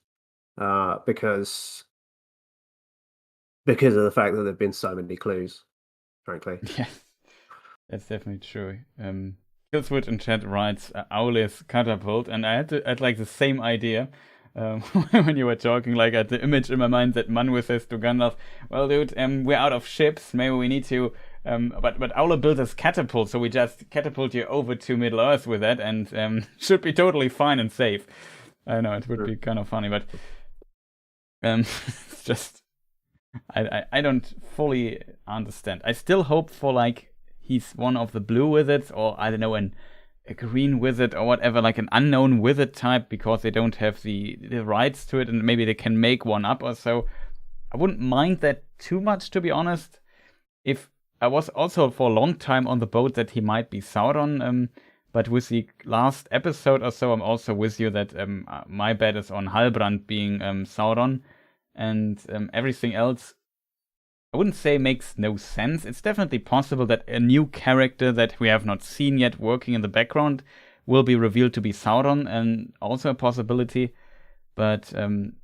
because of the fact that there've been so many clues. Frankly, yeah, that's definitely true. Killswitch in chat writes Aulis catapult, and I had like the same idea when you were talking. Like, I had the image in my mind that Manwë says to Gandalf, "Well, dude, we're out of ships. Maybe we need to." But Aula built this catapult, so we just catapult you over to Middle Earth with that, and should be totally fine and safe. I know it would be kind of funny, but it's just. I don't fully understand. I still hope for like he's one of the blue wizards, or I don't know, a green wizard or whatever, like an unknown wizard type, because they don't have the rights to it, and maybe they can make one up or so. I wouldn't mind that too much, to be honest. If I was also for a long time on the boat that he might be Sauron, but with the last episode or so, I'm also with you that my bet is on Halbrand being Sauron. And everything else, I wouldn't say makes no sense. It's definitely possible that a new character that we have not seen yet working in the background will be revealed to be Sauron, and also a possibility. But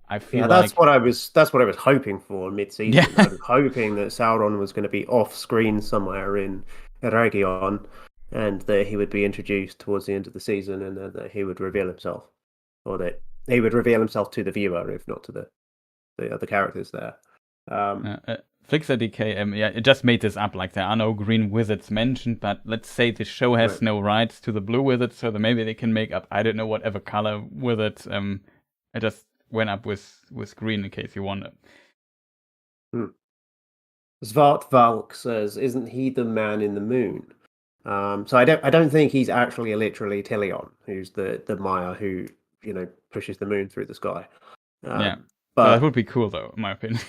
I feel that's what I was hoping for mid-season. Yeah. I was hoping that Sauron was going to be off-screen somewhere in Eregion, and that he would be introduced towards the end of the season, and that he would reveal himself, or that he would reveal himself to the viewer, if not to the other characters there. Flixer DK, it just made this up. Like, there are no green wizards mentioned, but let's say the show has no rights to the blue wizards, so then maybe they can make up, I don't know, whatever color wizards. I just went up with green in case you wonder. Svart Valk says, "Isn't he the man in the moon?" So I don't think he's actually literally Tilion, who's the Maya who pushes the moon through the sky. But that would be cool, though, in my opinion.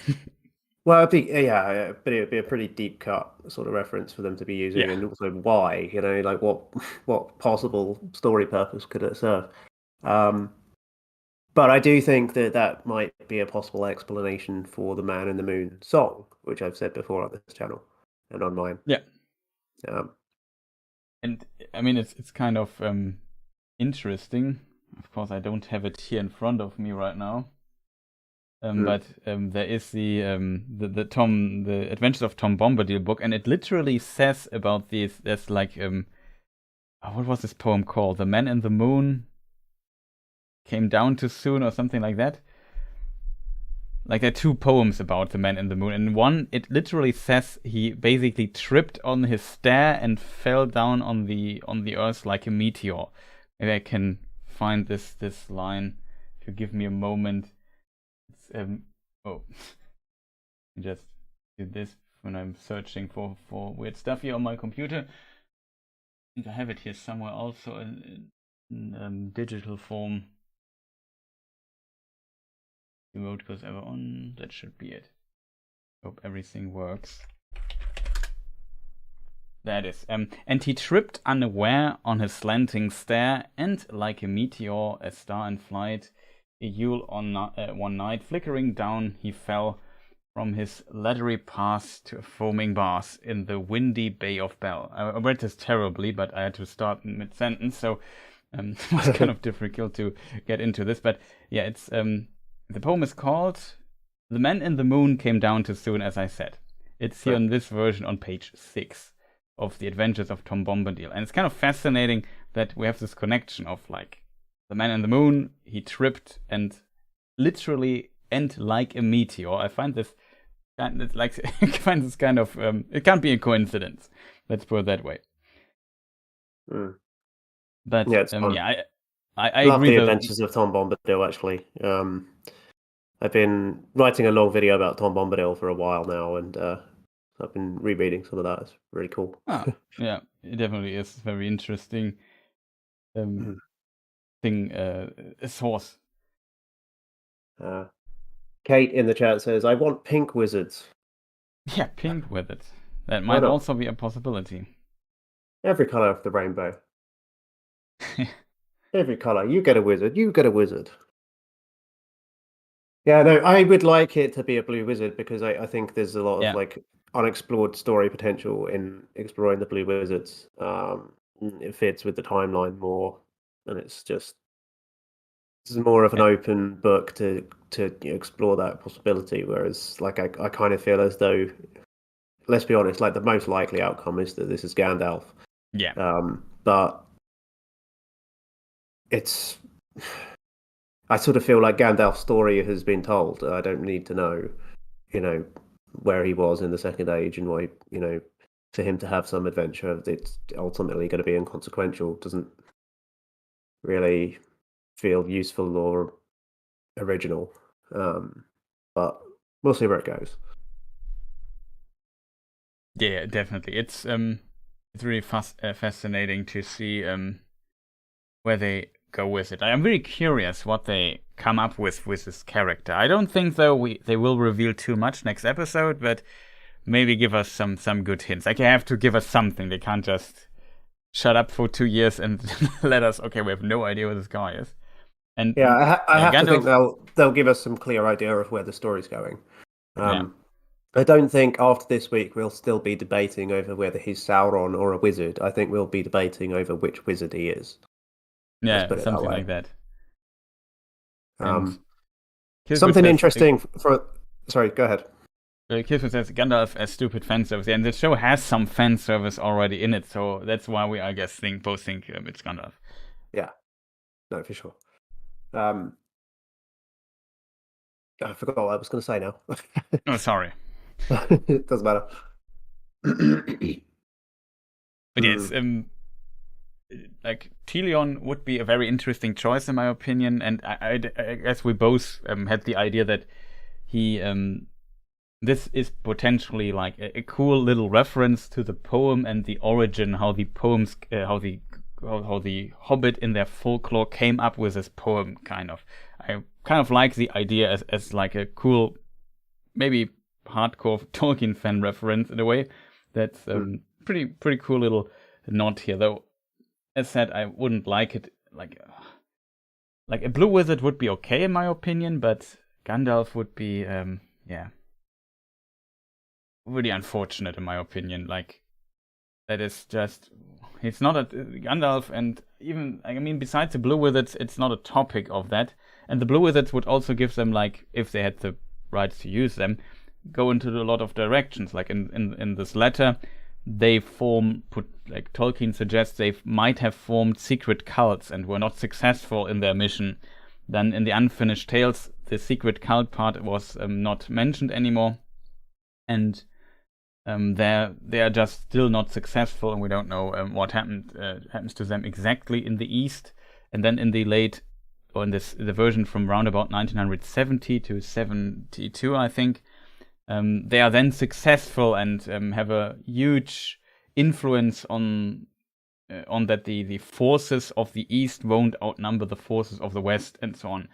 Well, but it'd be a pretty deep cut sort of reference for them to be using, and also why, like what possible story purpose could it serve? But I do think that might be a possible explanation for the Man in the Moon song, which I've said before on this channel and on mine. Yeah. And I mean, it's kind of interesting. Of course, I don't have it here in front of me right now. But there is the Adventures of Tom Bombadil book, and it literally says about these. There's like what was this poem called? The Man in the Moon came down too soon, or something like that. Like there are two poems about the Man in the Moon, and one it literally says he basically tripped on his stair and fell down on the earth like a meteor. Maybe I can find this line. If you give me a moment. Just did this when I'm searching for weird stuff here on my computer. I think I have it here somewhere also in digital form. The remote goes ever on. That should be it. Hope everything works. There it is. And he tripped unaware on his slanting stair, and like a meteor, a star in flight, a Yule on one night, flickering down, he fell from his laddery pass to a foaming bath in the windy Bay of Bell. I read this terribly, but I had to start in mid-sentence, so it was kind of difficult to get into this. But yeah, it's the poem is called "The Man in the Moon Came Down Too Soon," as I said. It's here in this version on page 6 of the Adventures of Tom Bombadil, and it's kind of fascinating that we have this connection of like the Man in the Moon, he tripped and literally and like a meteor. I find this kind of it can't be a coincidence. Let's put it that way. But yeah, it's fun. I love agree. The Adventures of Tom Bombadil. Actually, I've been writing a long video about Tom Bombadil for a while now, and I've been rereading some of that. It's really cool. Yeah, it definitely is very interesting. Source. Kate in the chat says, "I want pink wizards." Yeah, pink wizards. That might also be a possibility. Every color of the rainbow. Every color. You get a wizard. You get a wizard. Yeah, no, I would like it to be a blue wizard because I think there's a lot of like unexplored story potential in exploring the blue wizards. It fits with the timeline more, and it's more of an open book to explore that possibility. Whereas, like, I kind of feel as though, let's be honest, like the most likely outcome is that this is Gandalf. Yeah. But I sort of feel like Gandalf's story has been told. I don't need to know, where he was in the Second Age and why, for him to have some adventure, it's ultimately going to be inconsequential. Doesn't really feel useful or original. But we'll see where it goes. Yeah, definitely. It's really fascinating to see where they go with it. I'm very curious what they come up with this character. I don't think though they will reveal too much next episode, but maybe give us some good hints. Like, they have to give us something. They can't just shut up for 2 years and let us. Okay, we have no idea who this guy is. And yeah, I have to think they'll give us some clear idea of where the story's going. I don't think after this week we'll still be debating over whether he's Sauron or a wizard. I think we'll be debating over which wizard he is. Yeah, something like that. Something interesting for... Sorry, go ahead. Kirsten says Gandalf as stupid fan service, and the show has some fan service already in it, so that's why we, I guess, both think it's Gandalf. Yeah, no, for sure. I forgot what I was going to say now. Oh, sorry. It doesn't matter. But yes, like Tilion would be a very interesting choice in my opinion, and I guess we both had the idea that he this is potentially like a cool little reference to the poem and the origin, how the poems, how the Hobbit in their folklore came up with this poem. I kind of like the idea as like a cool, maybe hardcore Tolkien fan reference in a way. That's pretty cool little nod here, though. As said, I wouldn't like it like a blue wizard would be okay in my opinion, but Gandalf would be really unfortunate in my opinion. Like, that is just, it's not a Gandalf, and even, I mean, besides the blue wizards, it's not a topic of that. And the Blue Wizards would also give them, like, if they had the rights to use them, go into a lot of directions. Like in this letter, they like Tolkien suggests they might have formed secret cults and were not successful in their mission. Then in the Unfinished Tales, the secret cult part was not mentioned anymore, and they are just still not successful, and we don't know what happens to them exactly in the East. And then in the the version from around about 1970 to 72, I think, they are then successful and have a huge influence on that the forces of the East won't outnumber the forces of the West, and so on.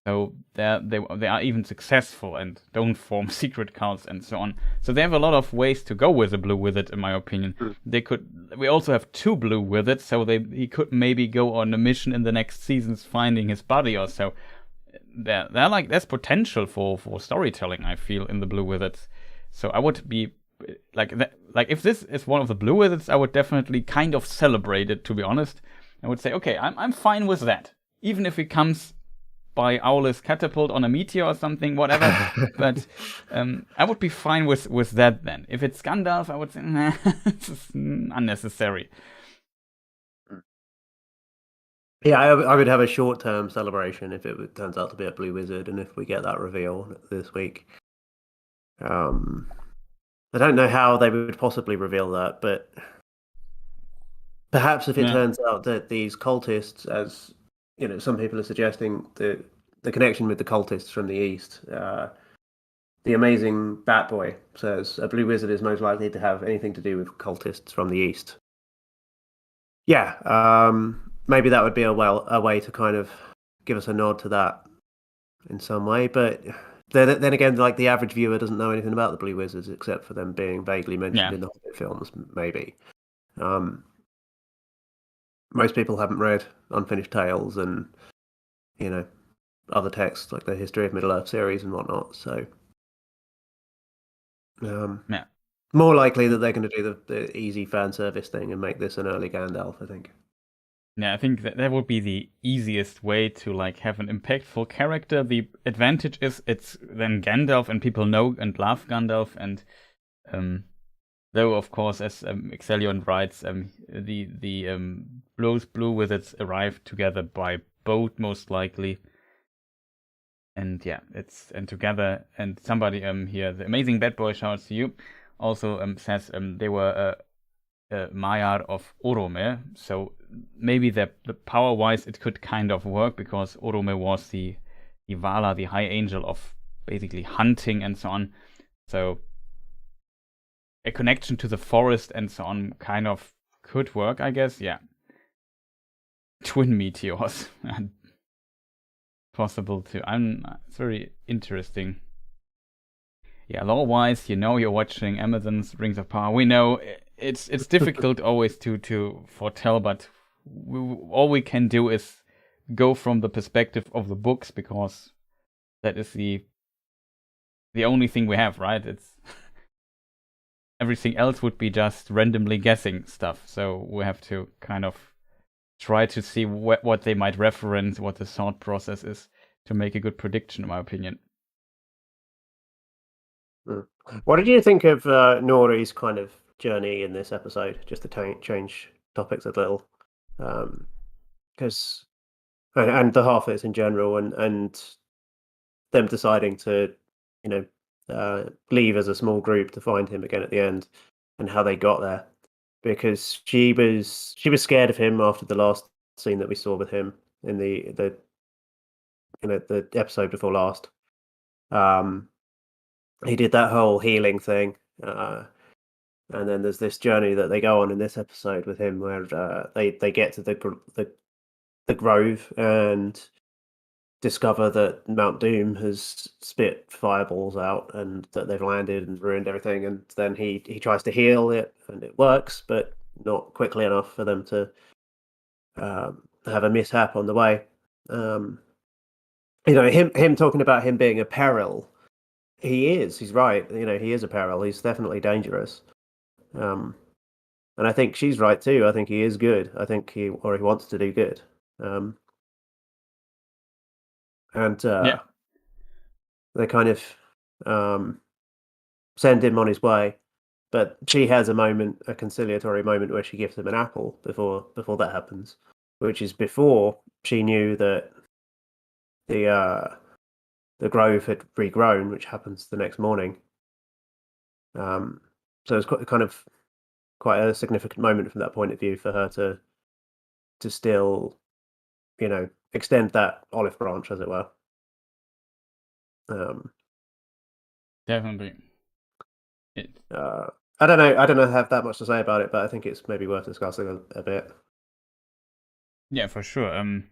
So they are even successful and don't form secret cults and so on. So they have a lot of ways to go with the Blue Wizard, in my opinion. We also have 2 Blue Wizards, so he could maybe go on a mission in the next seasons finding his body or so. There's potential for storytelling, I feel, in the Blue Wizards. So I would be like if this is one of the Blue Wizards, I would definitely kind of celebrate it, to be honest. I would say, okay, I'm fine with that, even if it comes by Owl's catapult on a meteor or something, whatever. But I would be fine with that then. If it's Gandalf, I would say, nah, it's unnecessary. Yeah, I would have a short-term celebration if it turns out to be a Blue Wizard, and if we get that reveal this week. I don't know how they would possibly reveal that, but perhaps if it turns out that these cultists, as you know, some people are suggesting the connection with the cultists from the East. The amazing Batboy says a Blue Wizard is most likely to have anything to do with cultists from the East. Yeah, maybe that would be a way to kind of give us a nod to that in some way. But then again, like, the average viewer doesn't know anything about the Blue Wizards except for them being vaguely mentioned in the Hobbit films, maybe. Most people haven't read Unfinished Tales and, you know, other texts like the History of Middle-earth series and whatnot. So, more likely that they're going to do the easy fan service thing and make this an early Gandalf, I think. Yeah, I think that would be the easiest way to, like, have an impactful character. The advantage is it's then Gandalf, and people know and love Gandalf. And though, of course, as Exelion writes, the Blue Wizards arrive together by boat, most likely. And yeah, and together. And somebody here, the amazing Bad Boy, shouts to you. Also says they were Maiar of Orome, so maybe the power-wise it could kind of work, because Orome was the Vala, the High Angel of basically hunting and so on. So a connection to the forest and so on kind of could work, I guess. Yeah. Twin meteors. Possible too. It's very interesting. Yeah, lore-wise, you're watching Amazon's Rings of Power. We know it's difficult always to foretell, but all we can do is go from the perspective of the books, because that is the only thing we have, right? It's everything else would be just randomly guessing stuff. So we have to kind of try to see what they might reference, what the thought process is, to make a good prediction, in my opinion. What did you think of Nori's kind of journey in this episode? Just to change topics a little, because and the Harfoots in general, and them deciding to, leave as a small group to find him again at the end, and how they got there, because she was scared of him after the last scene that we saw with him in the episode before last. He did that whole healing thing, and then there's this journey that they go on in this episode with him, where they get to the grove and discover that Mount Doom has spit fireballs out, and that they've landed and ruined everything. And then he tries to heal it, and it works, but not quickly enough for them to have a mishap on the way. Him talking about him being a peril. He's right. He is a peril. He's definitely dangerous. And I think she's right too. I think he is good. I think he wants to do good. and they kind of send him on his way. But she has a conciliatory moment where she gives him an apple before that happens, which is before she knew that the grove had regrown, which happens the next morning. So it's quite a significant moment from that point of view for her to still, extend that olive branch, as it were. Definitely. I don't know. I don't have that much to say about it, but I think it's maybe worth discussing a bit. Yeah, for sure.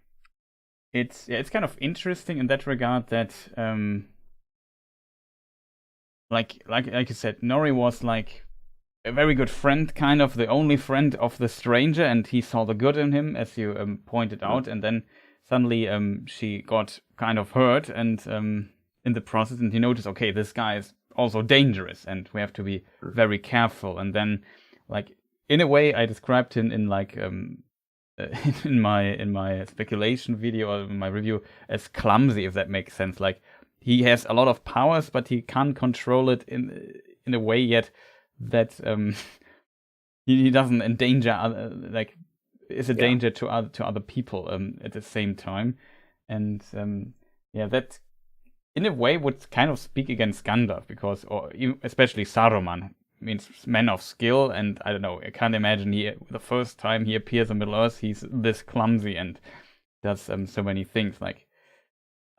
It's kind of interesting in that regard that like you said, Nori was like a very good friend, kind of the only friend of the stranger, and he saw the good in him, as you pointed out, and then suddenly she got kind of hurt, and in the process, and he noticed, okay, this guy is also dangerous, and we have to be very careful. And then, like, in a way, I described him in like in my speculation video or in my review as clumsy, if that makes sense. Like, he has a lot of powers, but he can't control it in a way yet that he doesn't endanger is a danger to other people at the same time. And that in a way would kind of speak against Gandalf, because, or especially Saruman, means man of skill, and I don't know, I can't imagine the first time he appears in Middle Earth, he's this clumsy and does so many things. Like,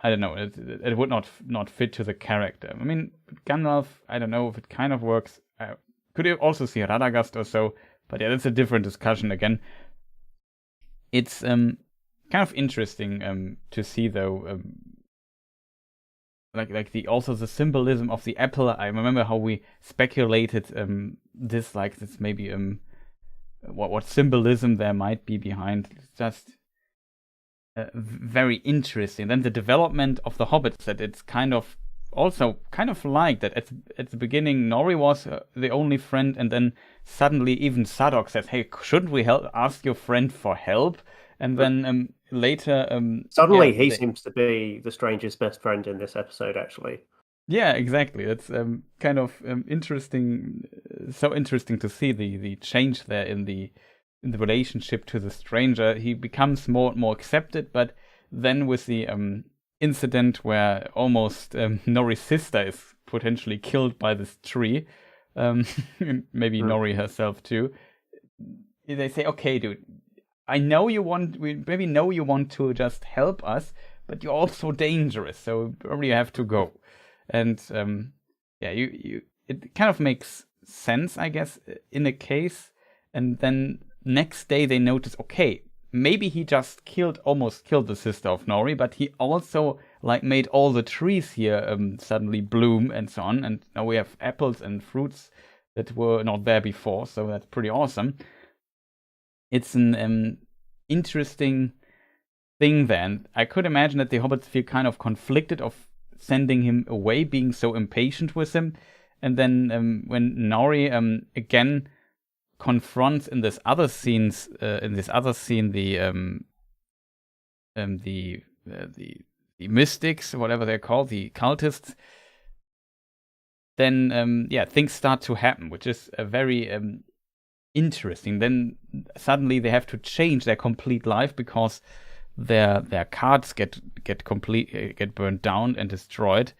I don't know, it would not fit to the character. I mean, Gandalf, I don't know if it kind of works. Could you also see Radagast or so? But yeah, that's a different discussion again. It's kind of interesting to see, though, like the symbolism of the apple. I remember how we speculated this maybe what symbolism there might be behind. It's just very interesting. Then the development of the hobbits, that it's kind of like that at the beginning Nori was the only friend, and then suddenly even Sadok says, hey, shouldn't we ask your friend for help? And then later suddenly he seems to be the stranger's best friend in this episode, actually. Yeah, exactly. It's kind of interesting, so interesting to see the change there in the relationship to the stranger. He becomes more and more accepted, but then with the incident where almost Nori's sister is potentially killed by this tree, maybe Nori herself too, they say, okay, dude, we maybe know you want to just help us, but you're also dangerous, so probably you have to go. And it kind of makes sense, I guess, in a case. And then next day they notice, okay, maybe he just almost killed the sister of Nori, but he also made all the trees here suddenly bloom and so on. And now we have apples and fruits that were not there before, so that's pretty awesome. It's an interesting thing then. I could imagine that the hobbits feel kind of conflicted of sending him away, being so impatient with him. And then when Nori again confronts in this other scene the mystics, whatever they're called, the cultists, then things start to happen, which is a very interesting. Then suddenly they have to change their complete life because their cards get burned down and destroyed.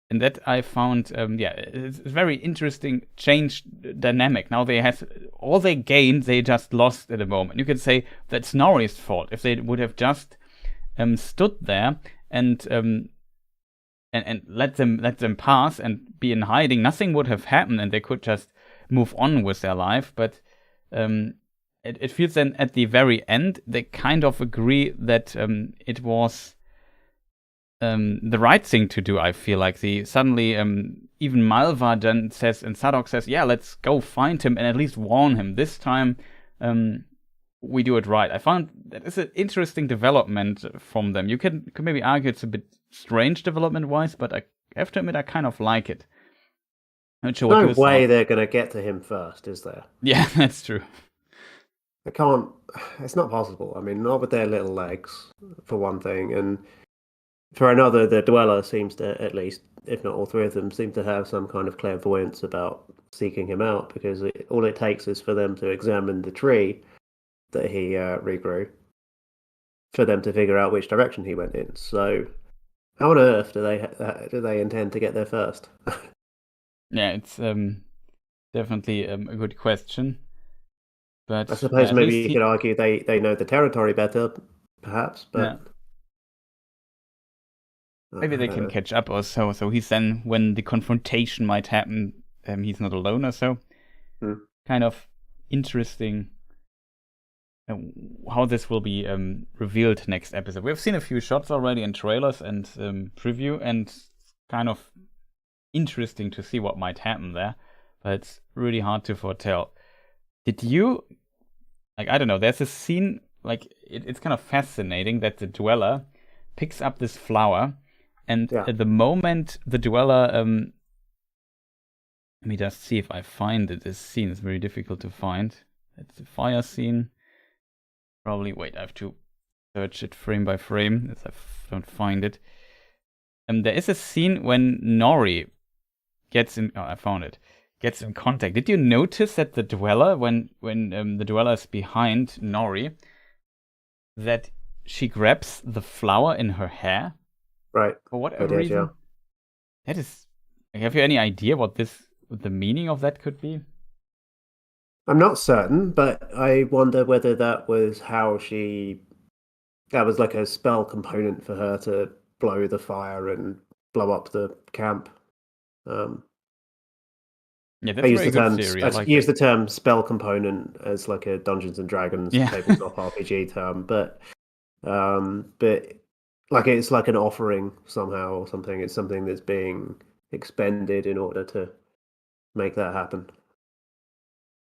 And that I found, it's a very interesting change dynamic. Now they have all they gained, they just lost at a moment. You could say that's Nori's fault. If they would have just stood there and let them pass and be in hiding, nothing would have happened, and they could just move on with their life. But it feels then at the very end they kind of agree that it was the right thing to do. I feel like suddenly even Malva then says, and Sadok says, yeah, let's go find him and at least warn him. This time we do it right. I found that is an interesting development from them. You could maybe argue it's a bit strange development wise, but I have to admit I kind of like it. I'm not sure no way they're going to get to him first, is there? Yeah, that's true. They can't. It's not possible. I mean, not with their little legs, for one thing, and for another, the Dweller seems to, at least, if not all three of them, seem to have some kind of clairvoyance about seeking him out, because all it takes is for them to examine the tree that he regrew for them to figure out which direction he went in. So, how on earth do they intend to get there first? Yeah, it's definitely a good question. But I suppose at maybe least you could argue they know the territory better, perhaps, but maybe they don't can know. catch up or so. So he's then, when the confrontation might happen, he's not alone or so. Kind of interesting how this will be revealed next episode. We've seen a few shots already in trailers and preview, and kind of interesting to see what might happen there. But it's really hard to foretell. Did you, like, I don't know, there's a scene, like, it's kind of fascinating that the Dweller picks up this flower, and at the moment the Dweller, let me just see if I find it. This scene is very difficult to find. It's a fire scene. Probably, wait, I have to search it frame by frame, as I don't find it. There is a scene when Nori gets in, I found it, gets in contact. Did you notice that the Dweller, when the Dweller is behind Nori, that she grabs the flower in her hair? Right. For whatever reason. That is, have you any idea what the meaning of that could be? I'm not certain, but I wonder whether that was that was like a spell component for her to blow the fire and blow up the camp. Yeah, that's a very good theory. I use the term spell component as like a Dungeons and Dragons tabletop RPG term, but like it's like an offering somehow or something. It's something that's being expended in order to make that happen.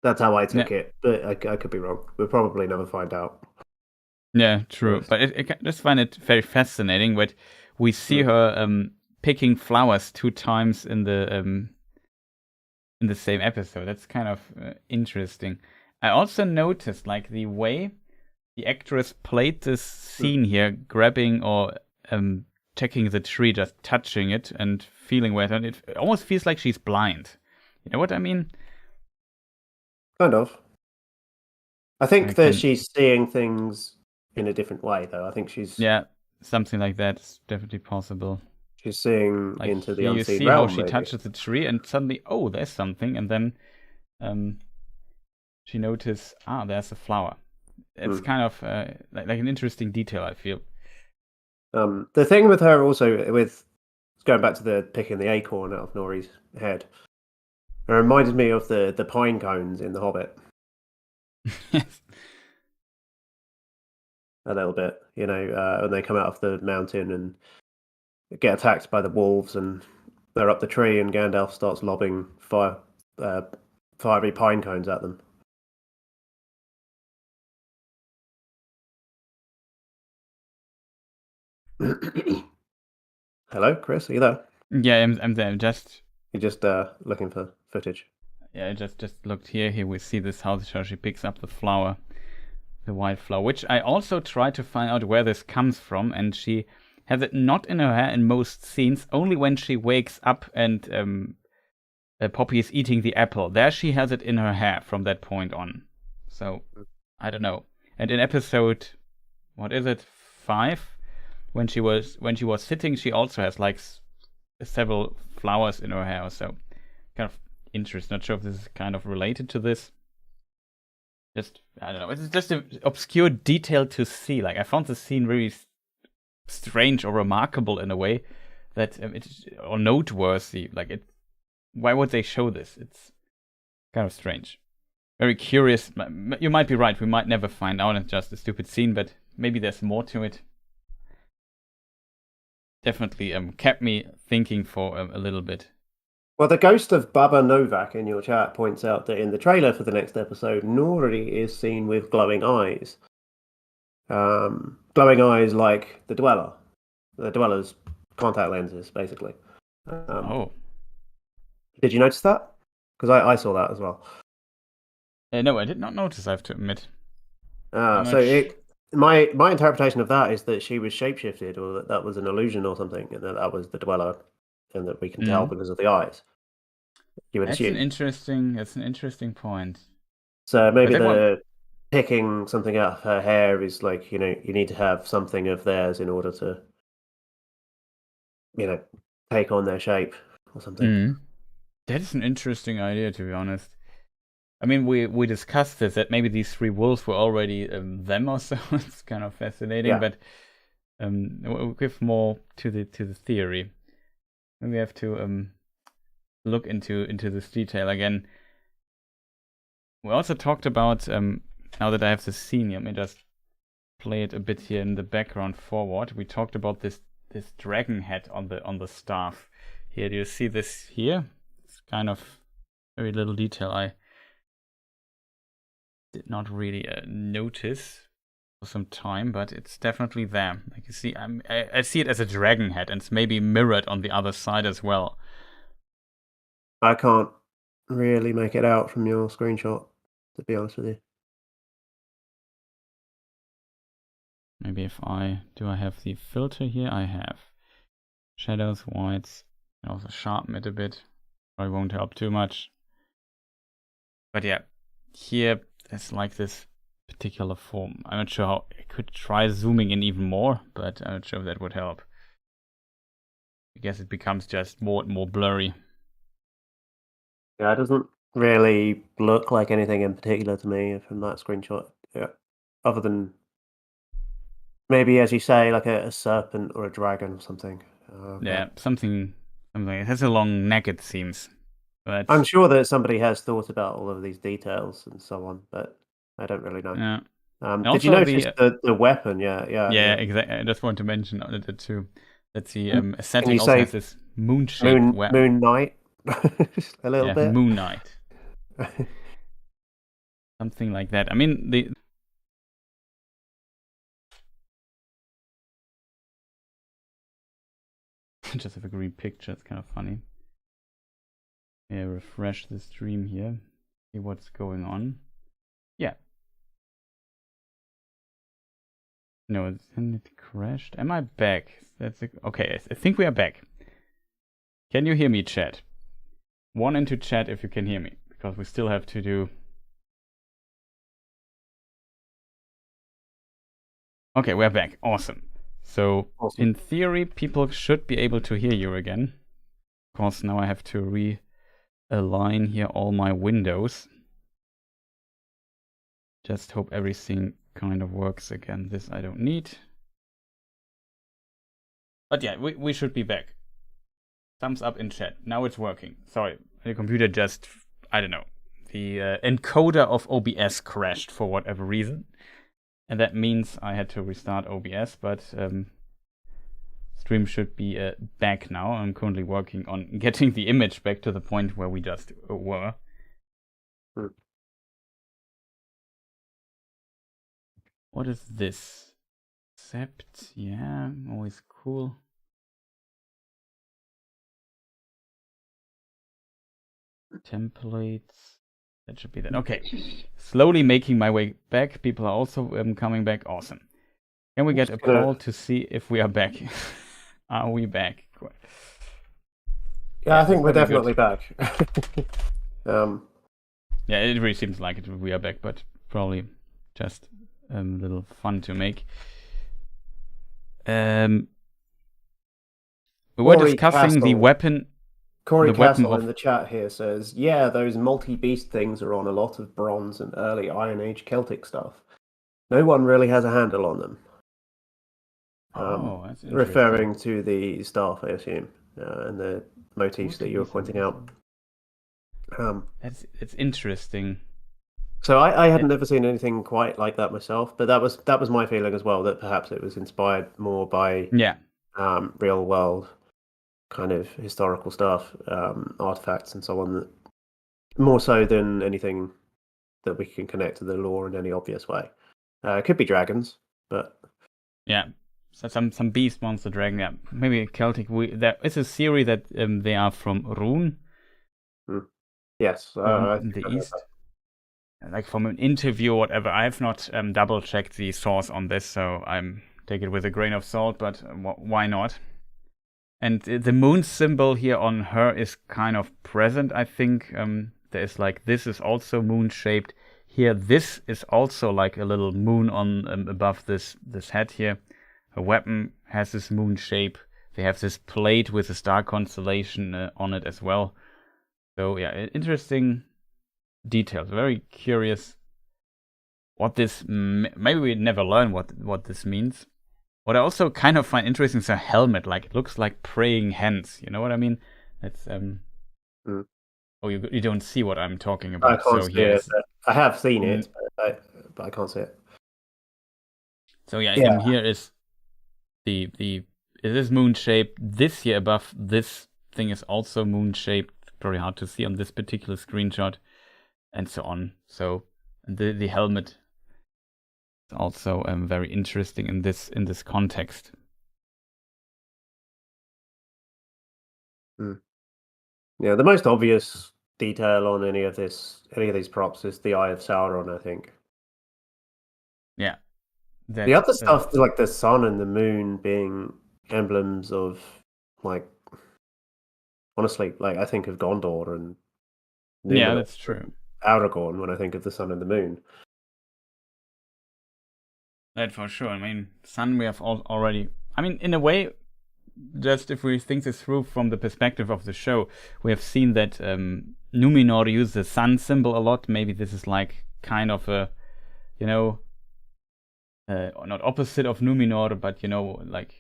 That's how I took it, but I could be wrong. We'll probably never find out. Yeah, true. But I just find it very fascinating. But we see her picking flowers 2 times in the same episode. That's kind of interesting. I also noticed, like, the way the actress played this scene here, grabbing or checking the tree, just touching it and feeling where it almost feels like she's blind. You know what I mean? Kind of. I think that she's seeing things in a different way, though. I think she's... Yeah, something like that is definitely possible. She's seeing like into the unseen you see realm, how she touches the tree, and suddenly, oh, there's something, and then she notices, there's a flower. It's kind of like an interesting detail, I feel. The thing with her also, with going back to the picking the acorn out of Nori's head, it reminded me of the pine cones in The Hobbit. Yes. A little bit, when they come out of the mountain and get attacked by the wolves, and they're up the tree, and Gandalf starts lobbing fiery pine cones at them. Hello, Chris, are you there? Yeah, I'm there. You're just looking for footage. Yeah, I just looked here. Here we see this how she picks up the flower, the white flower, which I also tried to find out where this comes from, and she has it not in her hair in most scenes, only when she wakes up and Poppy is eating the apple. There she has it in her hair from that point on. So, I don't know. And in episode, what is it, 5? When she was sitting, she also has like several flowers in her hair. So, kind of interesting. Not sure if this is kind of related to this. Just, I don't know. It's just an obscure detail to see. Like, I found the scene really strange or remarkable in a way that or noteworthy. Like, why would they show this? It's kind of strange. Very curious. You might be right. We might never find out. It's just a stupid scene, but maybe there's more to it. Definitely kept me thinking for a little bit. Well, the ghost of Baba Novak in your chat points out that in the trailer for the next episode, Nori is seen with glowing eyes. Glowing eyes like the Dweller. The Dweller's contact lenses, basically. Did you notice that? Because I saw that as well. No, I did not notice, I have to admit. So my interpretation of that is that she was shapeshifted, or that was an illusion or something, and that was the dweller, and that we can tell because of the eyes. You would assume. That's an interesting point. So maybe picking something out of her hair is like, you need to have something of theirs in order to, take on their shape or something. That is an interesting idea, to be honest. I mean, we discussed this, that maybe these 3 wolves were already them or so. It's kind of fascinating, but we'll give more to the theory. We have to look into this detail again. We also talked about, now that I have the scene here, let me just play it a bit here in the background forward. We talked about this dragon head on the staff. Here, do you see this here? It's kind of very little detail I did not really notice for some time, but it's definitely there. Like you see, I see it as a dragon head, and it's maybe mirrored on the other side as well. I can't really make it out from your screenshot, to be honest with you. Maybe if I have the filter here, I have shadows, whites, and also sharpen it a bit. Probably won't help too much. But yeah, here there's like this particular form. I'm not sure how. I could try zooming in even more, but I'm not sure if that would help. I guess it becomes just more and more blurry. Yeah, it doesn't really look like anything in particular to me from that screenshot. Yeah, other than maybe, as you say, like a serpent or a dragon or something. Yeah, something. It has a long neck, it seems. But I'm sure that somebody has thought about all of these details and so on, but I don't really know. Yeah. Did you notice the weapon? Yeah, exactly. I just want to mention it too. That the setting also has this moon-shaped weapon. Moon Knight? A little bit? Moon Knight. Something like that. I mean, just have a green picture. It's kind of funny. Yeah, refresh the stream here. See what's going on. Yeah. No, it crashed. Am I back? Okay, I think we are back. Can you hear me, chat? 1 into chat if you can hear me, because we still have to do... Okay, we're back. Awesome. So, in theory, people should be able to hear you again. Of course, now I have to realign here all my windows. Just hope everything kind of works again. This I don't need. But yeah, we should be back. Thumbs up in chat. Now it's working. Sorry, the computer just, I don't know. The encoder of OBS crashed for whatever reason. And that means I had to restart OBS, but stream should be back now. I'm currently working on getting the image back to the point where we just were. What is this? Accept, yeah, always cool. Templates, that should be that. Okay, slowly making my way back. People are also coming back. Awesome. Can we get a poll to see if we are back? Are we back? Yeah, I think we're definitely back. Yeah, it really seems like it. We are back, but probably just a little fun to make. We were discussing the weapon. Corey Castle in the chat here says, yeah, those multi-beast things are on a lot of Bronze and early Iron Age Celtic stuff. No one really has a handle on them. That's referring to the staff, I assume, and the motifs that you were pointing out. It's interesting. So I had never seen anything quite like that myself, but that was my feeling as well, that perhaps it was inspired more by real world kind of historical stuff, artifacts and so on, more so than anything that we can connect to the lore in any obvious way. It could be dragons, but yeah, so some beast monster dragon. Yeah, maybe Celtic. There is a theory that they are from Rune. Yes, in the east. like from an interview or whatever. I have not double checked the source on this, so I'm take it with a grain of salt. But why not? And the moon symbol here on her is kind of present, I think. There is like, this is also moon shaped. Here, this is also like a little moon on above this head here. Her weapon has this moon shape. They have this plate with a star constellation on it as well. So yeah, interesting details. Very curious what this. Maybe we never learn what this means. What I also kind of find interesting is a helmet. Like, it looks like praying hands. You know what I mean? It's Oh, you don't see what I'm talking about. I can't see it. I have seen it, but I can't see it. So yeah. Here is the it is moon shaped. This here above this thing is also moon shaped. Very hard to see on this particular screenshot, and so on. So the helmet is also very interesting in this context. Yeah, the most obvious detail on any of these props is the Eye of Sauron, I think. Yeah. The other stuff, like the sun and the moon being emblems of, like, honestly, like, I think of Gondor and Numenor, yeah, that's true. Aragorn when I think of the sun and the moon. That for sure. I mean, sun we have already. I mean, in a way, just if we think this through from the perspective of the show, we have seen that Numenor use the sun symbol a lot. Maybe this is like kind of a, not opposite of Numenor, but like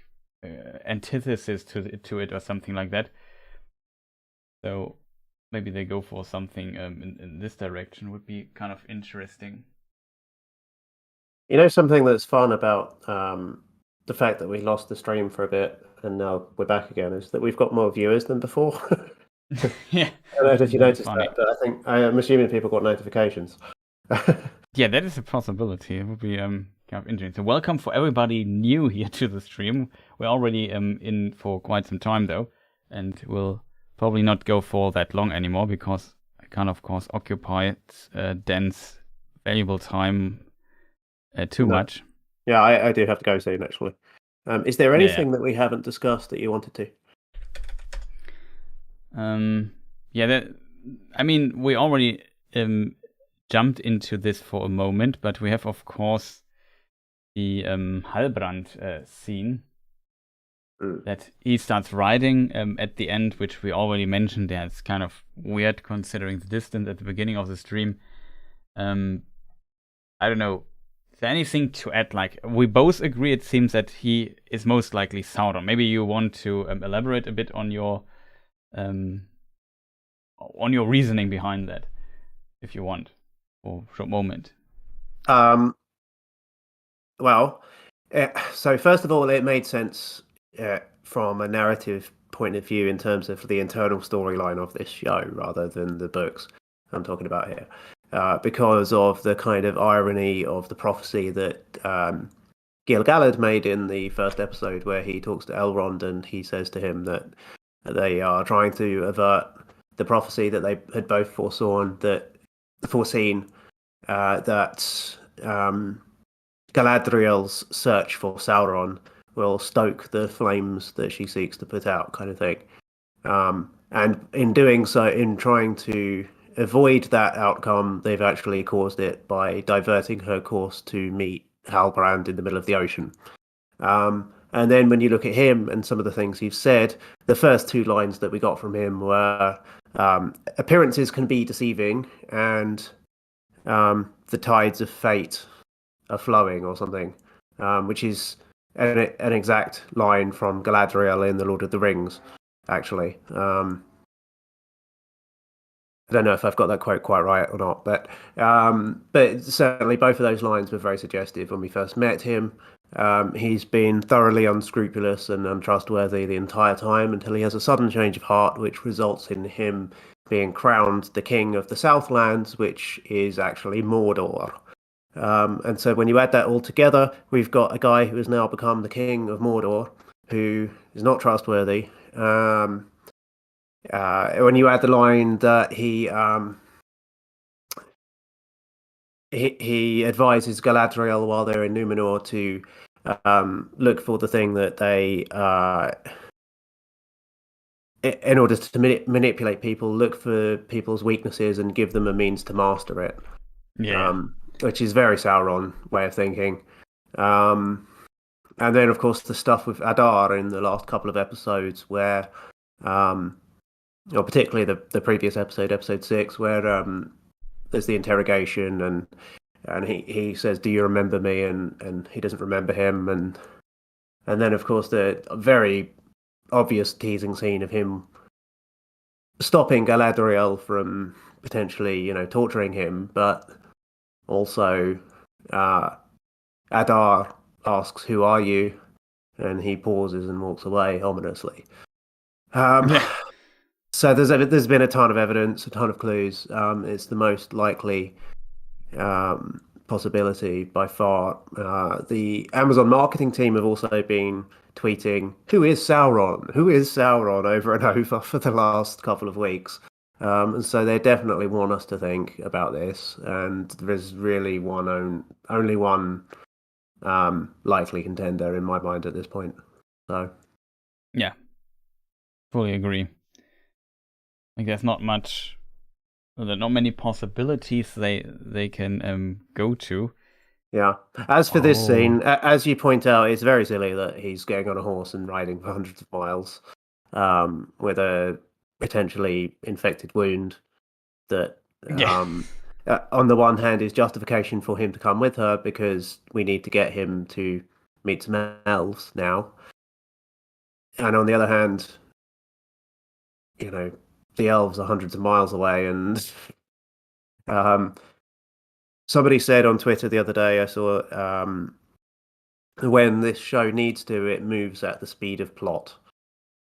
antithesis to it or something like that. So maybe they go for something in this direction. Would be kind of interesting. Something that's fun about the fact that we lost the stream for a bit and now we're back again is that we've got more viewers than before. Yeah. I don't know if you noticed that, but I'm assuming people got notifications. Yeah, that is a possibility. It would be kind of interesting. So welcome for everybody new here to the stream. We're already in for quite some time though, and we'll probably not go for that long anymore because I can of course occupy dense, valuable time too much. Yeah, I do have to go soon actually. Is there anything that we haven't discussed that you wanted to? I mean, we already jumped into this for a moment, but we have of course the Halbrand scene that he starts riding at the end, which we already mentioned. Yeah, it's kind of weird considering the distance at the beginning of the stream. I don't know. Is there anything to add? Like, we both agree it seems that he is most likely Sauron. Maybe you want to elaborate a bit on your reasoning behind that, if you want, for a short moment. Well, so first of all, it made sense from a narrative point of view in terms of the internal storyline of this show rather than the books I'm talking about here. Because of the kind of irony of the prophecy that Gil-galad made in the first episode, where he talks to Elrond and he says to him that they are trying to avert the prophecy that they had both foreseen that Galadriel's search for Sauron will stoke the flames that she seeks to put out, kind of thing. And in doing so, in trying to avoid that outcome, they've actually caused it by diverting her course to meet Halbrand in the middle of the ocean. And then when you look at him and some of the things he's said, the first two lines that we got from him were appearances can be deceiving and the tides of fate are flowing or something, which is an exact line from Galadriel in The Lord of the Rings, actually. I don't know if I've got that quote quite right or not, but certainly both of those lines were very suggestive when we first met him. He's been thoroughly unscrupulous and untrustworthy the entire time until he has a sudden change of heart, which results in him being crowned the king of the Southlands, which is actually Mordor. And so when you add that all together, we've got a guy who has now become the king of Mordor, who is not trustworthy. When you add the line that he he advises Galadriel while they're in Numenor to look for the thing that they, in order to manipulate people, look for people's weaknesses and give them a means to master it. Yeah. Which is very Sauron way of thinking. And then, of course, the stuff with Adar in the last couple of episodes, where, or particularly the previous episode 6, where there's the interrogation, and he says, "Do you remember me?" and he doesn't remember him, and then, of course, the very obvious teasing scene of him stopping Galadriel from potentially, torturing him, but also Adar asks, "Who are you?" and he pauses and walks away ominously. Yeah. So there's been a ton of evidence, a ton of clues. It's the most likely possibility by far. The Amazon marketing team have also been tweeting, "Who is Sauron? Who is Sauron?" over and over for the last couple of weeks. And so they definitely want us to think about this. And there's really only one likely contender in my mind at this point. So Yeah. Fully agree. Like there's not many possibilities they can go to. Yeah. As for this scene, as you point out, it's very silly that he's going on a horse and riding for hundreds of miles with a potentially infected wound that, on the one hand, is justification for him to come with her because we need to get him to meet some elves now. And on the other hand, the elves are hundreds of miles away, and somebody said on Twitter the other day, I saw, when this show needs to, it moves at the speed of plot.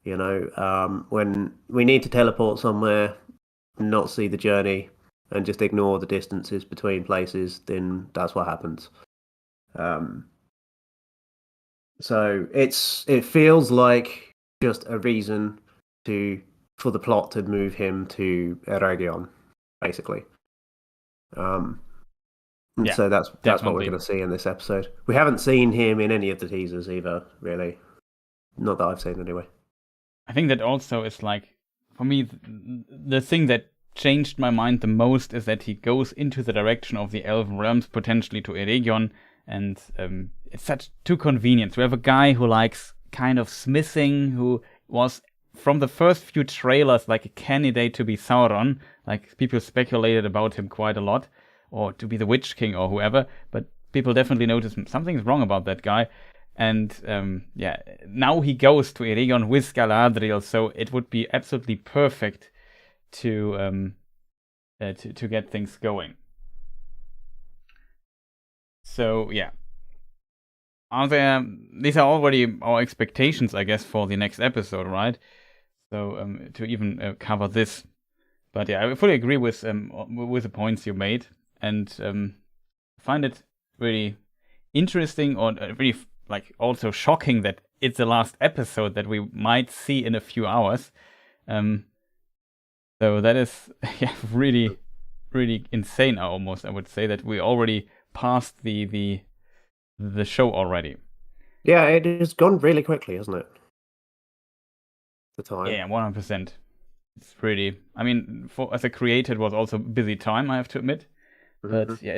When we need to teleport somewhere, not see the journey, and just ignore the distances between places, then that's what happens. So it feels like just a reason for the plot to move him to Eregion, basically. So that's what we're going to see in this episode. We haven't seen him in any of the teasers either, really. Not that I've seen, anyway. I think that also is like, for me, the thing that changed my mind the most is that he goes into the direction of the Elven realms, potentially to Eregion, and it's such too convenient. We have a guy who likes kind of smithing, who was from the first few trailers like a candidate to be Sauron. Like people speculated about him quite a lot, or to be the Witch King or whoever, but people definitely noticed something's wrong about that guy. And now he goes to Eregion with Galadriel, so it would be absolutely perfect to get things going. So yeah, these are already our expectations, I guess, for the next episode, right? So to even cover this, but yeah, I fully agree with the points you made, and find it really interesting, or really like also shocking that it's the last episode that we might see in a few hours. So that is really, really insane. Almost, I would say that we already passed the show already. Yeah, it has gone really quickly, hasn't it? The time. Yeah, 100%. It's really. I mean, as a creator, it was also a busy time, I have to admit. Mm-hmm. But yeah,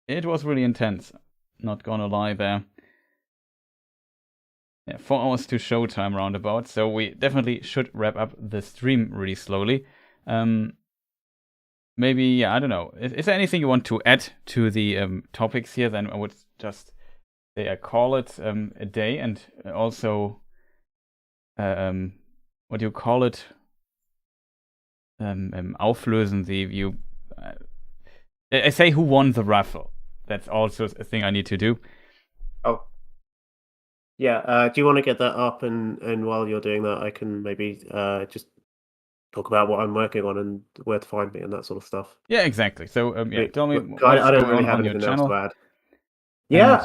it was really intense. Not gonna lie there. Yeah, 4 hours to showtime roundabout, so we definitely should wrap up the stream really slowly. Maybe, I don't know. Is there anything you want to add to the topics here? Then I would just say I call it a day, and also what do you call it? Auflösen you. I say who won the raffle. That's also a thing I need to do. Oh. Yeah, do you want to get that up, and while you're doing that, I can maybe just talk about what I'm working on and where to find me and that sort of stuff. Yeah, exactly. So tell me what's I don't going really have on your anything else channel. to add. Yeah,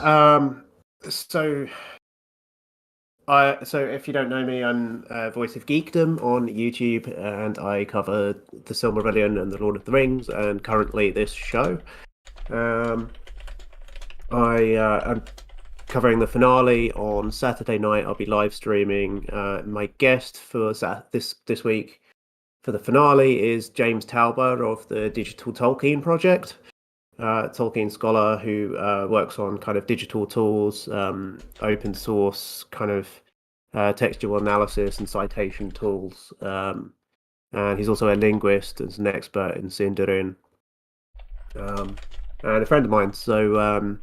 so if you don't know me, I'm voice of Geekdom on YouTube, and I cover the Silmarillion and the Lord of the Rings, and currently this show. I'm covering the finale on Saturday night. I'll be live streaming. My guest for this week for the finale is James Tauber of the Digital Tolkien Project, Tolkien scholar who works on kind of digital tools, open source kind of textual analysis and citation tools. And he's also a linguist and an expert in Sindarin. And a friend of mine, so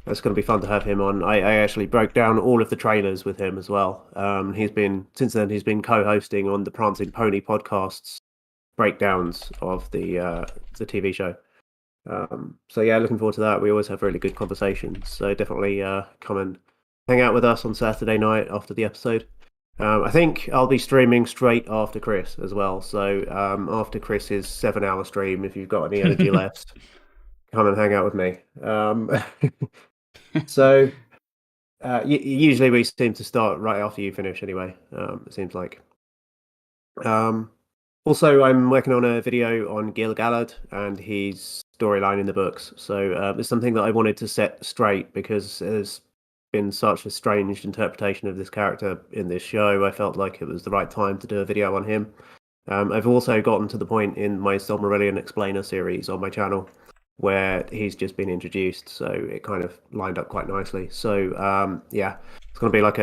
it's going to be fun to have him on. I actually broke down all of the trailers with him as well. Since then he's been co-hosting on the Prancing Pony podcasts breakdowns of the TV show. So yeah, looking forward to that. We always have really good conversations, so definitely come and hang out with us on Saturday night after the episode. I think I'll be streaming straight after Chris as well. So after Chris's 7-hour stream, if you've got any energy left, come and hang out with me. So usually we seem to start right after you finish anyway, it seems like. Also, I'm working on a video on Gil-galad and his storyline in the books. So it's something that I wanted to set straight because there's been such a strange interpretation of this character in this show. I felt like it was the right time to do a video on him. I've also gotten to the point in my Silmarillion Explainer series on my channel where he's just been introduced, so it kind of lined up quite nicely. So yeah, it's going to be like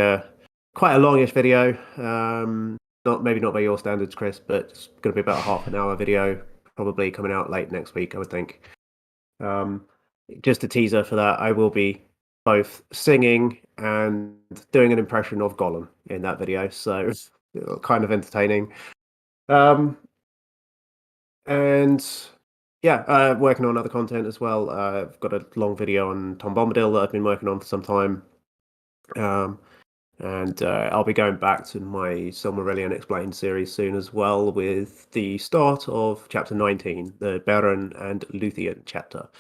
quite a longish video. Maybe not by your standards, Chris, but it's going to be about a half an hour video, probably coming out late next week, I would think. Just a teaser for that, I will be both singing and doing an impression of Gollum in that video, so kind of entertaining. And yeah, working on other content as well. I've got a long video on Tom Bombadil that I've been working on for some time. And I'll be going back to my Silmarillion Explained series soon as well, with the start of chapter 19, the Beren and Luthien chapter.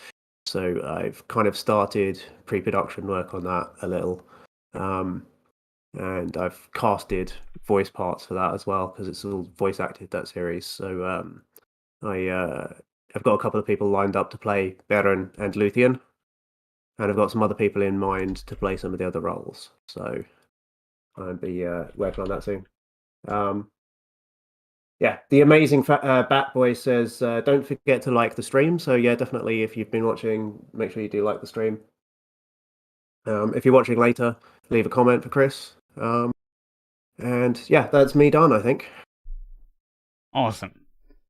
So I've kind of started pre-production work on that a little. And I've casted voice parts for that as well, because it's all voice acted, that series. So I've got a couple of people lined up to play Beren and Luthien, and I've got some other people in mind to play some of the other roles. So I'll be working on that soon. Yeah, the amazing Bat Boy says, don't forget to like the stream. So yeah, definitely, if you've been watching, make sure you do like the stream. If you're watching later, leave a comment for Chris. And yeah, that's me done, I think. Awesome.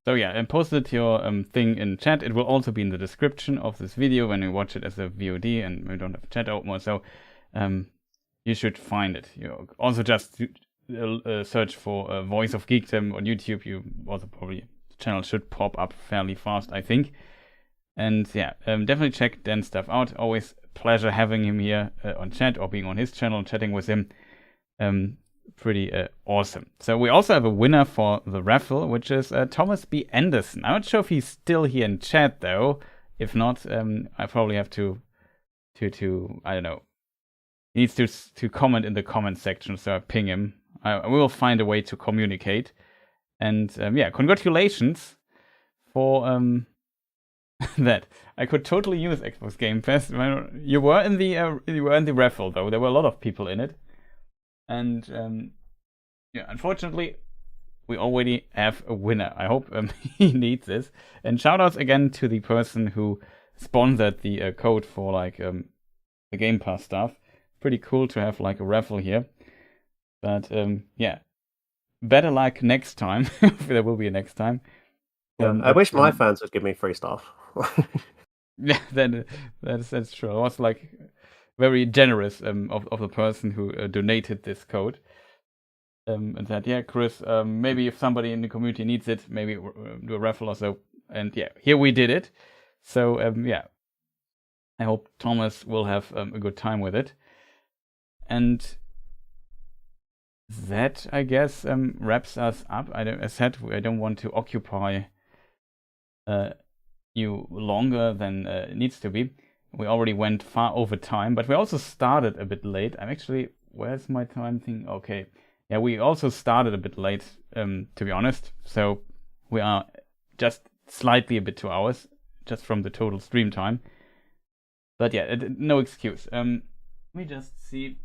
So yeah, and posted your thing in chat. It will also be in the description of this video when you watch it as a VOD, and we don't have chat open, so you should find it. You also just search for Voice of Geekdom on YouTube. You also probably, the channel should pop up fairly fast, I think. And yeah, definitely check Dan's stuff out. Always pleasure having him here on chat, or being on his channel, chatting with him. Pretty awesome. So we also have a winner for the raffle, which is Thomas B. Anderson. I'm not sure if he's still here in chat though. If not, I probably have to I don't know. He needs to comment in the comment section, so I ping him. I will find a way to communicate. And yeah, congratulations for that. I could totally use Xbox Game Pass. You were in the raffle though. There were a lot of people in it. And yeah, unfortunately, we already have a winner. I hope he needs this. And shoutouts again to the person who sponsored the code for like the Game Pass stuff. Pretty cool to have like a raffle here. But yeah, better luck next time. If there will be a next time. Yeah, I wish my fans would give me free stuff. Yeah, that's true. I was like very generous of the person who donated this code, and said, yeah, Chris, maybe if somebody in the community needs it, maybe do a raffle or so. And yeah, here we did it. So yeah, I hope Thomas will have a good time with it. And that, I guess, wraps us up. As said, I don't want to occupy you longer than it needs to be. We already went far over time, but we also started a bit late. I'm actually, where's my time thing? Okay. Yeah, we also started a bit late, to be honest. So we are just slightly a bit 2 hours, just from the total stream time. But yeah, no excuse. Let me just see.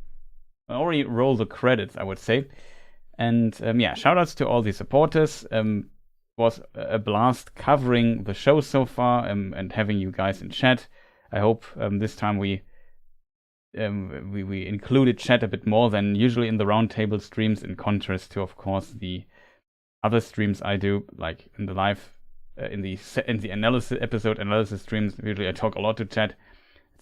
I already rolled the credits, I would say. And yeah, shoutouts to all the supporters. Was a blast covering the show so far and having you guys in chat. I hope this time we included chat a bit more than usually in the roundtable streams, in contrast to, of course, the other streams I do, like in the live, in the episode analysis streams. Usually I talk a lot to chat.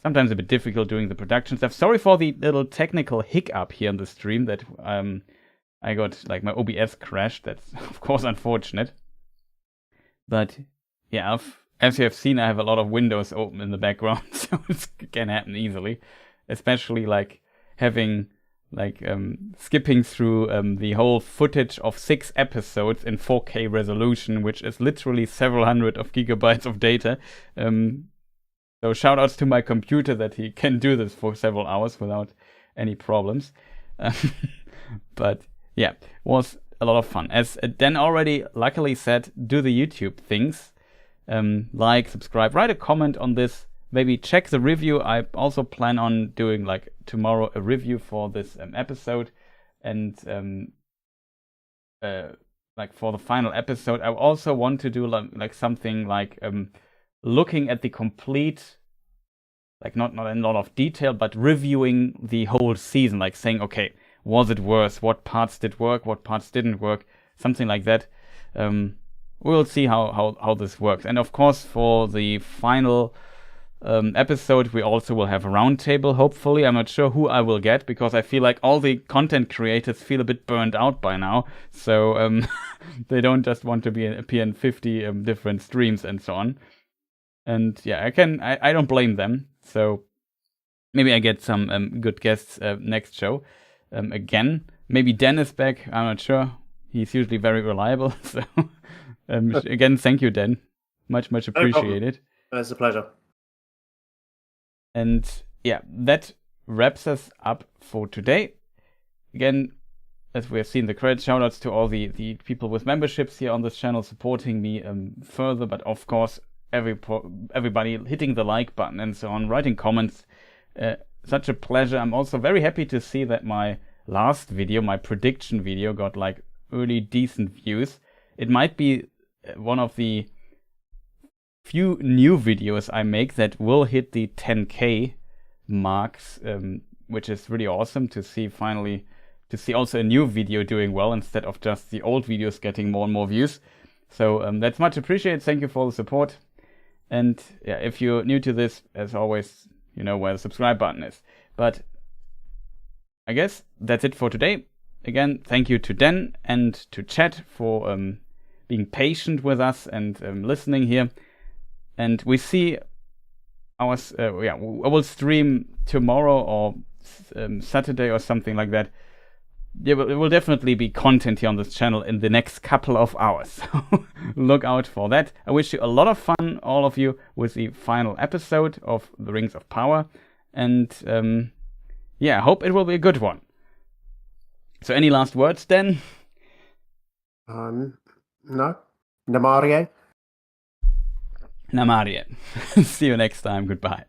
Sometimes a bit difficult doing the production stuff. Sorry for the little technical hiccup here in the stream that I got, like, my OBS crashed. That's of course unfortunate. But yeah, as you have seen, I have a lot of windows open in the background, so it can happen easily. Especially like having, like, skipping through the whole footage of 6 episodes in 4K resolution, which is literally several hundred of gigabytes of data. So shoutouts to my computer that he can do this for several hours without any problems. But yeah, was a lot of fun. As Dan already luckily said, do the YouTube things. Like, subscribe, write a comment on this. Maybe check the review. I also plan on doing, like, tomorrow a review for this episode. And like, for the final episode, I also want to do like something like looking at the complete, like, not in a lot of detail, but reviewing the whole season, like saying, okay, was it worse? What parts did work? What parts didn't work? Something like that. We'll see how this works. And of course, for the final episode, we also will have a roundtable, hopefully. I'm not sure who I will get, because I feel like all the content creators feel a bit burned out by now. So they don't just want to appear in 50 different streams and so on. And yeah, I don't blame them. So maybe I get some good guests next show. Again, maybe Dan is back. I'm not sure. He's usually very reliable. So again, thank you, Dan. Much appreciated. It's a pleasure. And yeah, that wraps us up for today. Again, as we have seen the credits, shoutouts to all the people with memberships here on this channel supporting me further. But of course, everybody hitting the like button and so on, writing comments. Such a pleasure. I'm also very happy to see that my last video, my prediction video, got like early decent views. It might be one of the few new videos I make that will hit the 10K marks, which is really awesome to see finally, to see also a new video doing well instead of just the old videos getting more and more views. So that's much appreciated. Thank you for the support. And yeah, if you're new to this, as always, you know where the subscribe button is. But I guess that's it for today. Again, thank you to Dan and to chat for being patient with us and listening here. And we see our I will stream tomorrow or Saturday or something like that. There will definitely be content here on this channel in the next couple of hours. So look out for that. I wish you a lot of fun, all of you, with the final episode of the Rings of Power. And yeah, I hope it will be a good one. So any last words, Dan? No. Namarie. Namarie. See you next time. Goodbye.